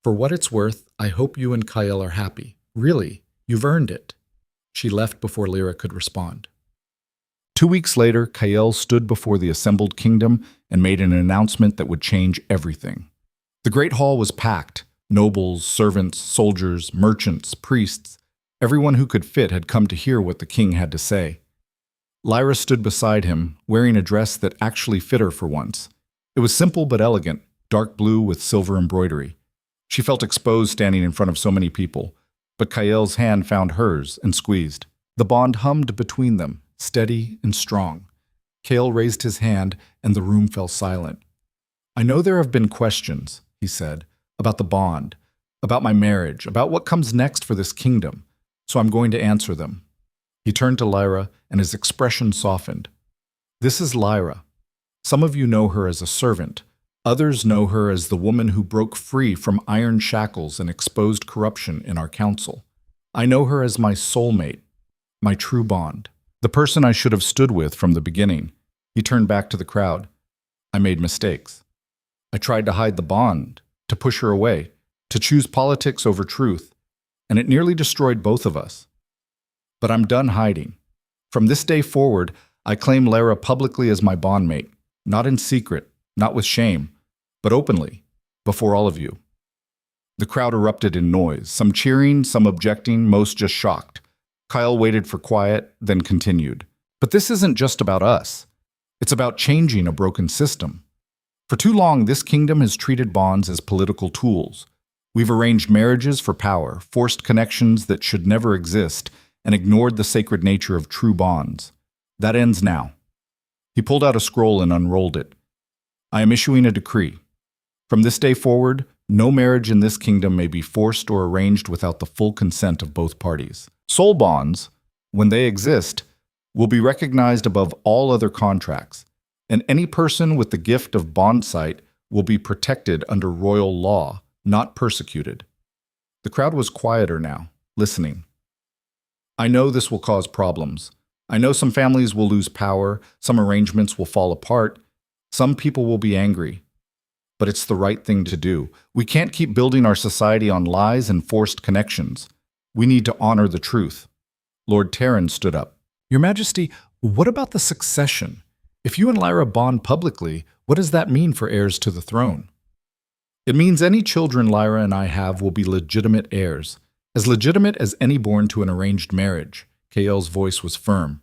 A: For what it's worth, I hope you and Kyle are happy. Really, you've earned it. She left before Lyra could respond. 2 weeks later, Kyle stood before the assembled kingdom and made an announcement that would change everything. The great hall was packed. Nobles, servants, soldiers, merchants, priests, everyone who could fit had come to hear what the king had to say. Lyra stood beside him, wearing a dress that actually fit her for once. It was simple but elegant, dark blue with silver embroidery. She felt exposed standing in front of so many people, but Kyle's hand found hers and squeezed. The bond hummed between them, steady and strong. Kyle raised his hand, and the room fell silent. I know there have been questions, he said, about the bond, about my marriage, about what comes next for this kingdom, so I'm going to answer them. He turned to Lyra, and his expression softened. This is Lyra. Some of you know her as a servant. Others know her as the woman who broke free from iron shackles and exposed corruption in our council. I know her as my soulmate, my true bond, the person I should have stood with from the beginning. He turned back to the crowd. I made mistakes. I tried to hide the bond, to push her away, to choose politics over truth, and it nearly destroyed both of us. But I'm done hiding. From this day forward, I claim Lyra publicly as my bondmate, not in secret, not with shame, but openly, before all of you. The crowd erupted in noise, some cheering, some objecting, most just shocked. Kyle waited for quiet, then continued. But this isn't just about us. It's about changing a broken system. For too long, this kingdom has treated bonds as political tools. We've arranged marriages for power, forced connections that should never exist, and ignored the sacred nature of true bonds. That ends now. He pulled out a scroll and unrolled it. I am issuing a decree. From this day forward, no marriage in this kingdom may be forced or arranged without the full consent of both parties. Soul bonds, when they exist, will be recognized above all other contracts, and any person with the gift of bond sight will be protected under royal law, not persecuted. The crowd was quieter now, listening. I know this will cause problems. I know some families will lose power, some arrangements will fall apart, some people will be angry. But it's the right thing to do. We can't keep building our society on lies and forced connections. We need to honor the truth. Lord Terran stood up. Your Majesty, what about the succession? If you and Lyra bond publicly, what does that mean for heirs to the throne? It means any children Lyra and I have will be legitimate heirs, as legitimate as any born to an arranged marriage. Kael's voice was firm.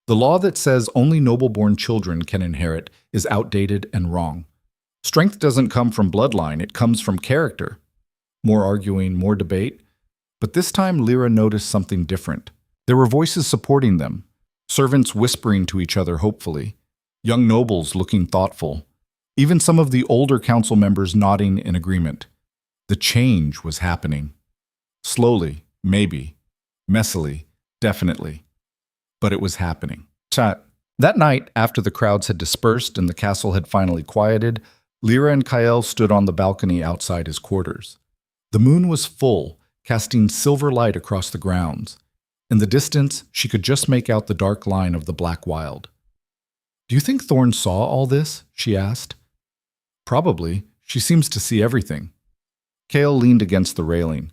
A: The law that says only noble-born children can inherit is outdated and wrong. Strength doesn't come from bloodline, it comes from character. More arguing, more debate. But this time Lyra noticed something different. There were voices supporting them, servants whispering to each other hopefully, young nobles looking thoughtful, even some of the older council members nodding in agreement. The change was happening. Slowly, maybe. Messily, definitely. But it was happening. That night, after the crowds had dispersed and the castle had finally quieted, Lyra and Kyle stood on the balcony outside his quarters. The moon was full, casting silver light across the grounds. In the distance, she could just make out the dark line of the Black Wild. Do you think Thorne saw all this? She asked. Probably. She seems to see everything. Kale leaned against the railing.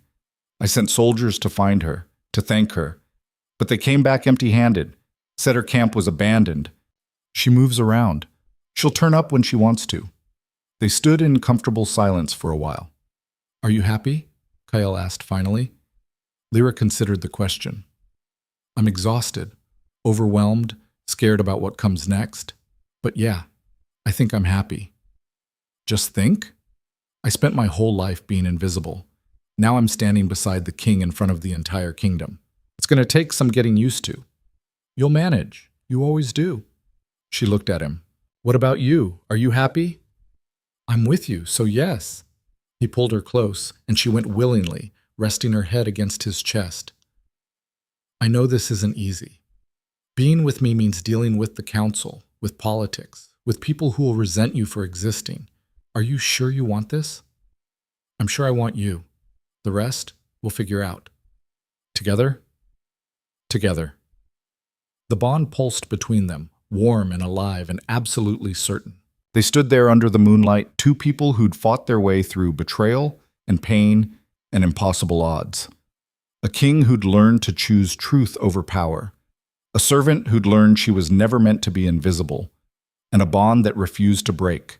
A: I sent soldiers to find her, to thank her. But they came back empty-handed, said her camp was abandoned. She moves around. She'll turn up when she wants to. They stood in comfortable silence for a while. Are you happy? Kyle asked finally. Lyra considered the question. I'm exhausted, overwhelmed, scared about what comes next. But yeah, I think I'm happy. Just think? I spent my whole life being invisible. Now I'm standing beside the king in front of the entire kingdom. It's going to take some getting used to. You'll manage. You always do. She looked at him.
B: What about you? Are you happy? I'm with you, so yes. He pulled her close, and she went willingly, resting her head against his chest. I know this isn't easy. Being with me means dealing with the council, with politics, with people who will resent you for existing. Are you sure you want this? I'm sure I want you. The rest, we'll figure out. Together? Together. The bond pulsed between them, warm and alive and absolutely certain.
A: They stood there under the moonlight, two people who'd fought their way through betrayal and pain and impossible odds. A king who'd learned to choose truth over power. A servant who'd learned she was never meant to be invisible. And a bond that refused to break,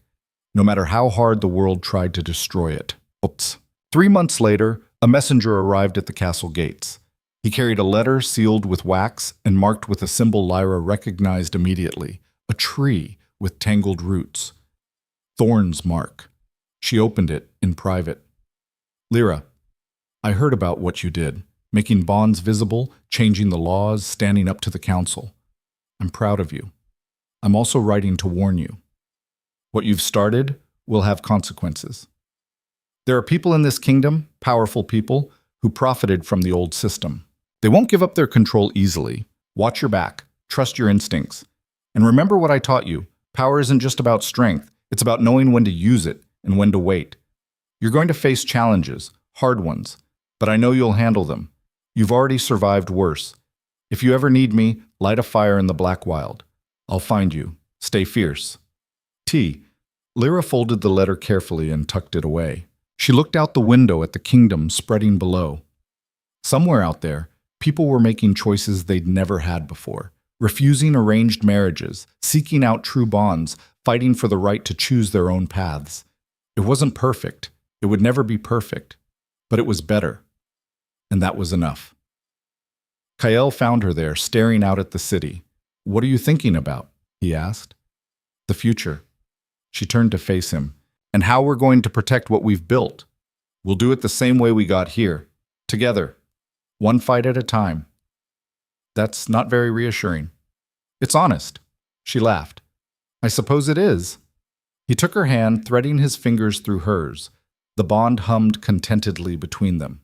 A: no matter how hard the world tried to destroy it. Oops. 3 months later, a messenger arrived at the castle gates. He carried a letter sealed with wax and marked with a symbol Lyra recognized immediately, a tree with tangled roots. Thorn's mark. She opened it in private. Lyra, I heard about what you did, making bonds visible, changing the laws, standing up to the council. I'm proud of you. I'm also writing to warn you. What you've started will have consequences. There are people in this kingdom, powerful people, who profited from the old system. They won't give up their control easily. Watch your back. Trust your instincts. And remember what I taught you. Power isn't just about strength. It's about knowing when to use it and when to wait. You're going to face challenges, hard ones, but I know you'll handle them. You've already survived worse. If you ever need me, light a fire in the Black Wild. I'll find you. Stay fierce. T. Lyra folded the letter carefully and tucked it away. She looked out the window at the kingdom spreading below. Somewhere out there, people were making choices they'd never had before, refusing arranged marriages, seeking out true bonds, fighting for the right to choose their own paths. It wasn't perfect. It would never be perfect. But it was better. And that was enough. Kael found her there, staring out at the city. What are you thinking about? He asked. The future. She turned to face him. And how we're going to protect what we've built. We'll do it the same way we got here. Together. One fight at a time. That's not very reassuring. It's honest. She laughed. I suppose it is. He took her hand, threading his fingers through hers. The bond hummed contentedly between them.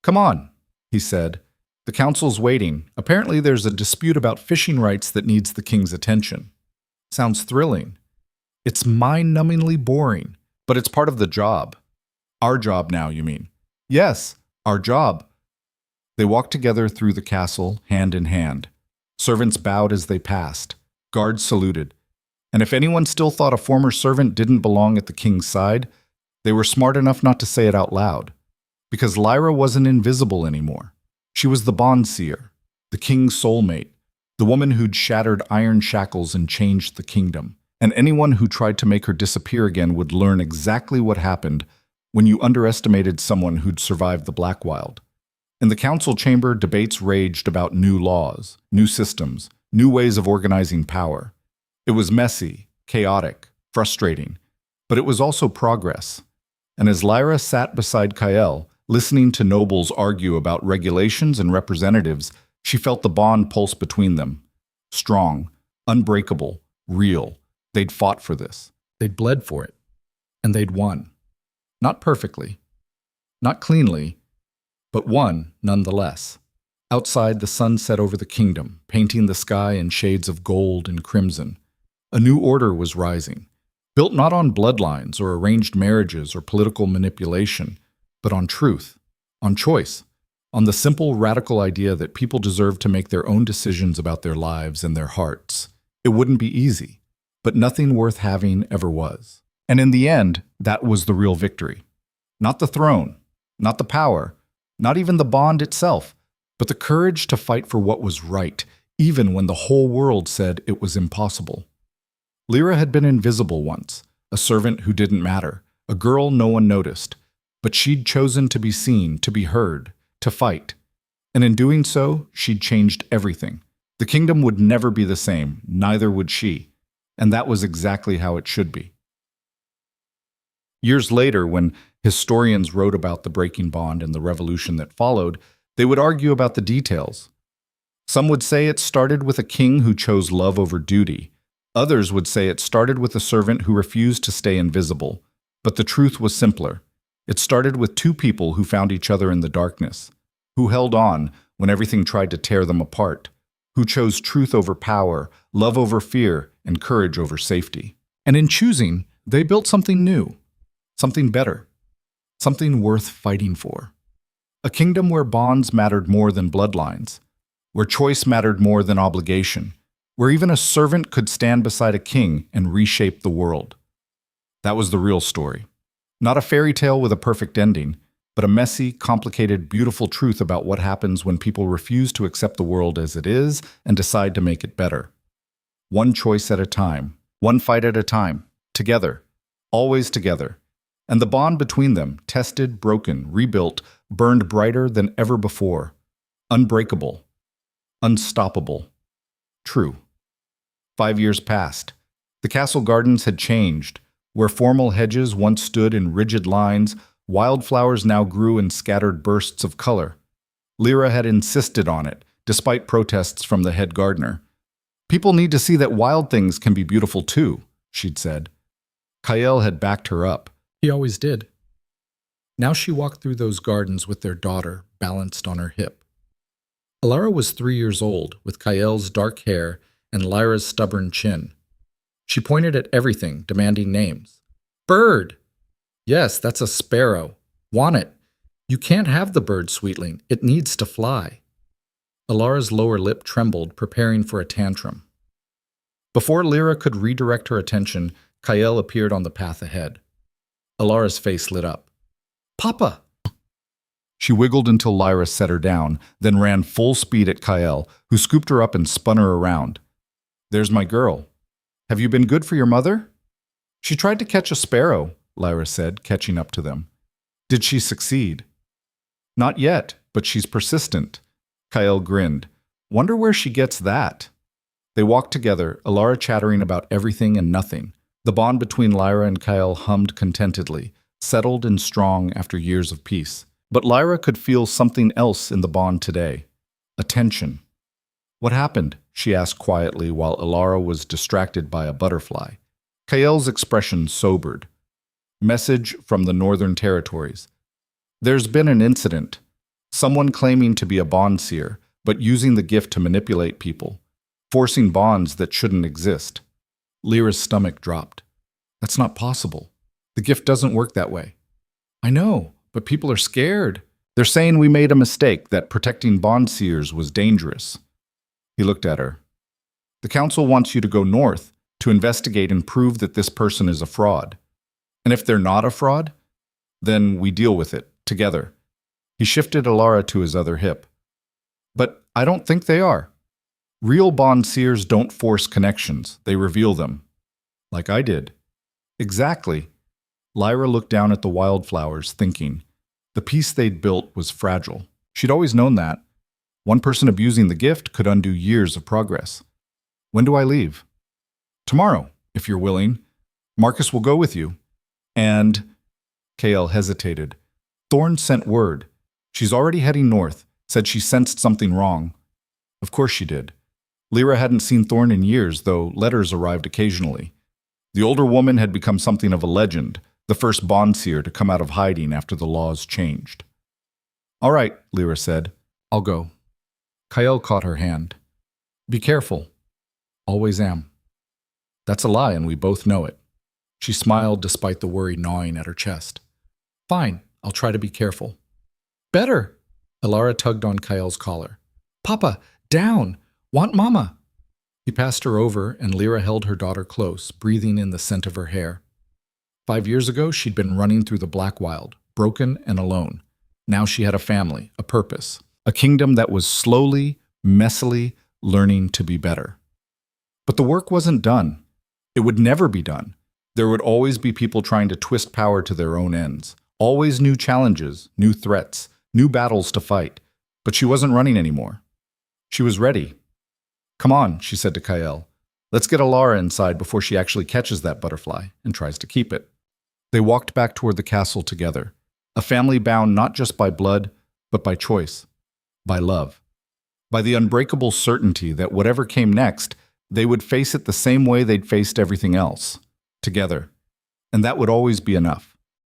A: Come on, he said. The council's waiting. Apparently there's a dispute about fishing rights that needs the king's attention. Sounds thrilling. It's mind-numbingly boring, but it's part of the job. Our job now, you mean? Yes, our job. They walked together through the castle, hand in hand. Servants bowed as they passed. Guards saluted. And if anyone still thought a former servant didn't belong at the king's side, they were smart enough not to say it out loud. Because Lyra wasn't invisible anymore. She was the bond seer, the king's soulmate, the woman who'd shattered iron shackles and changed the kingdom. And anyone who tried to make her disappear again would learn exactly what happened when you underestimated someone who'd survived the Black Wild. In the council chamber, debates raged about new laws, new systems, new ways of organizing power. It was messy, chaotic, frustrating, but it was also progress. And as Lyra sat beside Kael, listening to nobles argue about regulations and representatives, she felt the bond pulse between them. Strong, unbreakable, real. They'd fought for this. They'd bled for it. And they'd won. Not perfectly. Not cleanly. But won nonetheless. Outside, the sun set over the kingdom, painting the sky in shades of gold and crimson. A new order was rising. Built not on bloodlines or arranged marriages or political manipulation, but on truth, on choice, on the simple, radical idea that people deserve to make their own decisions about their lives and their hearts. It wouldn't be easy. But nothing worth having ever was. And in the end, that was the real victory. Not the throne, not the power, not even the bond itself, but the courage to fight for what was right, even when the whole world said it was impossible. Lyra had been invisible once, a servant who didn't matter, a girl no one noticed, but she'd chosen to be seen, to be heard, to fight. And in doing so, she'd changed everything. The kingdom would never be the same, neither would she. And that was exactly how it should be. Years later, when historians wrote about the breaking bond and the revolution that followed, they would argue about the details. Some would say it started with a king who chose love over duty. Others would say it started with a servant who refused to stay invisible, but the truth was simpler. It started with two people who found each other in the darkness, who held on when everything tried to tear them apart, who chose truth over power, love over fear, and courage over safety. And in choosing, they built something new, something better, something worth fighting for. A kingdom where bonds mattered more than bloodlines, where choice mattered more than obligation, where even a servant could stand beside a king and reshape the world. That was the real story. Not a fairy tale with a perfect ending, but a messy, complicated, beautiful truth about what happens when people refuse to accept the world as it is and decide to make it better. One choice at a time, one fight at a time, together, always together. And the bond between them, tested, broken, rebuilt, burned brighter than ever before. Unbreakable. Unstoppable. True. 5 years passed. The castle gardens had changed. Where formal hedges once stood in rigid lines, wildflowers now grew in scattered bursts of color. Lyra had insisted on it, despite protests from the head gardener. People need to see that wild things can be beautiful too, she'd said. Kael had backed her up.
B: He always did. Now she walked through those gardens with their daughter balanced on her hip. Alara was 3 years old, with Kael's dark hair and Lyra's stubborn chin. She pointed at everything, demanding names. Bird! Yes, that's a sparrow. Want it. You can't have the bird, sweetling. It needs to fly. Alara's lower lip trembled, preparing for a tantrum. Before Lyra could redirect her attention, Kael appeared on the path ahead. Alara's face lit up. Papa!
A: She wiggled until Lyra set her down, then ran full speed at Kael, who scooped her up and spun her around. There's my girl. Have you been good for your mother? She tried to catch a sparrow, Lyra said, catching up to them. Did she succeed? Not yet, but she's persistent. Kael grinned. Wonder where she gets that. They walked together, Alara chattering about everything and nothing. The bond between Lyra and Kael hummed contentedly, settled and strong after years of peace. But Lyra could feel something else in the bond today. A tension. What happened? She asked quietly while Alara was distracted by a butterfly. Kael's expression sobered. Message from the Northern Territories. There's been an incident. Someone claiming to be a bond seer, but using the gift to manipulate people, forcing bonds that shouldn't exist. Lyra's stomach dropped. That's not possible. The gift doesn't work that way. I know, but people are scared. They're saying we made a mistake, that protecting bond seers was dangerous. He looked at her. The council wants you to go north to investigate and prove that this person is a fraud. And if they're not a fraud, then we deal with it, together. He shifted Alara to his other hip. But I don't think they are. Real bond seers don't force connections, they reveal them. Like I did. Exactly. Lyra looked down at the wildflowers, thinking. The peace they'd built was fragile. She'd always known that. One person abusing the gift could undo years of progress. When do I leave? Tomorrow, if you're willing. Marcus will go with you. And... Kael hesitated. Thorne sent word. She's already heading north, said she sensed something wrong. Of course she did. Lyra hadn't seen Thorne in years, though letters arrived occasionally. The older woman had become something of a legend, the first bond seer to come out of hiding after the laws changed. All right, Lyra said. I'll go. Kael caught her hand. Be careful. Always am. That's a lie, and we both know it. She smiled despite the worry gnawing at her chest. Fine, I'll try to be careful. Better! Alara tugged on Kael's collar. Papa, down! Want Mama! He passed her over, and Lyra held her daughter close, breathing in the scent of her hair. 5 years ago, she'd been running through the Black Wild, broken and alone. Now she had a family, a purpose, a kingdom that was slowly, messily learning to be better. But the work wasn't done. It would never be done. There would always be people trying to twist power to their own ends. Always new challenges, new threats, new battles to fight. But she wasn't running anymore. She was ready. Come on, she said to Kael. Let's get Alara inside before she actually catches that butterfly and tries to keep it. They walked back toward the castle together, a family bound not just by blood, but by choice, by love, by the unbreakable certainty that whatever came next, They would face it the same way they'd faced everything else, together. And that would always be enough.